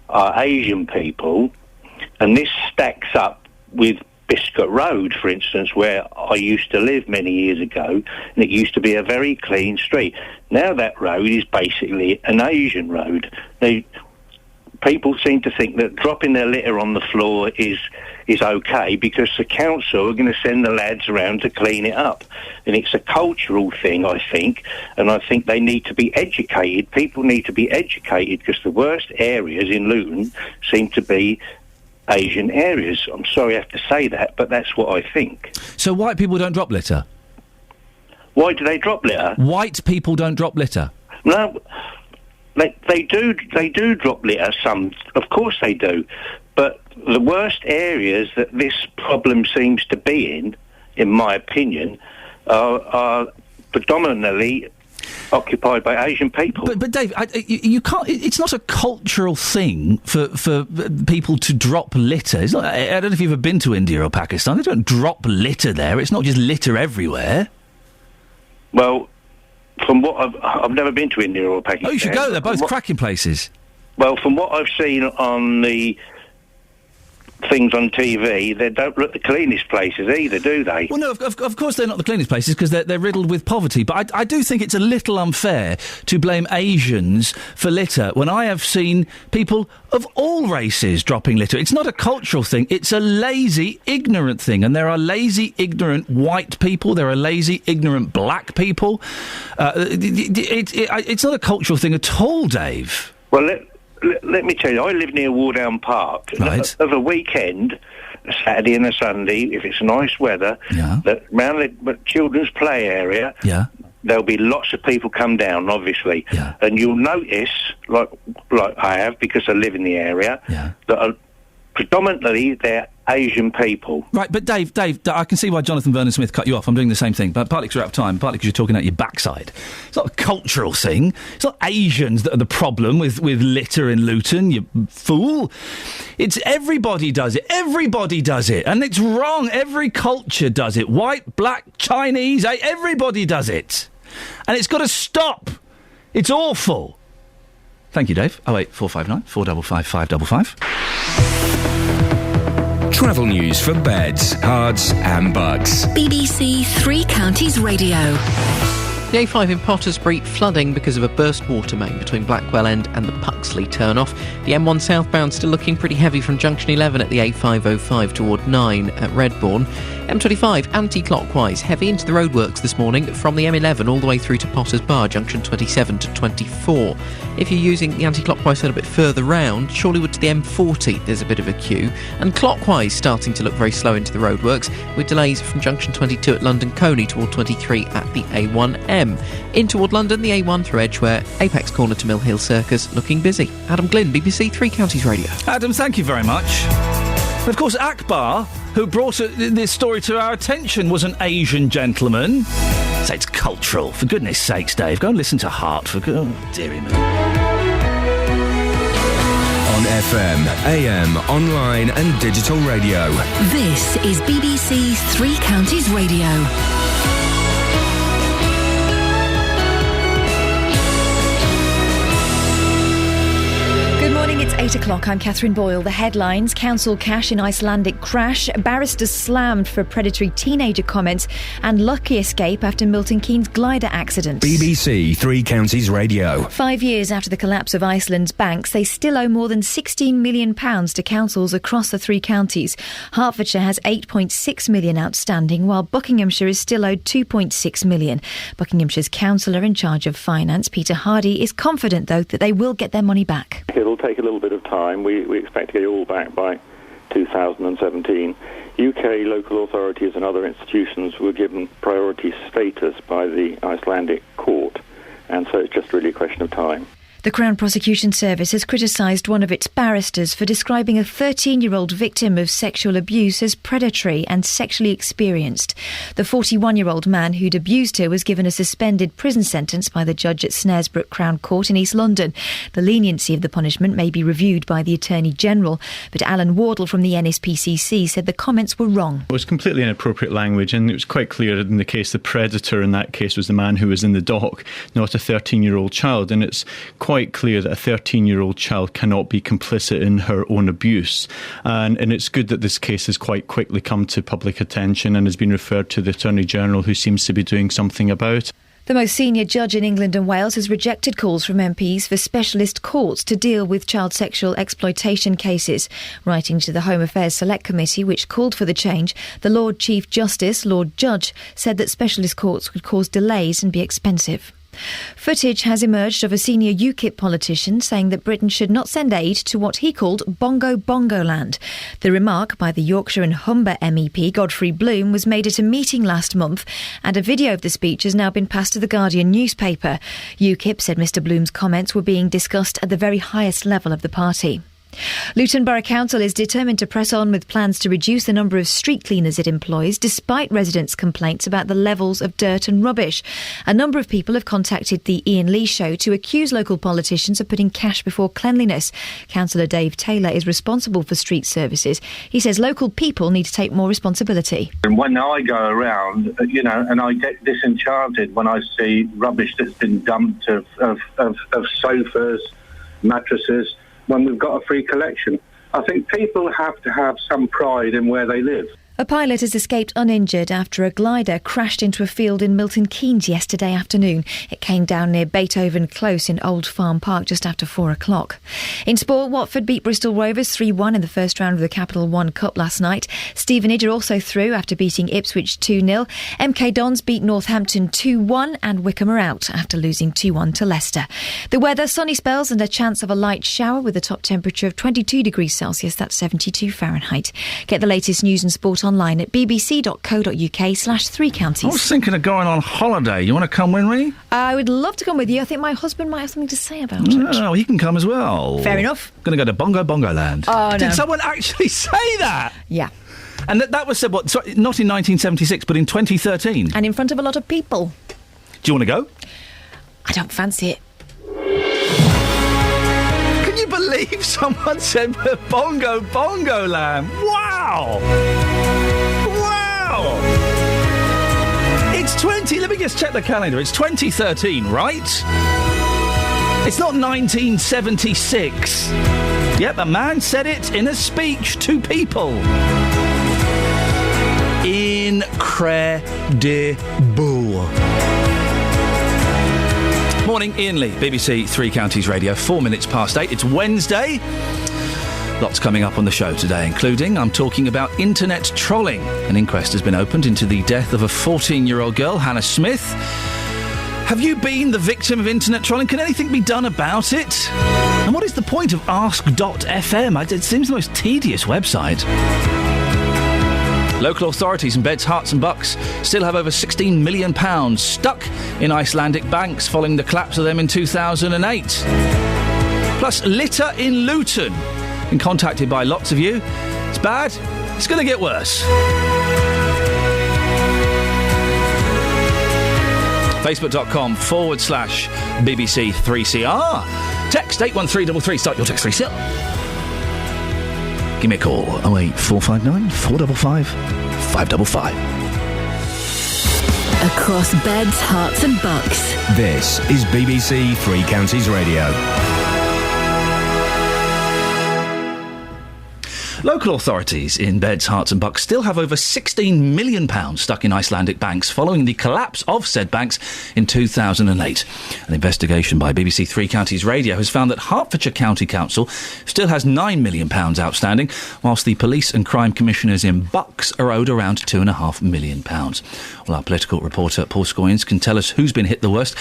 are Asian people, and this stacks up with Biscuit Road, for instance, where I used to live many years ago, and it used to be a very clean street. Now that road is basically an Asian road. People seem to think that dropping their litter on the floor is okay because the council are going to send the lads around to clean it up. And it's a cultural thing, I think, and I think they need to be educated. People need to be educated because the worst areas in Luton seem to be Asian areas. I'm sorry I have to say that, but that's what I think. So white people don't drop litter? Why do they drop litter? White people don't drop litter? No, they do drop litter, some, of course they do. But the worst areas that this problem seems to be in my opinion, are predominantly occupied by Asian people. But Dave, you can't. It's not a cultural thing for people to drop litter. It's not, I don't know if you've ever been to India or Pakistan. They don't drop litter there. It's not just litter everywhere. Well, from what I've never been to India or Pakistan. Oh, you should go. They're both cracking places. Well, from what I've seen on the things on TV, they don't look the cleanest places either, do they? Well, no, of course they're not the cleanest places because they're riddled with poverty. But I do think it's a little unfair to blame Asians for litter when I have seen people of all races dropping litter. It's not a cultural thing. It's a lazy, ignorant thing. And there are lazy, ignorant white people. There are lazy, ignorant black people. It's not a cultural thing at all, Dave. Well, let me tell you, I live near Wardown Park. Right. Of a weekend, a Saturday and a Sunday, if it's nice weather, around the children's play area, there'll be lots of people come down, obviously. Yeah. And you'll notice, like I have, because I live in the area, that predominantly they're Asian people. Right, but Dave, I can see why Jonathan Vernon-Smith cut you off. I'm doing the same thing, but partly because we're out of time, partly because you're talking out your backside. It's not a cultural thing. It's not Asians that are the problem with litter in Luton, you fool. It's everybody does it. Everybody does it. And it's wrong. Every culture does it. White, black, Chinese, everybody does it. And it's got to stop. It's awful. Thank you, Dave. 08459 455 555. Travel news for beds, cards and bugs. BBC Three Counties Radio. The A5 in Pottersbury flooding because of a burst water main between Blackwell End and the Puxley turn-off. The M1 southbound still looking pretty heavy from junction 11 at the A505 toward 9 at Redbourne. M25 anti-clockwise heavy into the roadworks this morning from the M11 all the way through to Potters Bar, junction 27 to 24. If you're using the anti-clockwise a bit further round, Chorleywood to the M40, there's a bit of a queue. And clockwise starting to look very slow into the roadworks, with delays from junction 22 at London Coney toward 23 at the A1M. In toward London, the A1 through Edgware, Apex Corner to Mill Hill Circus, looking busy. Adam Glynn, BBC Three Counties Radio. Adam, thank you very much. And of course, Akbar, who brought this story to our attention, was an Asian gentleman. So it's cultural. For goodness sakes, Dave, go and listen to Heart. Oh, dearie me. On FM, AM, online and digital radio. This is BBC Three Counties Radio. Good morning, it's 8 o'clock. I'm Catherine Boyle. The headlines: council cash in Icelandic crash, barristers slammed for predatory teenager comments, and lucky escape after Milton Keynes glider accident. BBC Three Counties Radio. 5 years after the collapse of Iceland's banks, they still owe more than £16 million to councils across the three counties. Hertfordshire has £8.6 million outstanding, while Buckinghamshire is still owed £2.6 million. Buckinghamshire's councillor in charge of finance, Peter Hardy, is confident, though, that they will get their money back. It'll take a little bit of time. We expect to get it all back by 2017. UK local authorities and other institutions were given priority status by the Icelandic court, and so it's just really a question of time. The Crown Prosecution Service has criticised one of its barristers for describing a 13-year-old victim of sexual abuse as predatory and sexually experienced. The 41-year-old man who'd abused her was given a suspended prison sentence by the judge at Snaresbrook Crown Court in East London. The leniency of the punishment may be reviewed by the Attorney-General, but Alan Wardle from the NSPCC said the comments were wrong. It was completely inappropriate language, and it was quite clear in the case the predator in that case was the man who was in the dock, not a 13-year-old child, and it's quite clear that a 13-year-old child cannot be complicit in her own abuse. And it's good that this case has quite quickly come to public attention and has been referred to the Attorney-General, who seems to be doing something about it. The most senior judge in England and Wales has rejected calls from MPs for specialist courts to deal with child sexual exploitation cases. Writing to the Home Affairs Select Committee, which called for the change, the Lord Chief Justice, Lord Judge, said that specialist courts would cause delays and be expensive. Footage has emerged of a senior UKIP politician saying that Britain should not send aid to what he called Bongo Land. The remark by the Yorkshire and Humber MEP Godfrey Bloom was made at a meeting last month, and a video of the speech has now been passed to the Guardian newspaper. UKIP said Mr Bloom's comments were being discussed at the very highest level of the party. Luton Borough Council is determined to press on with plans to reduce the number of street cleaners it employs, despite residents' complaints about the levels of dirt and rubbish. A number of people have contacted the Iain Lee Show to accuse local politicians of putting cash before cleanliness. Councillor Dave Taylor is responsible for street services. He says local people need to take more responsibility. And when I go around, and I get disenchanted when I see rubbish that's been dumped of sofas, mattresses, when we've got a free collection. I think people have to have some pride in where they live. A pilot has escaped uninjured after a glider crashed into a field in Milton Keynes yesterday afternoon. It came down near Beethoven Close in Old Farm Park just after 4 o'clock. In sport, Watford beat Bristol Rovers 3-1 in the first round of the Capital One Cup last night. Stevenage are also through after beating Ipswich 2-0. MK Dons beat Northampton 2-1 and Wickham are out after losing 2-1 to Leicester. The weather, sunny spells and a chance of a light shower with a top temperature of 22 degrees Celsius, that's 72 Fahrenheit. Get the latest news and sport online at bbc.co.uk/3 counties. I was thinking of going on holiday. You want to come with me? I would love to come with you. I think my husband might have something to say about it. No, he can come as well. Fair enough. Going to go to Bongo Land. Oh, no. Did someone actually say that? Yeah. And that was said, not in 1976, but in 2013? And in front of a lot of people. Do you want to go? I don't fancy it. Can you believe someone said Bongo Land? Wow! It's let me just check the calendar. It's 2013, right? It's not 1976. Yep, a man said it in a speech to people. Incredible. Morning, Iain Lee, BBC Three Counties Radio, 4 minutes past 8. It's Wednesday. Lots coming up on the show today, including I'm talking about internet trolling. An inquest has been opened into the death of a 14-year-old girl, Hannah Smith. Have you been the victim of internet trolling? Can anything be done about it? And what is the point of Ask.fm? It seems the most tedious website. Local authorities in Beds, Herts and Bucks still have over £16 million stuck in Icelandic banks following the collapse of them in 2008. Plus, litter in Luton. Been contacted by lots of you. It's bad. It's going to get worse. Facebook.com/BBC3CR. Text 81333. Start your text 3CR. Give me a call. 08459 455 555. Across Beds, Herts and Bucks. This is BBC Three Counties Radio. Local authorities in Beds, Herts and Bucks still have over £16 million stuck in Icelandic banks following the collapse of said banks in 2008. An investigation by BBC Three Counties Radio has found that Hertfordshire County Council still has £9 million outstanding, whilst the police and crime commissioners in Bucks are owed around £2.5 million. Well, our political reporter Paul Scoyens can tell us who's been hit the worst.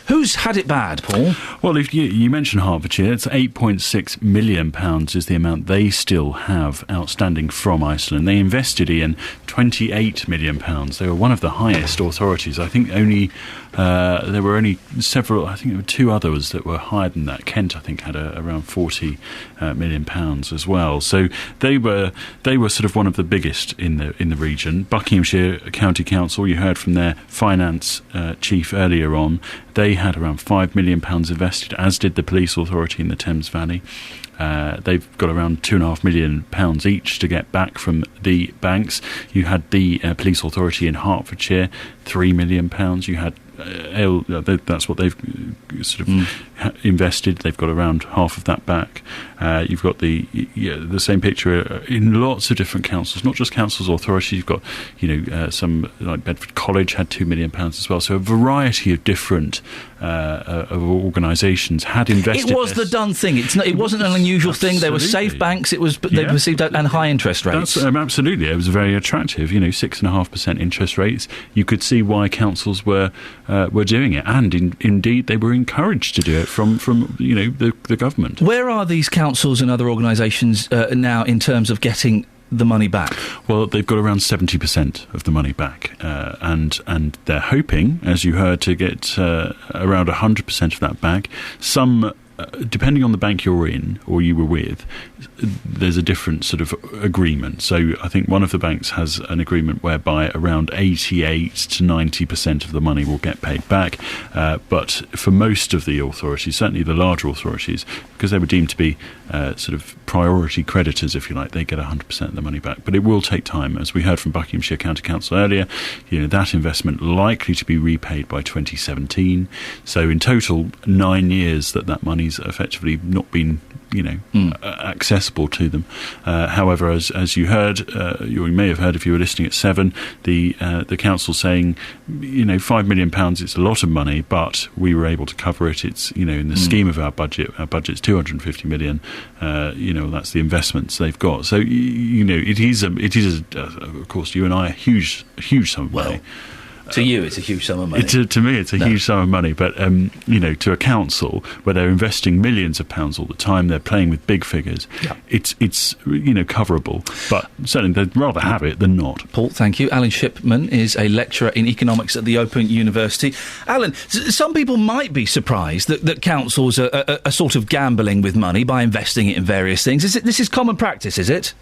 Who's had it bad, Paul? Well, if you mentioned Hertfordshire, it's £8.6 million is the amount they still have outstanding from Iceland. They invested in £28 million. They were one of the highest authorities. I think there were only several, I think there were two others that were higher than that. Kent, I think, had around £40 million as well. So they were sort of one of the biggest in the region. Buckinghamshire County Council, you heard from their finance chief earlier on, they had around £5 million invested, as did the police authority in the Thames Valley. They've got around £2.5 million each to get back from the banks. You had the police authority in Hertfordshire, £3 million. You had that's what they've sort of invested. They've got around half of that back. You've got the same picture in lots of different councils, not just councils or authorities. You've got some like Bedford College had £2 million as well. So a variety of different of organisations had invested. It was the done thing. It wasn't an unusual thing. They were safe banks. They received and high interest rates. Absolutely, it was very attractive. 6.5% interest rates. You could see why councils were doing it, and indeed they were encouraged to do it from the government. Where are these councils and other organisations now in terms of getting the money back? Well, they've got around 70% of the money back, and they're hoping, as you heard, to get around 100% of that back. Some, depending on the bank you're in or you were with, there's a different sort of agreement. So I think one of the banks has an agreement whereby around 88 to 90% of the money will get paid back. But for most of the authorities, certainly the larger authorities, because they were deemed to be sort of priority creditors, if you like, they get 100% of the money back. But it will take time. As we heard from Buckinghamshire County Council earlier, that investment likely to be repaid by 2017. So in total, 9 years that money's effectively not been accessible to them. However, as you heard, you may have heard if you were listening at 7, the council saying, £5 million, it's a lot of money, but we were able to cover it. It's in the scheme of our budget's £250 million. That's the investments they've got. So it is of course, you and I, a huge sum of money. To you, it's a huge sum of money. To me, it's a huge sum of money. But, to a council where they're investing millions of pounds all the time, they're playing with big figures, it's coverable. But certainly they'd rather have it than not. Paul, thank you. Alan Shipman is a lecturer in economics at the Open University. Alan, some people might be surprised that councils are sort of gambling with money by investing it in various things. This is common practice, is it?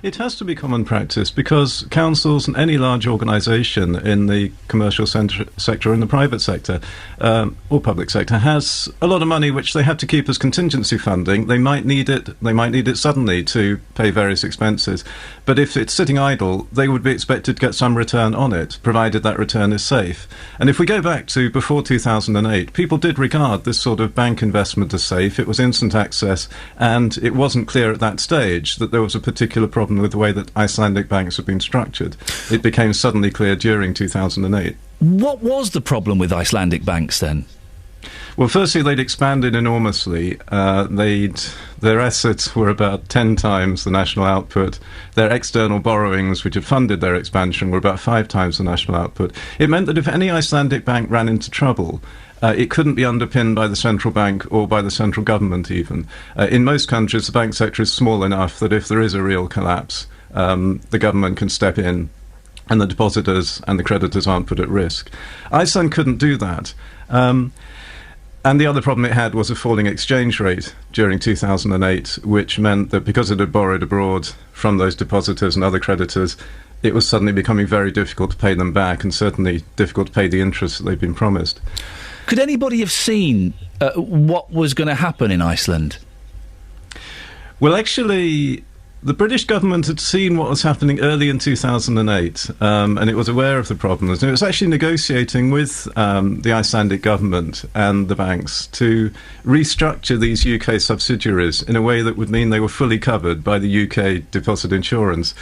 It has to be common practice because councils and any large organisation in the commercial sector or in the private sector or public sector has a lot of money which they have to keep as contingency funding. They might need it. They might need it suddenly to pay various expenses. But if it's sitting idle, they would be expected to get some return on it, provided that return is safe. And if we go back to before 2008, people did regard this sort of bank investment as safe. It was instant access, and it wasn't clear at that stage that there was a particular problem with the way that Icelandic banks have been structured. It became suddenly clear during 2008. What was the problem with Icelandic banks then? Well, firstly, they'd expanded enormously. Their assets were about 10 times the national output. Their external borrowings, which had funded their expansion, were about 5 times the national output. It meant that if any Icelandic bank ran into trouble, it couldn't be underpinned by the central bank or by the central government even. In most countries, the bank sector is small enough that if there is a real collapse, the government can step in and the depositors and the creditors aren't put at risk. Iceland couldn't do that. And the other problem it had was a falling exchange rate during 2008, which meant that because it had borrowed abroad from those depositors and other creditors, it was suddenly becoming very difficult to pay them back, and certainly difficult to pay the interest that they'd been promised. Could anybody have seen what was going to happen in Iceland? Well, actually, the British government had seen what was happening early in 2008, and it was aware of the problems. And it was actually negotiating with the Icelandic government and the banks to restructure these UK subsidiaries in a way that would mean they were fully covered by the UK deposit insurance.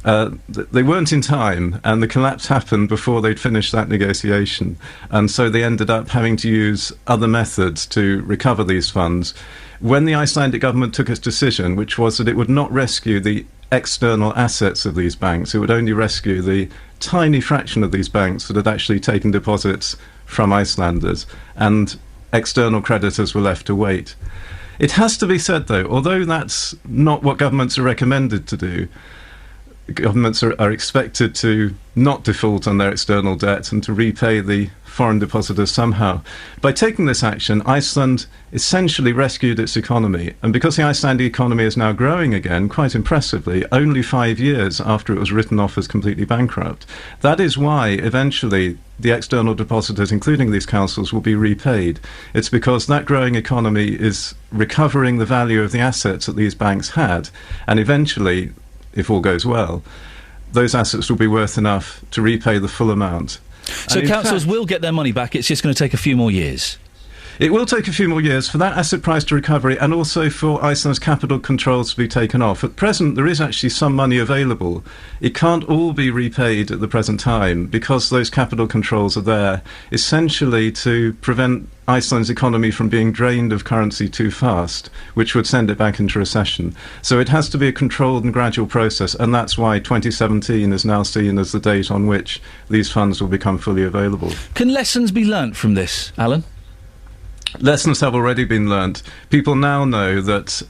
They weren't in time, and the collapse happened before they'd finished that negotiation. And so they ended up having to use other methods to recover these funds. When the Icelandic government took its decision, which was that it would not rescue the external assets of these banks, it would only rescue the tiny fraction of these banks that had actually taken deposits from Icelanders, and external creditors were left to wait. It has to be said, though, although that's not what governments are recommended to do, governments are expected to not default on their external debt and to repay the foreign depositors somehow. By taking this action, Iceland essentially rescued its economy. And because the Icelandic economy is now growing again, quite impressively, only 5 years after it was written off as completely bankrupt, that is why eventually the external depositors, including these councils, will be repaid. It's because that growing economy is recovering the value of the assets that these banks had, and eventually, if all goes well, those assets will be worth enough to repay the full amount. So councils will get their money back, it's just going to take a few more years? It will take a few more years for that asset price to recovery and also for Iceland's capital controls to be taken off. At present, there is actually some money available. It can't all be repaid at the present time because those capital controls are there essentially to prevent Iceland's economy from being drained of currency too fast, which would send it back into recession. So it has to be a controlled and gradual process, and that's why 2017 is now seen as the date on which these funds will become fully available. Can lessons be learnt from this, Alan? Lessons have already been learnt. People now know that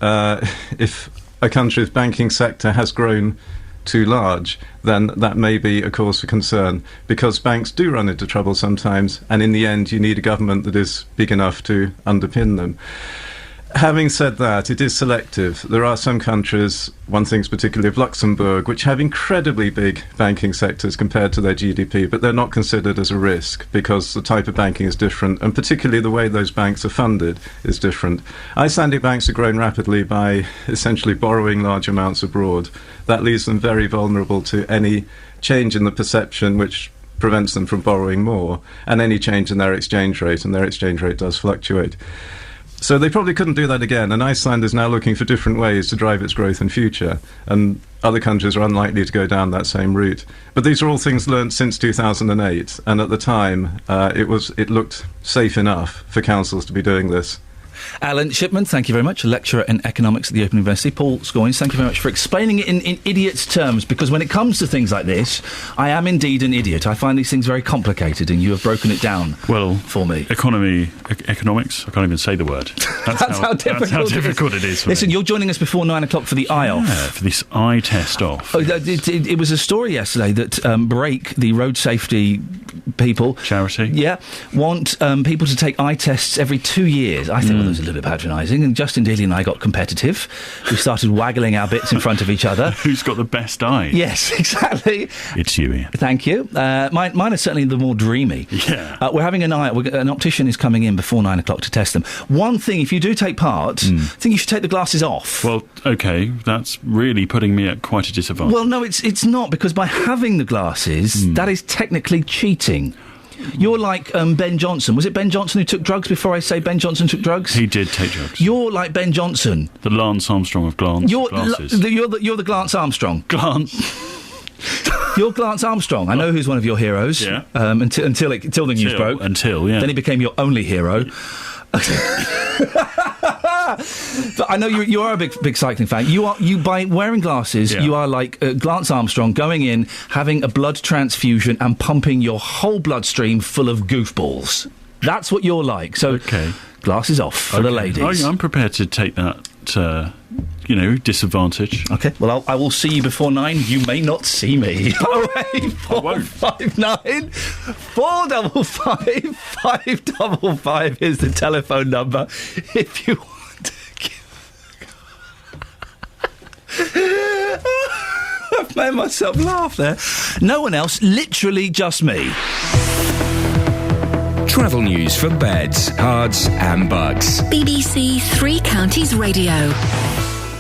if a country's banking sector has grown too large, then that may be a cause for concern, because banks do run into trouble sometimes, and in the end you need a government that is big enough to underpin them. Having said that, it is selective. There are some countries, one thinks particularly of Luxembourg, which have incredibly big banking sectors compared to their GDP, but they're not considered as a risk because the type of banking is different, and particularly the way those banks are funded is different. Icelandic banks have grown rapidly by essentially borrowing large amounts abroad. That leaves them very vulnerable to any change in the perception which prevents them from borrowing more, and any change in their exchange rate, and their exchange rate does fluctuate. So they probably couldn't do that again, and Iceland is now looking for different ways to drive its growth in future, and other countries are unlikely to go down that same route. But these are all things learnt since 2008, and at the time it looked safe enough for councils to be doing this. Alan Shipman, thank you very much, a lecturer in economics at the Open University. Paul Scoynes, thank you very much for explaining it in idiot's terms, because when it comes to things like this, I am indeed an idiot. I find these things very complicated, and you have broken it down for me. Economics, I can't even say the word. That's how difficult it is for Listen, me. You're joining us before 9 o'clock for the eye-off. Yeah, for this eye test off. Oh, it was a story yesterday that Brake, the road safety people... Charity. Yeah. Want people to take eye tests every 2 years. I think well, that was a little bit patronising, and Justin Dealey and I got competitive. We started waggling our bits in front of each other. Who's got the best eyes? Yes, exactly. It's you, Ian. Thank you. Mine are certainly the more dreamy. Yeah. We're having an optician is coming in before 9 o'clock to test them. One thing, if you do take part, I think you should take the glasses off. Well, OK, that's really putting me at quite a disadvantage. Well, no, it's not, because by having the glasses, that is technically cheating. You're like Ben Johnson. Was it Ben Johnson who took drugs before I say Ben Johnson took drugs? He did take drugs. You're like Ben Johnson. The Lance Armstrong of glasses. You're the Glance Armstrong. You're Glance Armstrong. I know who's one of your heroes. Yeah. Until the news broke. Yeah. Then he became your only hero. But I know you are a big cycling fan. You by wearing glasses, you are like Glance Armstrong going in, having a blood transfusion and pumping your whole bloodstream full of goofballs. That's what you're like. So, glasses off for the ladies. I'm prepared to take that, disadvantage. Okay, well, I will see you before 9. You may not see me. 08459 455 555 is the telephone number if you want to give... I've made myself laugh there. No one else, literally just me. Travel news for beds, cards and bugs. BBC Three Counties Radio.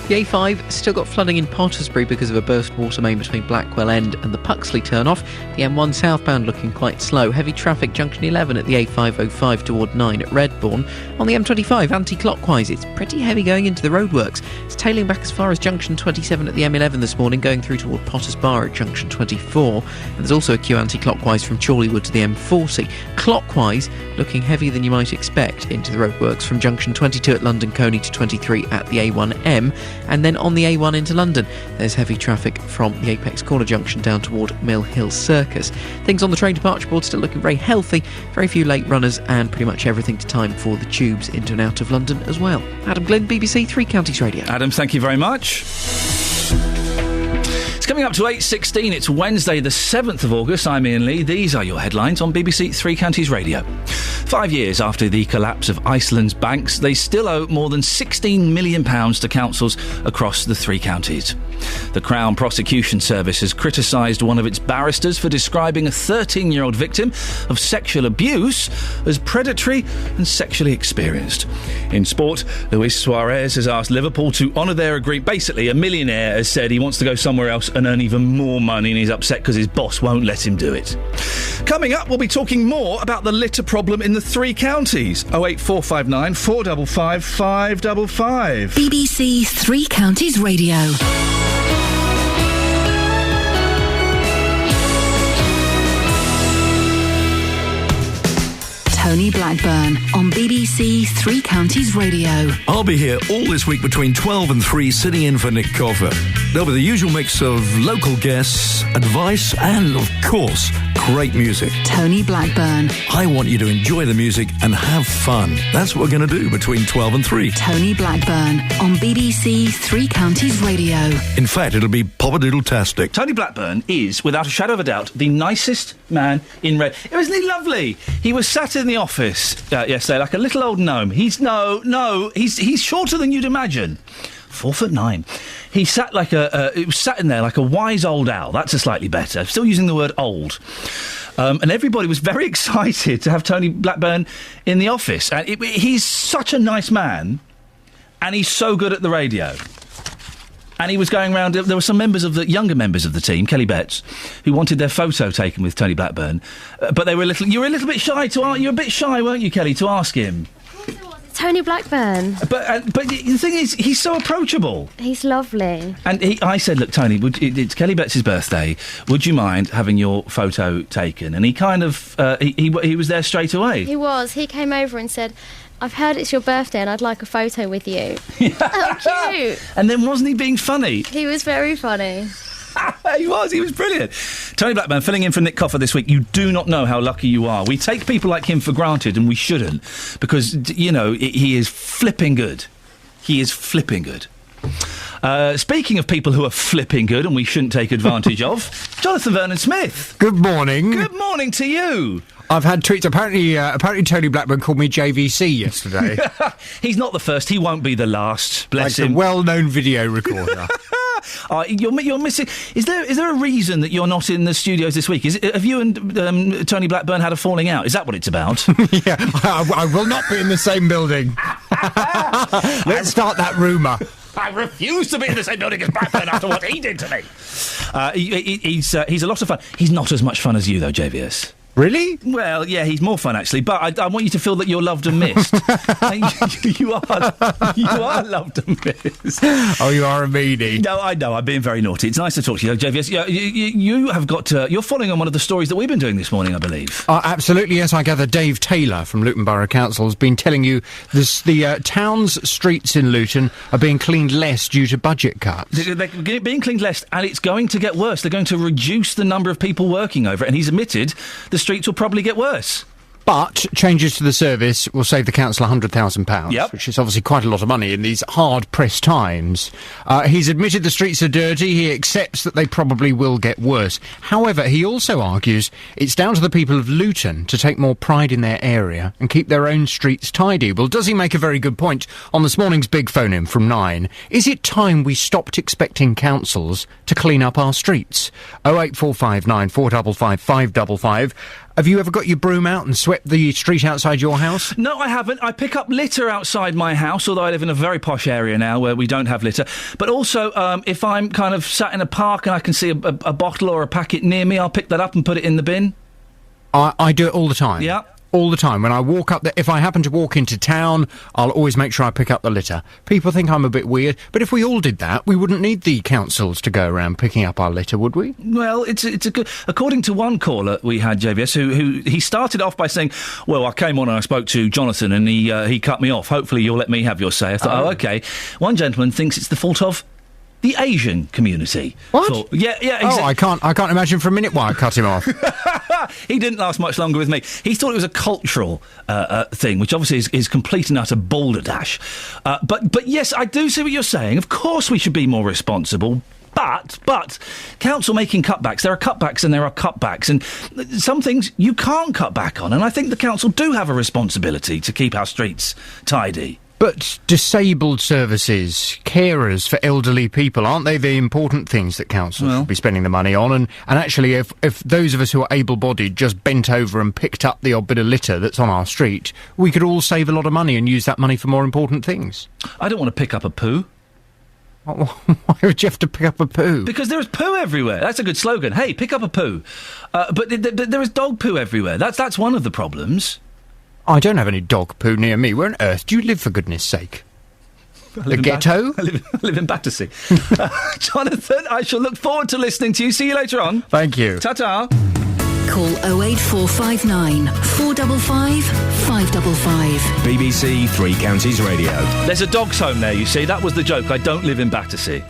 The A5 still got flooding in Pottersbury because of a burst water main between Blackwell End and the Puxley turn-off. The M1 southbound looking quite slow. Heavy traffic junction 11 at the A505 toward 9 at Redbourne. On the M25 anti-clockwise, it's pretty heavy going into the roadworks. It's tailing back as far as junction 27 at the M11 this morning, going through toward Potters Bar at junction 24. And there's also a queue anti-clockwise from Chorleywood to the M40. Clockwise, looking heavier than you might expect into the roadworks from junction 22 at London Coney to 23 at the A1M. And then on the A1 into London, there's heavy traffic from the Apex Corner junction down toward Mill Hill Circus. Things on the train departure board still looking very healthy, very few late runners, and pretty much everything to time for the tubes into and out of London as well. Adam Glynn, BBC Three Counties Radio. Adam, thank you very much. It's coming up to 8:16. It's Wednesday, the 7th of August. I'm Iain Lee. These are your headlines on BBC Three Counties Radio. 5 years after the collapse of Iceland's banks, they still owe more than £16 million to councils across the three counties. The Crown Prosecution Service has criticised one of its barristers for describing a 13-year-old victim of sexual abuse as predatory and sexually experienced. In sport, Luis Suarez has asked Liverpool to honour their agreement. Basically, a millionaire has said he wants to go somewhere else and earn even more money, and he's upset because his boss won't let him do it. Coming up, we'll be talking more about the litter problem in the three counties. 08459 455 555. BBC Three Counties Radio. Tony Blackburn on BBC Three Counties Radio. I'll be here all this week between 12 and 3 sitting in for Nick Coffer. There'll be the usual mix of local guests, advice and, of course, great music. Tony Blackburn. I want you to enjoy the music and have fun. That's what we're going to do between 12 and 3. Tony Blackburn on BBC Three Counties Radio. In fact, it'll be pop-a-diddle-tastic. Tony Blackburn is, without a shadow of a doubt, the nicest man in Red. Wasn't he lovely? He was sat in the office yesterday like a little old gnome. He's shorter than you'd imagine. 4'9". He sat sat in there like a wise old owl. That's a slightly better. Still using the word old. And everybody was very excited to have Tony Blackburn in the office. And he's such a nice man, and he's so good at the radio. And he was going around. There were some younger members of the team, Kelly Betts, who wanted their photo taken with Tony Blackburn, but they were you were a little bit shy you were a bit shy, weren't you, Kelly, to ask him? Tony Blackburn. But the thing is, he's so approachable. He's lovely. And I said, look, Tony, it's Kelly Betts' birthday. Would you mind having your photo taken? And he kind of he was there straight away. He was. He came over and said, I've heard it's your birthday and I'd like a photo with you. How cute. And then wasn't he being funny? He was very funny. He was brilliant. Tony Blackburn filling in for Nick Coffer this week. You do not know how lucky you are. We take people like him for granted, and we shouldn't, because, he is flipping good. He is flipping good. Speaking of people who are flipping good and we shouldn't take advantage of, Jonathan Vernon-Smith. Good morning. Good morning to you. I've had tweets. Apparently Tony Blackburn called me JVC yesterday. He's not the first. He won't be the last. Bless him. Like a well-known video recorder. You're missing. Is there a reason that you're not in the studios this week? Have you and Tony Blackburn had a falling out? Is that what it's about? Yeah, I will not be in the same building. Let's start that rumour. I refuse to be in the same building as Blackburn after what he did to me. He's a lot of fun. He's not as much fun as you, though, JVS. Really? Well, yeah, he's more fun, actually. But I want you to feel that you're loved and missed. You are loved and missed. Oh, you are a meanie. No, I know. I'm being very naughty. It's nice to talk to you, though, JVS. You have got... you're following on one of the stories that we've been doing this morning, I believe. Absolutely, yes. I gather Dave Taylor from Luton Borough Council has been telling you the town's streets in Luton are being cleaned less due to budget cuts. They're being cleaned less, and it's going to get worse. They're going to reduce the number of people working over it, and he's admitted the streets will probably get worse. But changes to the service will save the council £100,000, which is obviously quite a lot of money in these hard-pressed times. He's admitted the streets are dirty. He accepts that they probably will get worse. However, he also argues it's down to the people of Luton to take more pride in their area and keep their own streets tidy. Well, does he make a very good point on this morning's Big Phone-In from 9? Is it time we stopped expecting councils to clean up our streets? 08459 455 555. Have you ever got your broom out and swept the street outside your house? No, I haven't. I pick up litter outside my house, although I live in a very posh area now where we don't have litter. But also, if I'm kind of sat in a park and I can see a bottle or a packet near me, I'll pick that up and put it in the bin. I do it all the time. Yeah. All the time. When I walk up there, if I happen to walk into town, I'll always make sure I pick up the litter. People think I'm a bit weird, but if we all did that, we wouldn't need the councils to go around picking up our litter, would we? Well, it's a good... According to one caller we had, JVS, who he started off by saying, well, I came on and I spoke to Jonathan and he cut me off. Hopefully you'll let me have your say. I thought, OK. One gentleman thinks it's the fault of the Asian community. What? Yeah. I can't imagine for a minute why I cut him off. He didn't last much longer with me. He thought it was a cultural thing, which obviously is complete and utter balderdash. But yes, I do see what you're saying. Of course we should be more responsible. But council making cutbacks, there are cutbacks and there are cutbacks, and some things you can't cut back on, and I think the council do have a responsibility to keep our streets tidy. But disabled services, carers for elderly people, aren't they the important things that council should be spending the money on? And actually, if those of us who are able-bodied just bent over and picked up the odd bit of litter that's on our street, we could all save a lot of money and use that money for more important things. I don't want to pick up a poo. Why would you have to pick up a poo? Because there is poo everywhere. That's a good slogan. Hey, pick up a poo. But there is dog poo everywhere. That's one of the problems. I don't have any dog poo near me. Where on earth do you live, for goodness sake? The ghetto? I live in Battersea. Jonathan, I shall look forward to listening to you. See you later on. Thank you. Ta-ta. Call 08459 455 555. BBC Three Counties Radio. There's a dog's home there, you see. That was the joke. I don't live in Battersea.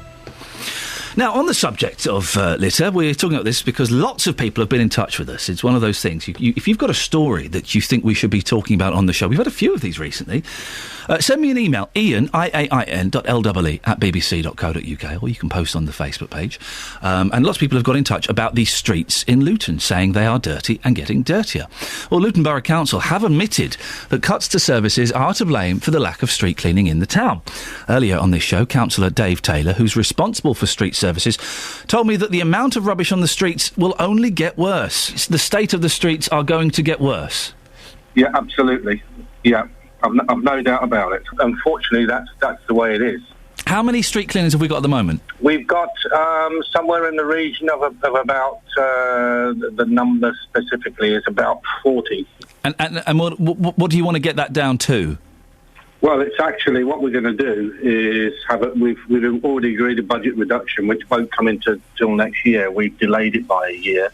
Now, on the subject of litter, we're talking about this because lots of people have been in touch with us. It's one of those things. If you've got a story that you think we should be talking about on the show, we've had a few of these recently, send me an email, Iain, IAIN.LEE @bbc.co.uk, or you can post on the Facebook page. And lots of people have got in touch about these streets in Luton, saying they are dirty and getting dirtier. Well, Luton Borough Council have admitted that cuts to services are to blame for the lack of street cleaning in the town. Earlier on this show, Councillor Dave Taylor, who's responsible for street services, told me that the amount of rubbish on the streets will only get worse. The state of the streets are going to get worse. Yeah, absolutely. Yeah, I've no doubt about it. Unfortunately, that's the way it is. How many street cleaners have we got at the moment? We've got somewhere in the region of about, the number specifically is about 40. And what do you want to get that down to? Well, it's actually what we're going to do is we've already agreed a budget reduction, which won't come into till next year. We've delayed it by a year,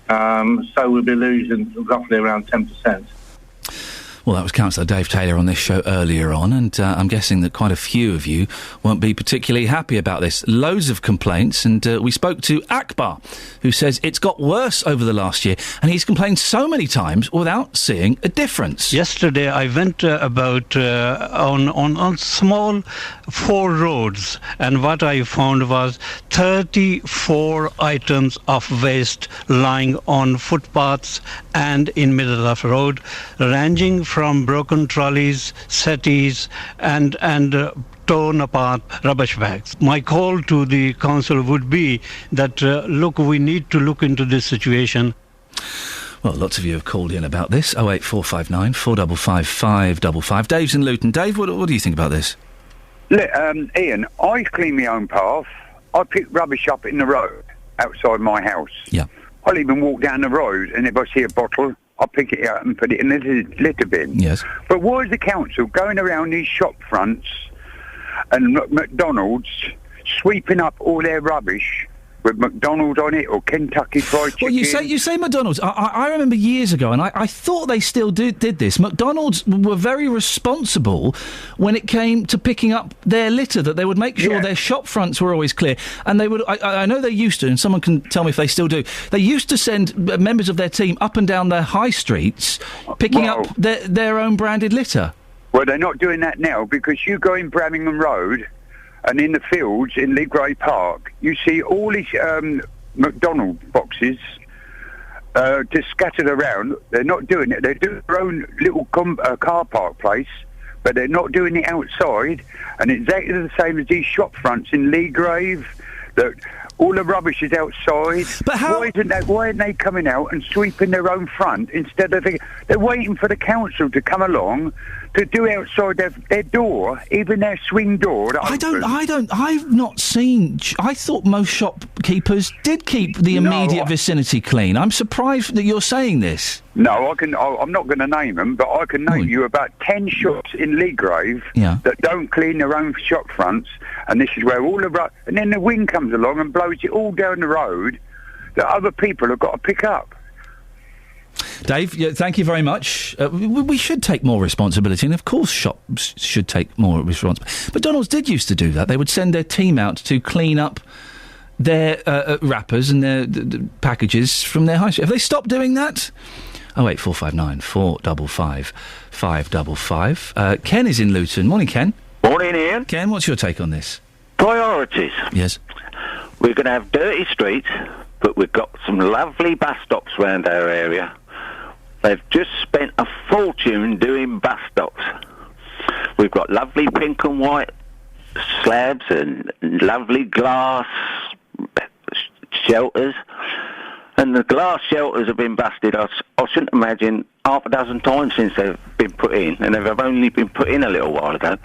so we'll be losing roughly around 10%. Well, that was Councillor Dave Taylor on this show earlier on, and I'm guessing that quite a few of you won't be particularly happy about this. Loads of complaints, and we spoke to Akbar, who says it's got worse over the last year, and he's complained so many times without seeing a difference. Yesterday I went about on small 4 roads, and what I found was 34 items of waste lying on footpaths and in middle of road, ranging from broken trolleys, settees, and torn apart rubbish bags. My call to the council would be that, look, we need to look into this situation. Well, lots of you have called in about this. 08459 455 555. Dave's in Luton. Dave, what do you think about this? Look, Ian, I clean my own path. I pick rubbish up in the road outside my house. Yeah. I'll even walk down the road, and if I see a bottle, I'll pick it up and put it in the litter bin. Yes. But why is the council going around these shop fronts and McDonald's sweeping up all their rubbish with McDonald's on it or Kentucky Fried Chicken? Well, you say McDonald's. I remember years ago, and I thought they still did this. McDonald's were very responsible when it came to picking up their litter, that they would make sure their shop fronts were always clear. And they would, I know they used to, and someone can tell me if they still do, they used to send members of their team up and down their high streets picking up their own branded litter. Well, they're not doing that now, because you go in Birmingham Road and in the fields in Ligray Park, you see all these McDonald's boxes just scattered around. They're not doing it. They're doing their own little car park place, but they're not doing it outside. And exactly the same as these shop fronts in Leagrave, that all the rubbish is outside. But how? Why aren't they coming out and sweeping their own front instead of... They're waiting for the council to come along to do outside their door, even their swing door. I've not seen... I thought most shopkeepers did keep the immediate vicinity clean. I'm surprised that you're saying this. No, I'm not going to name them, but I can name you about 10 shops in Leagrave that don't clean their own shop fronts, and this is where all the... And then the wind comes along and blows it all down the road that other people have got to pick up. Dave, thank you very much. We should take more responsibility, and of course shops should take more responsibility. McDonald's did used to do that. They would send their team out to clean up their wrappers and their packages from their high street. Have they stopped doing that? 08459 455 555. Ken is in Luton. Morning, Ken. Morning, Ian. Ken, what's your take on this? Priorities. Yes. We're going to have dirty streets, but we've got some lovely bus stops around our area. They've just spent a fortune doing bus stops. We've got lovely pink and white slabs and lovely glass shelters. And the glass shelters have been busted, I shouldn't imagine, half a dozen times since they've been put in. And they've only been put in a little while ago.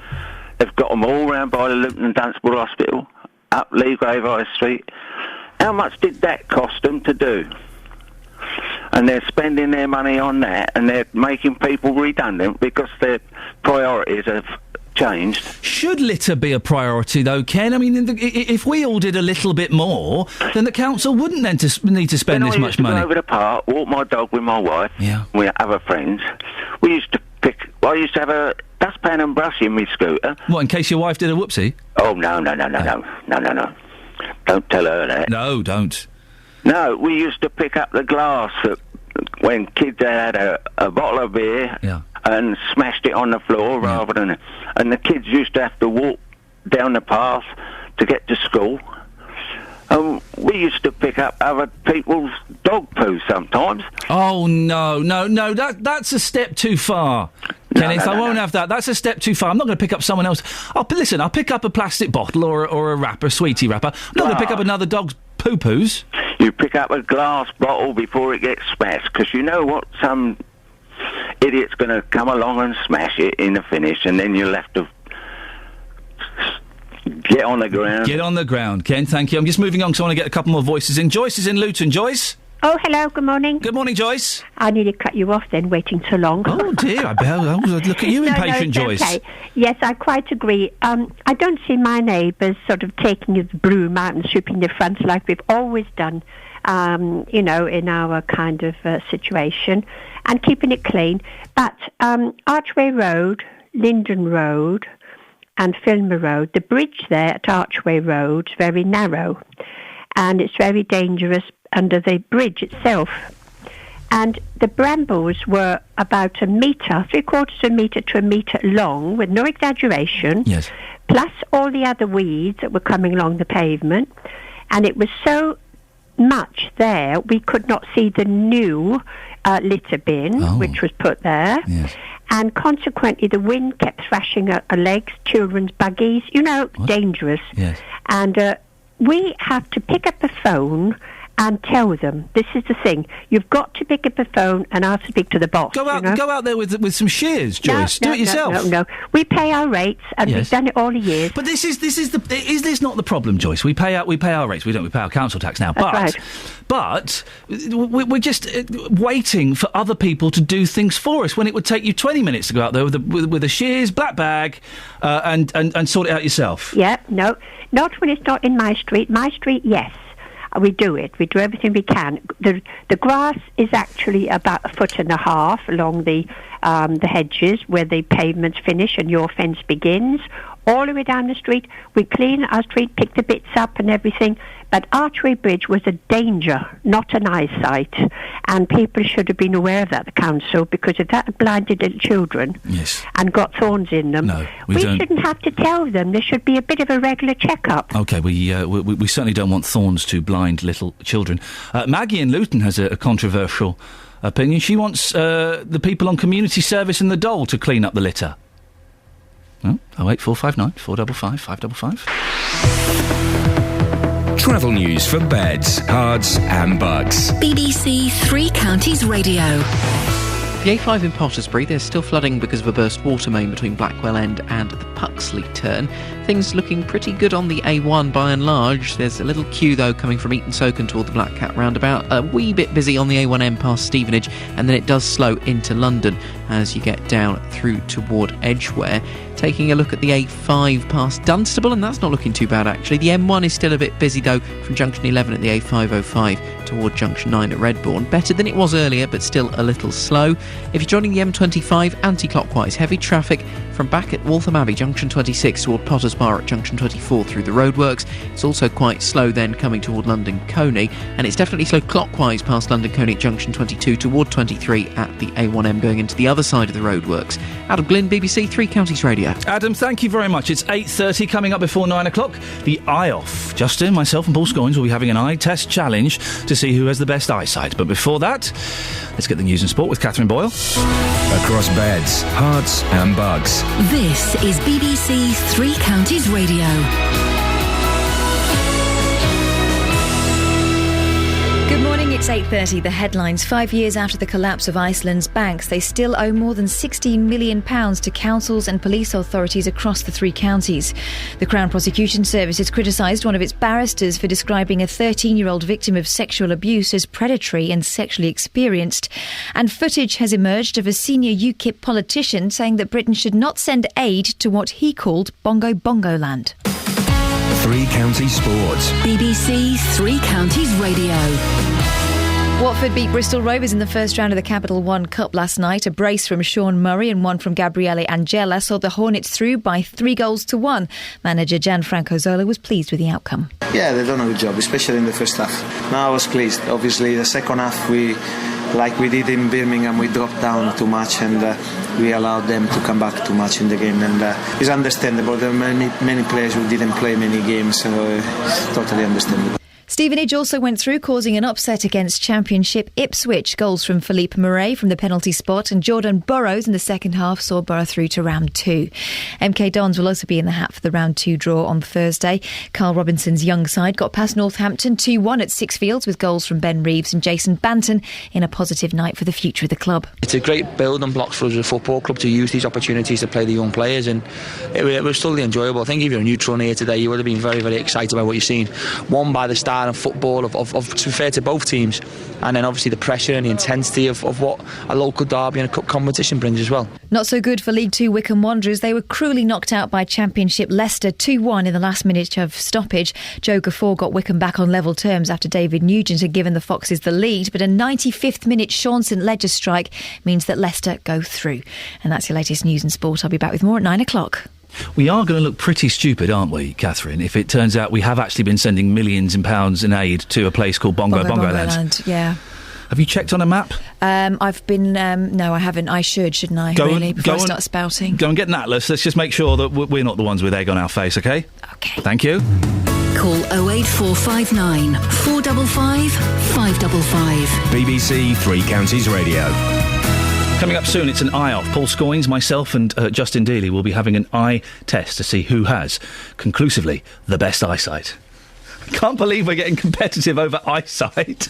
They've got them all round by the Luton and Dunstable Hospital, up Leagrave High Street. How much did that cost them to do? And they're spending their money on that, and they're making people redundant because their priorities have changed. Should litter be a priority, though, Ken? I mean, if we all did a little bit more, then the council wouldn't then need to spend this much money. Go over the park, walk my dog with my wife, with other friends. I used to have a dustpan and brush in my scooter. What, in case your wife did a whoopsie? Oh, no. Don't tell her that. No, don't. No, we used to pick up the glass when kids had a bottle of beer and smashed it on the floor rather than... And the kids used to have to walk down the path to get to school. We used to pick up other people's dog poo sometimes. Oh, no, that's a step too far. Kenneth, I won't have that. That's a step too far. I'm not going to pick up someone else. I'll pick up a plastic bottle or a wrapper, sweetie wrapper. I'm not going to pick up another dog's poo-poos. You pick up a glass bottle before it gets smashed, because you know what? Some idiot's going to come along and smash it in the finish, and then you'll have to get on the ground. Get on the ground, Ken, thank you. I'm just moving on because I want to get a couple more voices in. Joyce is in Luton. Joyce? Oh, hello, good morning. Good morning, Joyce. I nearly cut you off then, waiting so long. Oh, dear, look at you, impatient Joyce. Okay. Yes, I quite agree. I don't see my neighbours sort of taking his broom out and sweeping the fronts like we've always done. in our kind of situation, and keeping it clean. But Archway Road, Linden Road and Filmer Road, the bridge there at Archway Road is very narrow, and it's very dangerous under the bridge itself. And the brambles were about a metre, 3/4 of a metre to a metre long, with no exaggeration, yes, plus all the other weeds that were coming along the pavement. And it was so much there, we could not see the new litter bin, which was put there. Yes. And consequently, the wind kept thrashing at our legs, children's buggies, dangerous. Yes. And we have to pick up the phone and tell them, this is the thing, you've got to pick up the phone and ask to speak to the boss. Go out there with some shears, Joyce. Do it yourself. No. We pay our rates, and we've done it all the years. But is this not the problem, Joyce? We pay our rates. We pay our council tax now. That's right. But we're just waiting for other people to do things for us when it would take you 20 minutes to go out there with a shears, black bag, and sort it out yourself. Yeah, no. Not when it's not in my street. My street, yes. We do it. We do everything we can. The grass is actually about 1.5 feet along the hedges where the pavements finish and your fence begins. All the way down the street, we clean our street, pick the bits up and everything. But Archway Bridge was a danger, not an eyesight. And people should have been aware of that, the council, because if that had blinded little children and got thorns in them, we shouldn't have to tell them. There should be a bit of a regular checkup. OK, we certainly don't want thorns to blind little children. Maggie in Luton has a controversial opinion. She wants the people on community service in the Dole to clean up the litter. 08459 455 555. Travel news for beds, cards and bugs. BBC Three Counties Radio. The A5 in Pottersbury, there's still flooding because of a burst water main between Blackwell End and the Puxley turn. Things looking pretty good on the A1 by and large. There's a little queue, though, coming from Eton Soken toward the Black Cat roundabout. A wee bit busy on the A1M past Stevenage, and then it does slow into London as you get down through toward Edgware. Taking a look at the A5 past Dunstable, and that's not looking too bad, actually. The M1 is still a bit busy, though, from Junction 11 at the A505 toward Junction 9 at Redbourne. Better than it was earlier, but still a little slow. If you're joining the M25 anti-clockwise, heavy traffic from back at Waltham Abbey, Junction 26 toward Potters Bar at Junction 24 through the roadworks. It's also quite slow then coming toward London Coney, and it's definitely slow clockwise past London Coney at Junction 22 toward 23 at the A1M going into the other side of the roadworks. Adam Glynn, BBC Three Counties Radio. Adam, thank you very much. It's 8:30 coming up before 9 o'clock. The Eye Off. Justin, myself and Paul Scoins will be having an eye test challenge to see who has the best eyesight. But before that, let's get the news and sport with Catherine Boyle. Across beds, hearts and bugs. This is BBC Three Counties Radio. Good morning, it's 8:30. The headlines. 5 years after the collapse of Iceland's banks, they still owe more than £16 million to councils and police authorities across the three counties. The Crown Prosecution Service has criticised one of its barristers for describing a 13-year-old victim of sexual abuse as predatory and sexually experienced. And footage has emerged of a senior UKIP politician saying that Britain should not send aid to what he called Bongo Bongo Land. Three Counties Sports. BBC Three Counties Radio. Watford beat Bristol Rovers in the first round of the Capital One Cup last night. A brace from Sean Murray and one from Gabriele Angela saw the Hornets through by 3-1. Manager Gianfranco Zola was pleased with the outcome. Yeah, they've done a good job, especially in the first half. No, I was pleased. Obviously, the second half, like we did in Birmingham, we dropped down too much and we allowed them to come back too much in the game. And it's understandable. There are many players who didn't play many games, so it's totally understandable. Stevenage also went through, causing an upset against Championship Ipswich. Goals from Philippe Murray from the penalty spot and Jordan Burrows in the second half saw Borough through to round 2. MK Dons will also be in the hat for the round 2 draw on Thursday. Carl Robinson's young side got past Northampton 2-1 at Sixfields with goals from Ben Reeves and Jason Banton in a positive night for the future of the club. It's a great building block for us as a football club to use these opportunities to play the young players, and it was totally enjoyable. I think if you're a neutral here today, you would have been very, very excited by what you've seen. Won by the start style of football, of to be fair to both teams. And then obviously the pressure and the intensity of what a local derby and a cup competition brings as well. Not so good for League Two Wycombe Wanderers. They were cruelly knocked out by Championship Leicester 2-1 in the last minute of stoppage. Joe Gafford got Wycombe back on level terms after David Nugent had given the Foxes the lead, but a 95th minute Sean St Ledger strike means that Leicester go through. And that's your latest news and sport. I'll be back with more at 9 o'clock. We are going to look pretty stupid, aren't we, Catherine, if it turns out we have actually been sending millions in pounds in aid to a place called Bongo Land. Yeah. Have you checked on a map? I've been... no, I haven't. I shouldn't I, before I start spouting? Go and get an atlas. Let's just make sure that we're not the ones with egg on our face, OK? OK. Thank you. Call 08459 455 555. BBC Three Counties Radio. Coming up soon, it's an eye off. Paul Scoynes, myself and Justin Dealey will be having an eye test to see who has, conclusively, the best eyesight. I can't believe we're getting competitive over eyesight.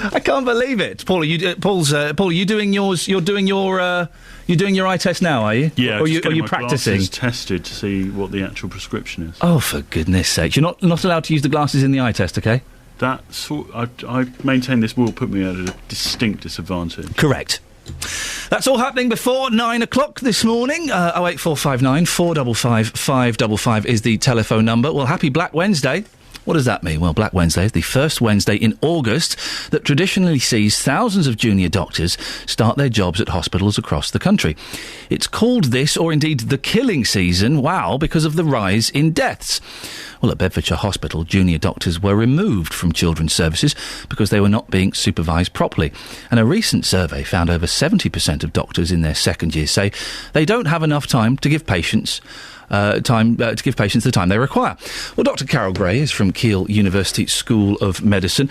I can't believe it. Paul, are you doing yours? You're doing your eye test now, are you? Yeah. Or are you practicing? Tested to see what the actual prescription is. Oh, for goodness sake! You're not allowed to use the glasses in the eye test, okay? I maintain this will put me at a distinct disadvantage. Correct. That's all happening before 9 o'clock this morning. 08459 455 555 is the telephone number. Well, happy Black Wednesday. What does that mean? Well, Black Wednesday is the first Wednesday in August that traditionally sees thousands of junior doctors start their jobs at hospitals across the country. It's called this, or indeed the killing season, because of the rise in deaths. Well, at Bedfordshire Hospital, junior doctors were removed from children's services because they were not being supervised properly. And a recent survey found over 70% of doctors in their second year say they don't have enough time to give patients the time they require. Well, Dr. Carol Gray is from Keele University School of Medicine.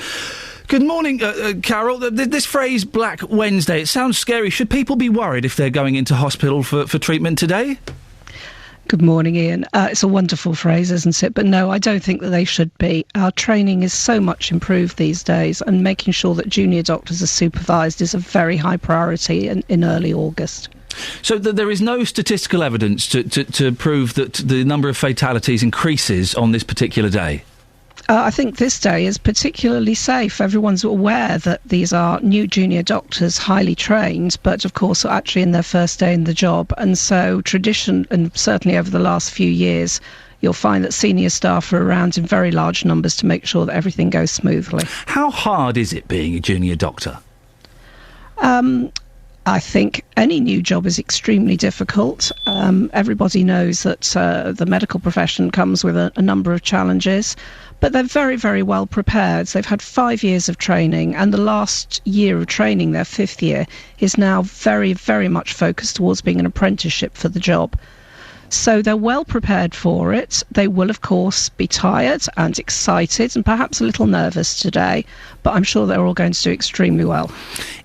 Good morning, Carol. This phrase, Black Wednesday, it sounds scary. Should people be worried if they're going into hospital for treatment today? Good morning, Ian. It's a wonderful phrase, isn't it? But no, I don't think that they should be. Our training is so much improved these days, and making sure that junior doctors are supervised is a very high priority in early August. So there is no statistical evidence to prove that the number of fatalities increases on this particular day? I think this day is particularly safe. Everyone's aware that these are new junior doctors, highly trained, but of course are actually in their first day in the job. And so tradition, and certainly over the last few years, you'll find that senior staff are around in very large numbers to make sure that everything goes smoothly. How hard is it being a junior doctor? I think any new job is extremely difficult. Everybody knows that the medical profession comes with a number of challenges, but they're very, very well prepared. They've had 5 years of training, and the last year of training, their 5th year, is now very, very much focused towards being an apprenticeship for the job. So they're well prepared for it. They will, of course, be tired and excited and perhaps a little nervous today, but I'm sure they're all going to do extremely well.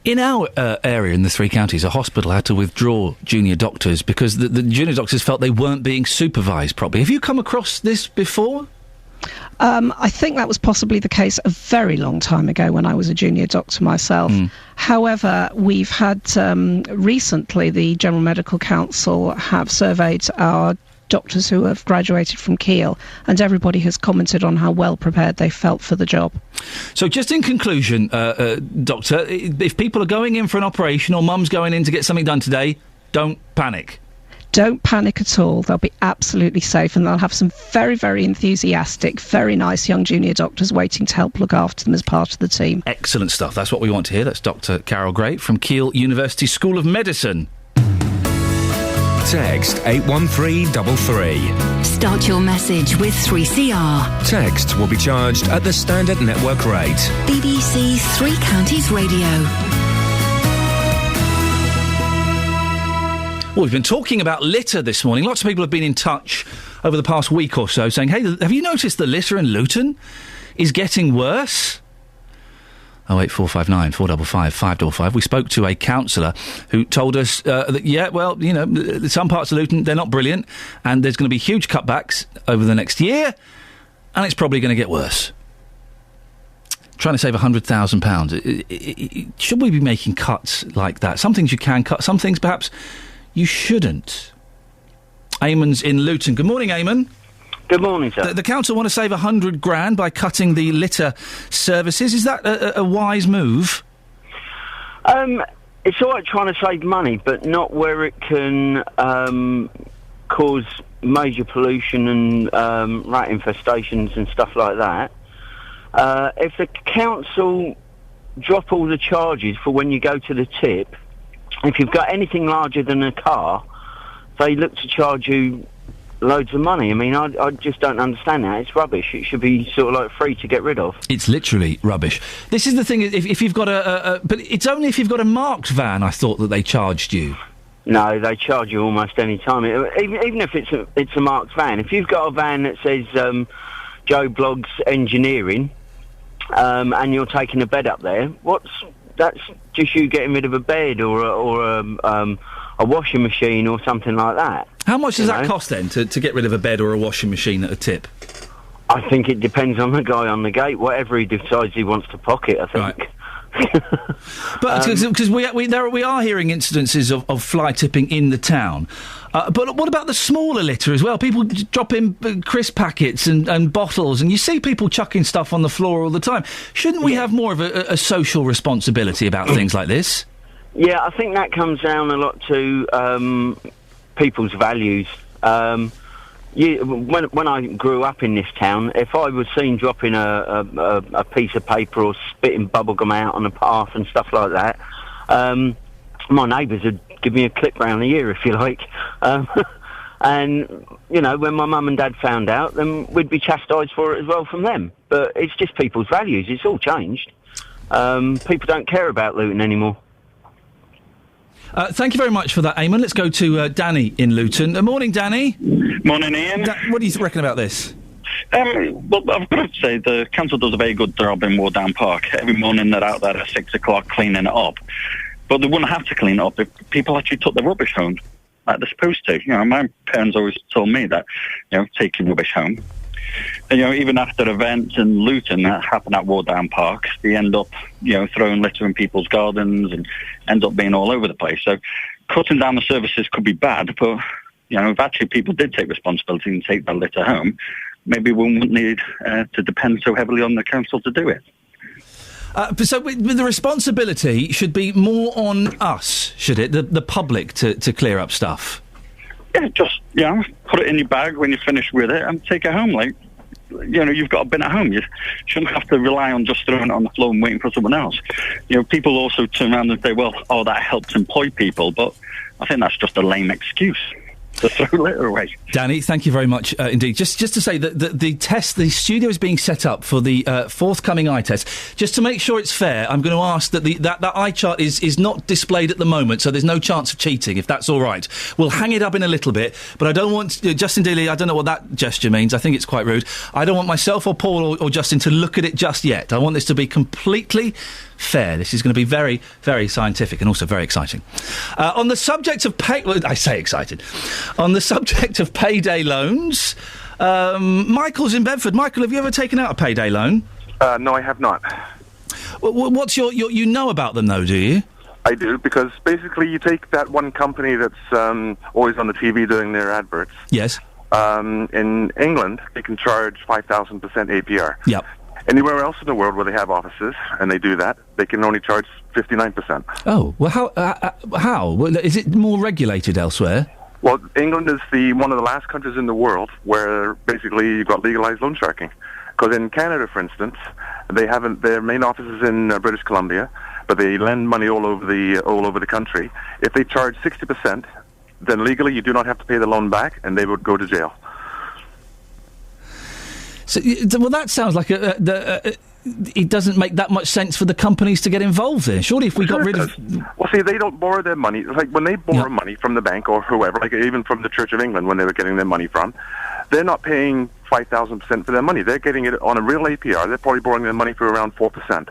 In our area in the Three Counties, a hospital had to withdraw junior doctors because the junior doctors felt they weren't being supervised properly. Have you come across this before? I think that was possibly the case a very long time ago when I was a junior doctor myself. However, we've had recently the General Medical Council have surveyed our doctors who have graduated from Keele, and everybody has commented on how well prepared they felt for the job. So just in conclusion, Doctor, if people are going in for an operation or mum's going in to get something done today, don't panic. Don't panic at all. They'll be absolutely safe, and they'll have some very, very enthusiastic, very nice young junior doctors waiting to help look after them as part of the team. Excellent stuff. That's what we want to hear. That's Dr. Carol Gray from Keele University School of Medicine. Text 81333. Start your message with 3CR. Text will be charged at the standard network rate. BBC Three Counties Radio. Well, we've been talking about litter this morning. Lots of people have been in touch over the past week or so saying, hey, have you noticed the litter in Luton is getting worse? 08459 455 555. We spoke to a councillor who told us that, some parts of Luton, they're not brilliant, and there's going to be huge cutbacks over the next year, and it's probably going to get worse. Trying to save £100,000. Should we be making cuts like that? Some things you can cut, some things perhaps you shouldn't. Eamon's in Luton. Good morning, Eamon. Good morning, sir. The council want to save £100,000 by cutting the litter services. Is that a wise move? It's all right trying to save money, but not where it can cause major pollution and rat infestations and stuff like that. If the council drop all the charges for when you go to the tip, if you've got anything larger than a car, they look to charge you loads of money. I mean, I just don't understand that. It's rubbish. It should be sort of like free to get rid of. It's literally rubbish. This is the thing, if you've got but it's only if you've got a marked van, I thought, that they charged you. No, they charge you almost any time. Even if it's a marked van. If you've got a van that says Joe Bloggs Engineering, and you're taking a bed up there, that's just you getting rid of a bed or a washing machine or something like that. How much does that cost then to get rid of a bed or a washing machine at a tip? I think it depends on the guy on the gate, whatever he decides he wants to pocket, I think. Right. But because we are hearing incidences of fly tipping in the town. But what about the smaller litter as well? People drop in crisp packets and bottles, and you see people chucking stuff on the floor all the time. Shouldn't we have more of a social responsibility about things like this? Yeah, I think that comes down a lot to people's values. When I grew up in this town, if I was seen dropping a piece of paper or spitting bubblegum out on the path and stuff like that, my neighbours would give me a clip round the ear, if you like. And, you know, when my mum and dad found out, then we'd be chastised for it as well from them. But it's just people's values. It's all changed. People don't care about looting anymore. Thank you very much for that, Eamon. Let's go to Danny in Luton. Morning, Danny. Morning, Ian. What do you reckon about this? Well, I've got to say the council does a very good job in Wardown Park. Every morning they're out there at 6 o'clock cleaning it up. But they wouldn't have to clean it up if people actually took the rubbish home like they're supposed to. You know, my parents always told me that, you know, take your rubbish home. And, you know, even after events in Luton that happen at Wardown Park, they end up, you know, throwing litter in people's gardens and end up being all over the place. So cutting down the services could be bad, but, you know, if actually people did take responsibility and take their litter home, maybe we wouldn't need to depend so heavily on the council to do it. So the responsibility should be more on us, should it? The public to clear up stuff? Yeah, just, you know, put it in your bag when you're finished with it and take it home. Like, you know, you've got a bin at home. You shouldn't have to rely on just throwing it on the floor and waiting for someone else. You know, people also turn around and say, well, that helps employ people. But I think that's just a lame excuse to throw litter away. Danny, thank you very much indeed. Just to say that the studio is being set up for the forthcoming eye test. Just to make sure it's fair, I'm going to ask that that eye chart is not displayed at the moment, so there's no chance of cheating, if that's all right. We'll hang it up in a little bit, but I don't want Justin Dealey, I don't know what that gesture means. I think it's quite rude. I don't want myself or Paul or Justin to look at it just yet. I want this to be completely fair. This is going to be very, very scientific and also very exciting. On the subject of I say excited. On the subject of payday loans, Michael's in Bedford. Michael, have you ever taken out a payday loan? No, I have not. What's your you know about them, though, do you? I do, because basically you take that one company that's always on the TV doing their adverts. Yes. In England, they can charge 5,000% APR. Yep. Anywhere else in the world where they have offices, and they do that, they can only charge 59%. Oh, well, how? Well, is it more regulated elsewhere? Well, England is one of the last countries in the world where basically you've got legalized loan sharking. Because in Canada, for instance, they haven't. Their main office is in British Columbia, but they lend money all over the country. If they charge 60%, then legally you do not have to pay the loan back, and they would go to jail. So, well, that sounds like it doesn't make that much sense for the companies to get involved in. Surely if we got rid of... Well, see, they don't borrow their money. Like, when they borrow money from the bank or whoever, like even from the Church of England when they were getting their money from, they're not paying 5,000% for their money. They're getting it on a real APR. They're probably borrowing their money for around 4%.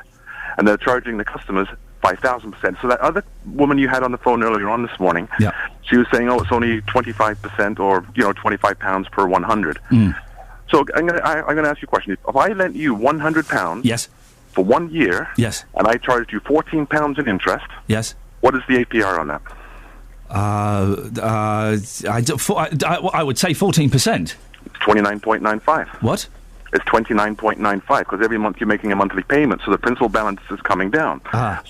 And they're charging the customers 5,000%. So that other woman you had on the phone earlier on this morning, she was saying, it's only 25% or, £25 per 100. So I'm going to ask you a question. If I lent you £100 yes. for 1 year yes. and I charged you £14 in interest, yes. what is the APR on that? I would say 14%. 29.95. What? It's 29.95 because every month you're making a monthly payment, so the principal balance is coming down.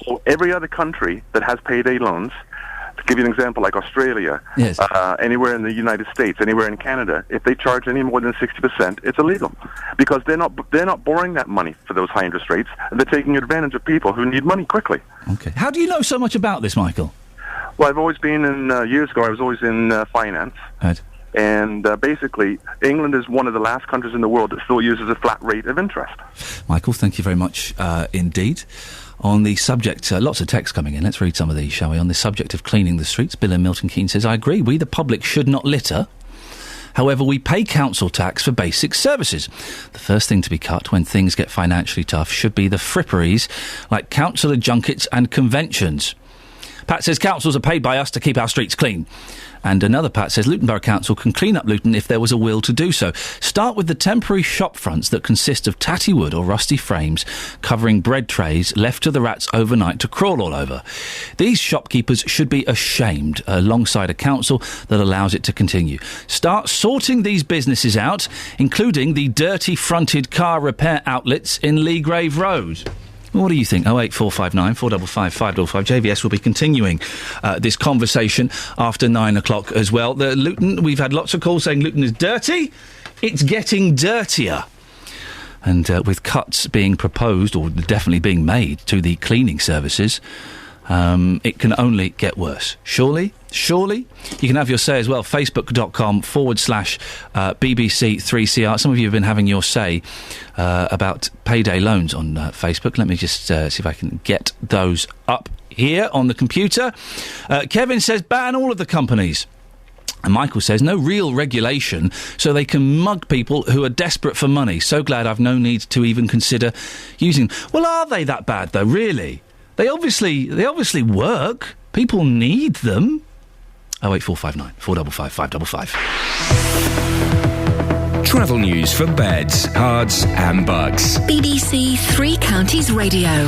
So every other country that has payday loans, to give you an example, like Australia, yes. Anywhere in the United States, anywhere in Canada, if they charge any more than 60%, it's illegal because they're not borrowing that money for those high interest rates. They're taking advantage of people who need money quickly. Okay. How do you know so much about this, Michael? Well, I've always been in, years ago, I was always in finance. Right. And basically, England is one of the last countries in the world that still uses a flat rate of interest. Michael, thank you very much indeed. On the subject, lots of text coming in. Let's read some of these, shall we? On the subject of cleaning the streets, Bill in Milton Keynes says, I agree, we the public should not litter. However, we pay council tax for basic services. The first thing to be cut when things get financially tough should be the fripperies like councillor junkets and conventions. Pat says councils are paid by us to keep our streets clean. And another Pat says Luton Borough Council can clean up Luton if there was a will to do so. Start with the temporary shop fronts that consist of tatty wood or rusty frames covering bread trays left to the rats overnight to crawl all over. These shopkeepers should be ashamed alongside a council that allows it to continue. Start sorting these businesses out, including the dirty fronted car repair outlets in Leagrave Road. What do you think? 08459 455 555. JVS will be continuing this conversation after 9 o'clock as well. Luton, we've had lots of calls saying Luton is dirty. It's getting dirtier. And with cuts being proposed, or definitely being made, to the cleaning services, it can only get worse. Surely? You can have your say as well. Facebook.com/BBC3CR. Some of you have been having your say about payday loans on Facebook. Let me just see if I can get those up here on the computer. Kevin says ban all of the companies. And Michael says no real regulation so they can mug people who are desperate for money. So glad I've no need to even consider using them. Well, are they that bad though, really? They obviously work. People need them. 08459 455 555. Travel news for beds, cards and bugs. BBC Three Counties Radio.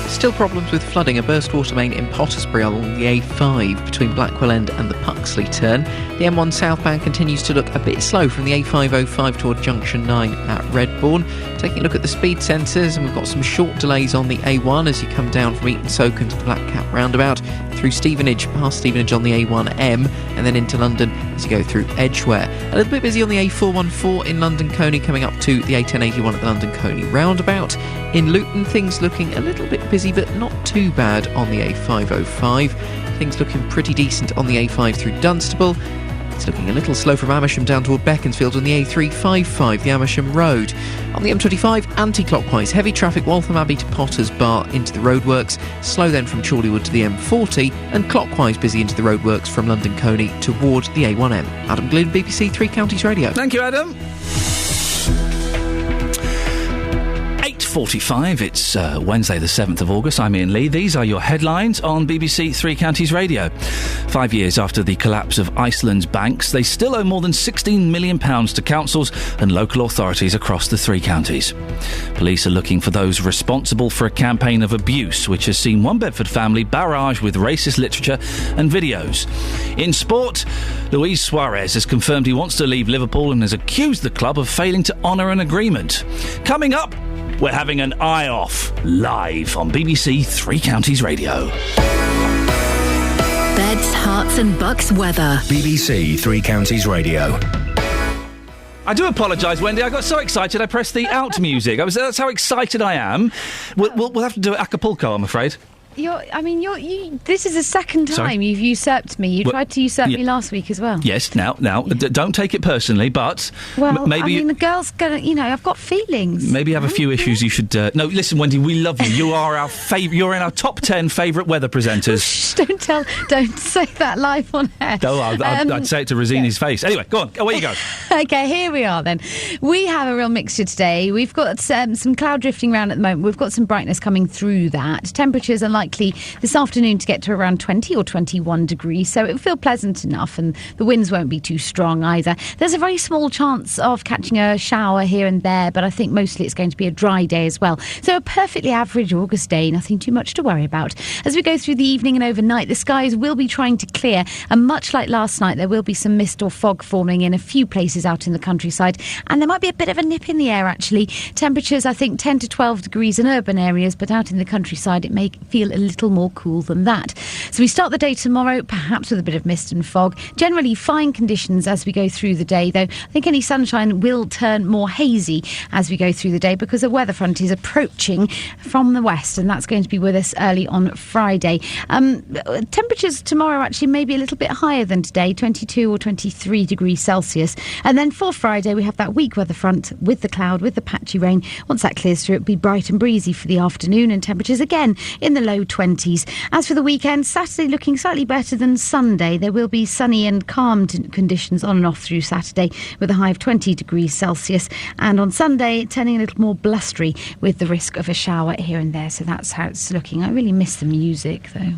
Still problems with flooding. A burst water main in Pottersbury along the A5 between Blackwell End and the Puxley turn. The M1 southbound continues to look a bit slow from the A505 toward Junction 9 at Redbourne. Taking a look at the speed sensors, and we've got some short delays on the A1 as you come down from Eaton Soken to the Black Cat roundabout, through Stevenage, past Stevenage on the A1M, and then into London as you go through Edgware. A little bit busy on the A414 in London Coney, coming up to the A1081 at the London Coney roundabout. In Luton, things looking a little bit busy, but not too bad on the A505. Things looking pretty decent on the A5 through Dunstable. It's looking a little slow from Amersham down toward Beaconsfield on the A355, the Amersham Road. On the M25, anti-clockwise, heavy traffic Waltham Abbey to Potters Bar into the roadworks. Slow then from Chorleywood to the M40, and clockwise busy into the roadworks from London Coney toward the A1M. Adam Glynn, BBC Three Counties Radio. Thank you, Adam. 8:45, it's Wednesday the 7th of August. I'm Iain Lee. These are your headlines on BBC Three Counties Radio. 5 years after the collapse of Iceland's banks, they still owe more than £16 million to councils and local authorities across the three counties. Police are looking for those responsible for a campaign of abuse which has seen one Bedford family barraged with racist literature and videos. In sport, Luis Suarez has confirmed he wants to leave Liverpool and has accused the club of failing to honour an agreement. Coming up, we're having an eye off live on BBC Three Counties Radio. Beds, Hearts and Bucks weather. BBC Three Counties Radio. I do apologise, Wendy. I got so excited I pressed the out music. That's how excited I am. We'll have to do it Acapulco, I'm afraid. This is the second time Sorry? You've usurped me. You tried to usurp me last week as well. Yes, now, don't take it personally, but maybe... the girl's gonna, I've got feelings. Maybe you have a few issues you should... No, listen, Wendy, we love you. You are our you're in our top 10 favourite weather presenters. Shh, don't say that live on air. No, I'd say it to Rosini's face. Anyway, go on, away you go. Okay, here we are then. We have a real mixture today. We've got some cloud drifting around at the moment. We've got some brightness coming through that. Temperatures are likely likely this afternoon to get to around 20 or 21 degrees, so it'll feel pleasant enough, and the winds won't be too strong either. There's a very small chance of catching a shower here and there, but I think mostly it's going to be a dry day as well. So a perfectly average August day, nothing too much to worry about. As we go through the evening and overnight, the skies will be trying to clear, and much like last night, there will be some mist or fog forming in a few places out in the countryside, and there might be a bit of a nip in the air actually. Temperatures, I think, 10 to 12 degrees in urban areas, but out in the countryside it may feel a little more cool than that. So we start the day tomorrow, perhaps with a bit of mist and fog. Generally fine conditions as we go through the day, though I think any sunshine will turn more hazy as we go through the day because a weather front is approaching from the west, and that's going to be with us early on Friday. Temperatures tomorrow actually may be a little bit higher than today, 22 or 23 degrees Celsius. And then for Friday we have that weak weather front with the cloud, with the patchy rain. Once that clears through, it'll be bright and breezy for the afternoon, and temperatures again in the low 20s. As for the weekend, Saturday looking slightly better than Sunday. There will be sunny and calm conditions on and off through Saturday with a high of 20 degrees Celsius, and on Sunday turning a little more blustery with the risk of a shower here and there. So that's how it's looking. I really miss the music though.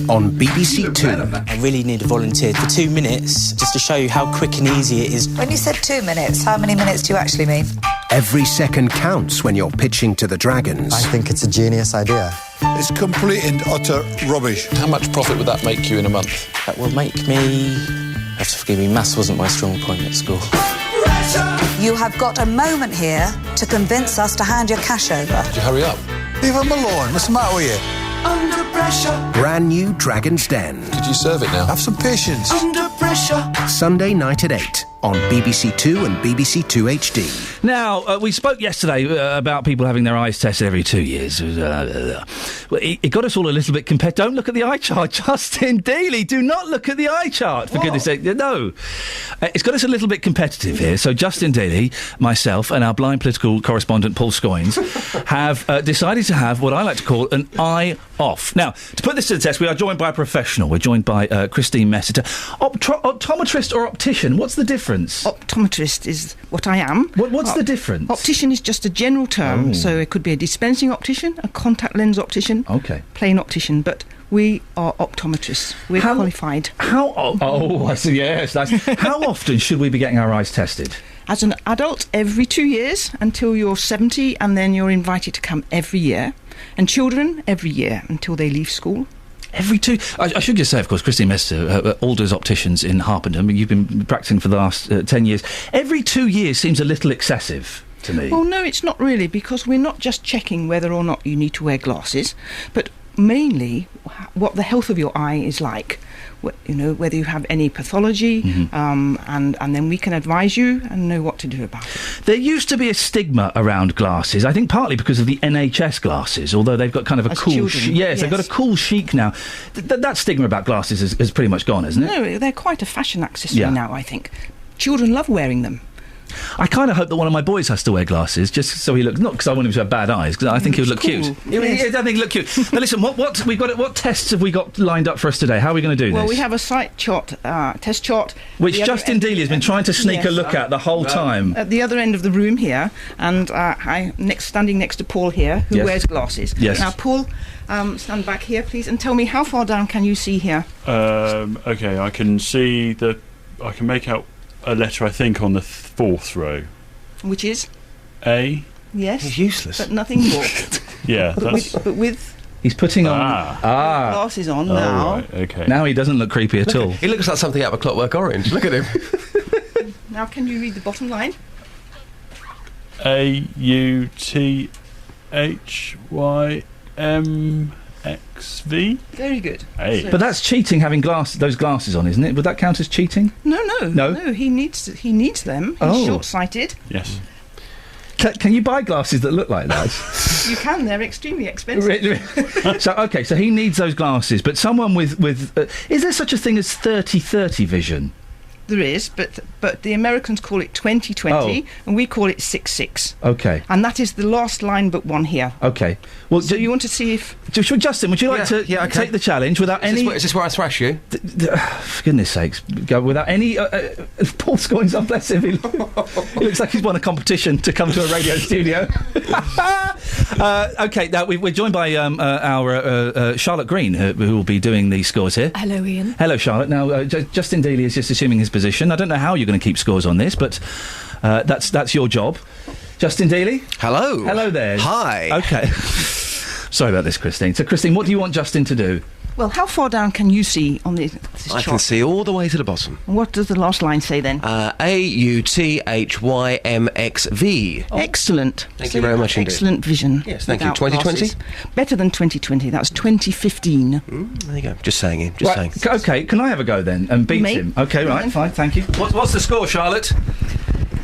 On BBC Two. I really need a volunteer for 2 minutes just to show you how quick and easy it is. When you said 2 minutes, how many minutes do you actually mean? Every second counts when you're pitching to the Dragons. I think it's a genius idea. It's complete and utter rubbish. How much profit would that make you in a month? That will make me... You have to forgive me, maths wasn't my strong point at school. You have got a moment here to convince us to hand your cash over. Could you hurry up? Leave them alone. What's the matter with you? Under pressure. Brand new Dragon's Den. Could you serve it now? Have some patience. Under pressure. Sunday night at 8 on BBC Two and BBC Two HD. Now, we spoke yesterday about people having their eyes tested every 2 years. It got us all a little bit compared. Don't look at the eye chart, Justin Dealey. Do not look at the eye chart, for goodness sake. No. It's got us a little bit competitive here. So Justin Dealey, myself, and our blind political correspondent Paul Scoynes have decided to have what I like to call an eye off. Now, to put this to the test, we are joined by a professional. We're joined by Christine Messiter. Optometrist or optician? What's the difference? Optometrist is what I am. What's the difference? Optician is just a general term, so it could be a dispensing optician, a contact lens optician, plain optician, but we are optometrists. We're qualified. I see, yes. How often should we be getting our eyes tested? As an adult, every 2 years until you're 70, and then you're invited to come every year. And children, every year until they leave school. Every two... I should just say, of course, Christine Messiter, Alders Opticians in Harpenden. You've been practising for the last 10 years. Every 2 years seems a little excessive to me. Well, no, it's not really, because we're not just checking whether or not you need to wear glasses, but mainly what the health of your eye is like. You know, whether you have any pathology, and then we can advise you and know what to do about it. There used to be a stigma around glasses, I think partly because of the NHS glasses, although they've got kind of a cool... Yes, they've got a cool chic now. That stigma about glasses is pretty much gone, isn't it? No, they're quite a fashion accessory now, I think. Children love wearing them. I kind of hope that one of my boys has to wear glasses, just so he looks... Not because I want him to have bad eyes, because I think he would look cute. Yes. I think he'd look cute. Now listen, what tests have we got lined up for us today? How are we going to do this? Well, we have a sight chart, test chart... Which Justin Dealey has been trying to sneak a look at the whole time. At the other end of the room here, and standing next to Paul here, who wears glasses. Yes. Now, Paul, stand back here, please, and tell me how far down can you see here? OK, I can see I can make out a letter, I think, on the fourth row. Which is? A. Yes. It's useless. But nothing more. Yeah, but with... He's putting on... glasses on now. Right, OK. Now he doesn't look creepy at all. He looks like something out of A Clockwork Orange. Look at him. Now, can you read the bottom line? AUTHYMXV. Very good. Hey. So But that's cheating, having those glasses on, isn't it? Would that count as cheating? No. He needs them. He's short-sighted. Yes. Can you buy glasses that look like that? You can. They're extremely expensive. So he needs those glasses. But someone with is there such a thing as 30/30 vision? There is, but the Americans call it 20/20, and we call it 6/6. Okay. And that is the last line but one here. Okay. Well, so you want to see if... Justin, would you like to take the challenge without any... Is this where I thrash you? For goodness sakes, go without any... Paul Scoynes, oh bless him, he looks like he's won a competition to come to a radio studio. OK, now we're joined by our Charlotte Green, who will be doing the scores here. Hello, Ian. Hello, Charlotte. Now, Justin Dealey is just assuming his position. I don't know how you're going to keep scores on this, but that's your job. Justin Dealey? Hello. Hello there. Hi. OK. Sorry about this, Christine. So, Christine, what do you want Justin to do? Well, how far down can you see on this I chart? can see all the way to the bottom. What does the last line say then? AUTHYMXV. Excellent. Thank you very much indeed. Excellent vision. Yes, thank you. Without 2020? glasses. Better than 2020. That's 2015. There you go. Just saying, Ian. Just saying. OK, can I have a go then and beat him? OK, right, fine, thank you. What's the score, Charlotte?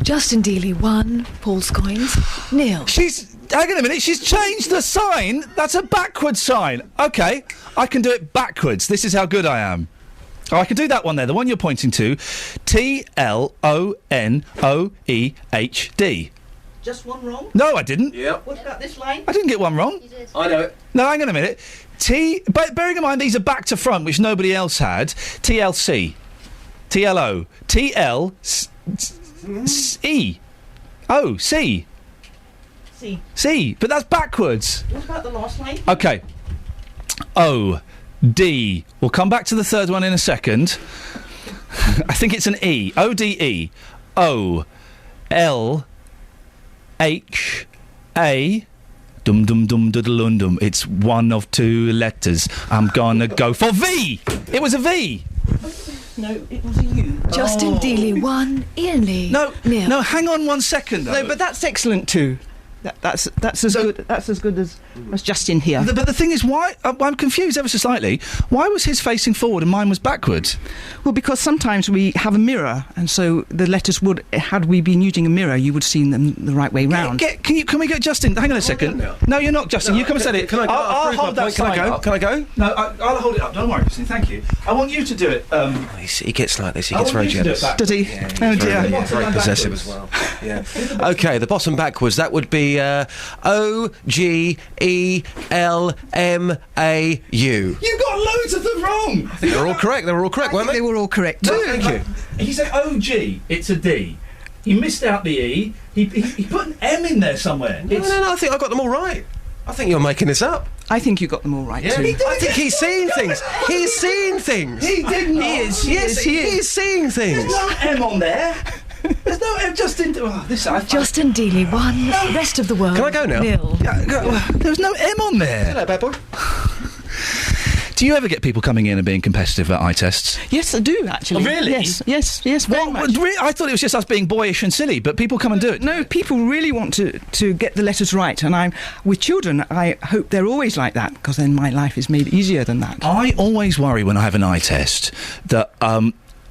Justin Dealey 1, Paul Scoins 0. Hang on a minute, she's changed the sign. That's a backwards sign. OK, I can do it backwards. This is how good I am. Oh, I can do that one there, the one you're pointing to. TLONOEHD. Just one wrong? No, I didn't. Yep. What about this line? I didn't get one wrong. I know it. No, hang on a minute. But bearing in mind these are back to front, which nobody else had. TLC. TLO. TLC. Oh, C. C. But that's backwards. What about the last line? OK. O. D. We'll come back to the third one in a second. I think it's an E. O-D-E. O. L. H. A. Dum dum dum dum dum. It's one of two letters. I'm gonna go for V. It was a V. No, it was a U. Justin Dealey 1, Ian Lee No, 0. no. Hang on 1 second. Though. No, but that's excellent too. That's as good. That's as good as Justin here. But the thing is, why I'm confused ever so slightly. Why was his facing forward and mine was backwards? Well, because sometimes we have a mirror, and so the letters would. Had we been using a mirror, you would have seen them the right way round. Can we get Justin? Hang on a second. No, you're not, Justin. No, you come and set it. can I go? I'll hold that Can I sign go? up. Can I go? No, I'll hold it up. Don't worry, Justin. Thank you. I want you to do it. He gets like this. He I gets want very you to do it jealous. back. Does he? Yeah, Oh he's dear. very possessive as well. Yeah. Okay, the bottom backwards. That would be O-G-E-L-M-A-U. You got loads of them wrong. I think they're all correct. They were all correct, weren't they? They were all correct. No, thank you. He said O-G. It's a D. He missed out the E. He put an M in there somewhere. No, I think I got them all right. I think you're making this up. I think you got them all right too. I think he's seeing things. He's seeing things. He did not. He is. Yes, he is seeing things. There's no M on there. There's no M. Justin Dealey 1, rest of the world Can I go now? 0. There's no M on there. Hello, bad boy. Do you ever get people coming in and being competitive at eye tests? Yes, I do actually. Oh, really? Yes, very much. I thought it was just us being boyish and silly, but people come and do it. No, people really want to get the letters right, and with children, I hope they're always like that, because then my life is made easier than that. I always worry when I have an eye test that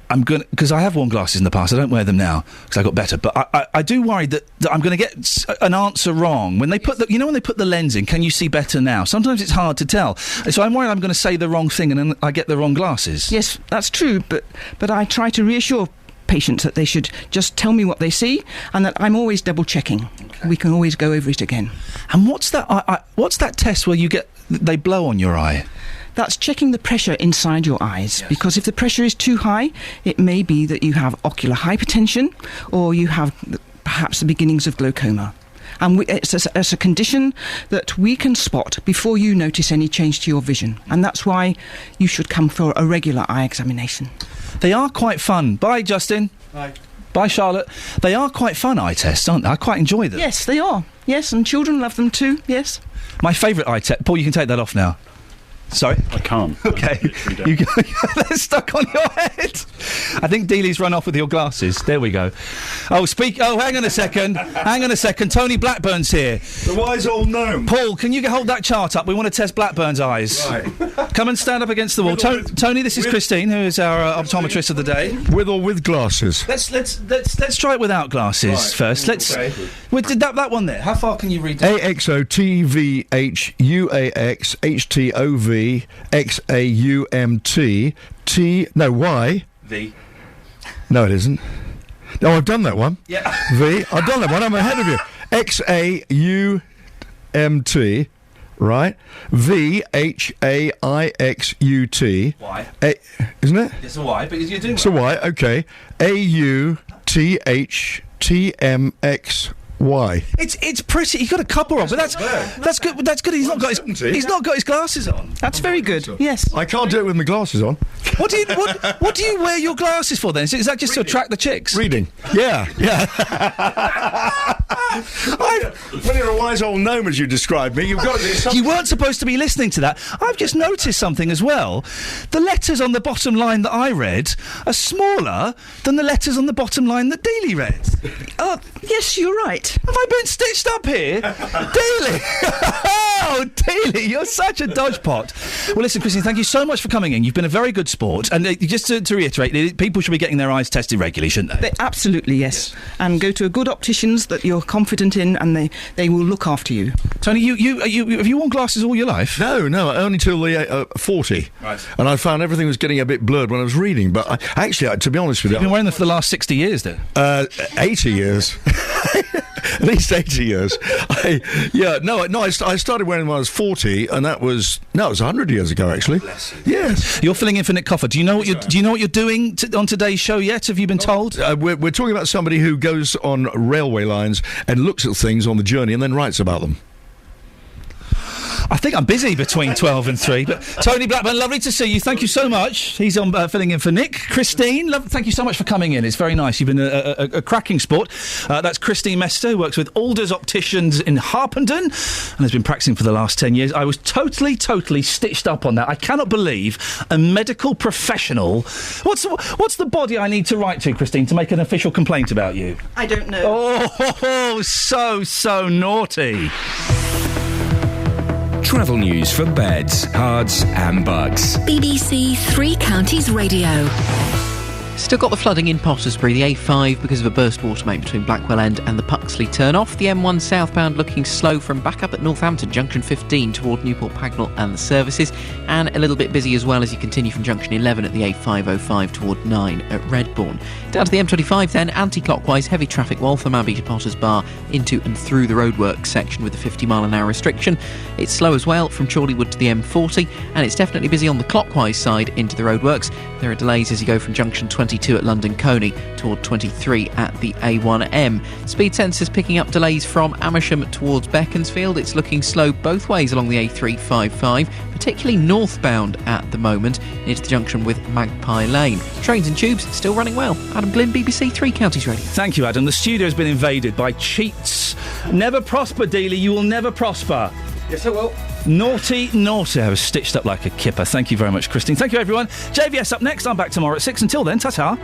I'm going to, because I have worn glasses in the past. I don't wear them now because I got better. But I do worry that I'm going to get an answer wrong when they put when they put the lens in. Can you see better now? Sometimes it's hard to tell. So I'm worried I'm going to say the wrong thing and then I get the wrong glasses. Yes, that's true. But I try to reassure patients that they should just tell me what they see and that I'm always double checking. Okay. We can always go over it again. And what's that test where they blow on your eye? That's checking the pressure inside your eyes, because if the pressure is too high, it may be that you have ocular hypertension or you have perhaps the beginnings of glaucoma. And it's a condition that we can spot before you notice any change to your vision. And that's why you should come for a regular eye examination. They are quite fun. Bye, Justin. Bye. Bye, Charlotte. They are quite fun eye tests, aren't they? I quite enjoy them. Yes, they are. Yes, and children love them too, yes. My favourite eye test... Paul, you can take that off now. Sorry? I can't. Okay. They're stuck on your head. I think Dealey's run off with your glasses. There we go. Oh, hang on a second. Tony Blackburn's here. The wise old gnome. Paul, can you hold that chart up? We want to test Blackburn's eyes. Right. Come and stand up against the wall. Tony, this is Christine, who is our optometrist of the day. With or with glasses? Let's try it without glasses first. Okay. Did that one there. How far can you read? AXOTVHUAXHTOV XAUMT T. No, Y. V. No, it isn't. Oh, I've done that one. Yeah. V. I've done that one. I'm ahead of you. XAUMT. Right. VHAIXUT. Y. Isn't it? It's a Y, but you're doing it's a Y. Okay. AUTHTMXY. Why? It's pretty. He got a couple on, but that's good. That's good. He's not got his glasses on. That's very good. Yes. I can't do it with my glasses on. What do you wear your glasses for then? Is that just to attract the chicks? Reading. Yeah. When you're a wise old gnome, as you described me, you've got to do something. You weren't supposed to be listening to that. I've just noticed something as well. The letters on the bottom line that I read are smaller than the letters on the bottom line that Dealey read. Yes, you're right. Have I been stitched up here? Dealey! Oh, Dealey, you're such a dodgepot. Well, listen, Christine, thank you so much for coming in. You've been a very good sport. And just to reiterate, people should be getting their eyes tested regularly, shouldn't they? Absolutely, yes. And go to a good opticians that you're confident in, and they will look after you. Tony, have you worn glasses all your life? No, only till the 40. Right. And I found everything was getting a bit blurred when I was reading. But to be honest with you... You've been wearing them for the last 60 years, then? 80 years. At least 80 years. I started wearing them when I was 40, and it was 100 years ago, actually. Yes. You're filling in for Nick Coffer. Do you know what you're doing on today's show yet? Have you been told? We're talking about somebody who goes on railway lines and looks at things on the journey and then writes about them. I think I'm busy between 12 and 3, but Tony Blackburn, lovely to see you. Thank you so much. He's on filling in for Nick. Christine, thank you so much for coming in. It's very nice. You've been a cracking sport. That's Christine Mester, who works with Alders Opticians in Harpenden and has been practicing for the last 10 years. I was totally stitched up on that. I cannot believe a medical professional... What's the body I need to write to, Christine, to make an official complaint about you? I don't know. Oh, so naughty. Travel news for beds, cards and bugs. BBC Three Counties Radio. Still got the flooding in Pottersbury, the A5 because of a burst water main between Blackwell End and the Puxley turn-off. The M1 southbound looking slow from back up at Northampton, junction 15 toward Newport Pagnell and the services, and a little bit busy as well as you continue from junction 11 at the A505 toward 9 at Redbourne. Down to the M25 then, anti-clockwise, heavy traffic Waltham Abbey to Potters Bar into and through the roadworks section with a 50-mile-an-hour restriction. It's slow as well from Chorleywood to the M40, and it's definitely busy on the clockwise side into the roadworks. There are delays as you go from junction 22 at London Coney toward 23 at the A1M. Speed sensors picking up delays from Amersham towards Beaconsfield. It's looking slow both ways along the A355, particularly northbound at the moment, near to the junction with Magpie Lane. Trains and tubes still running well. Adam Glynn, BBC Three Counties Radio. Thank you, Adam. The studio has been invaded by cheats. Never prosper, Dealey. You will never prosper. Yes, I will. Naughty. I was stitched up like a kipper. Thank you very much, Christine. Thank you, everyone. JVS up next. I'm back tomorrow at 6. Until then, ta-ta. On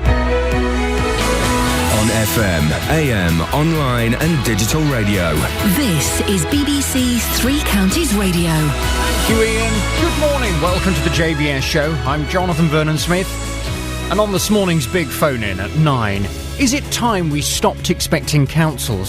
FM, AM, online and digital radio. This is BBC Three Counties Radio. Thank you, Iain. Good morning. Welcome to the JVS show. I'm Jonathan Vernon-Smith. And on this morning's big phone-in at 9, is it time we stopped expecting councils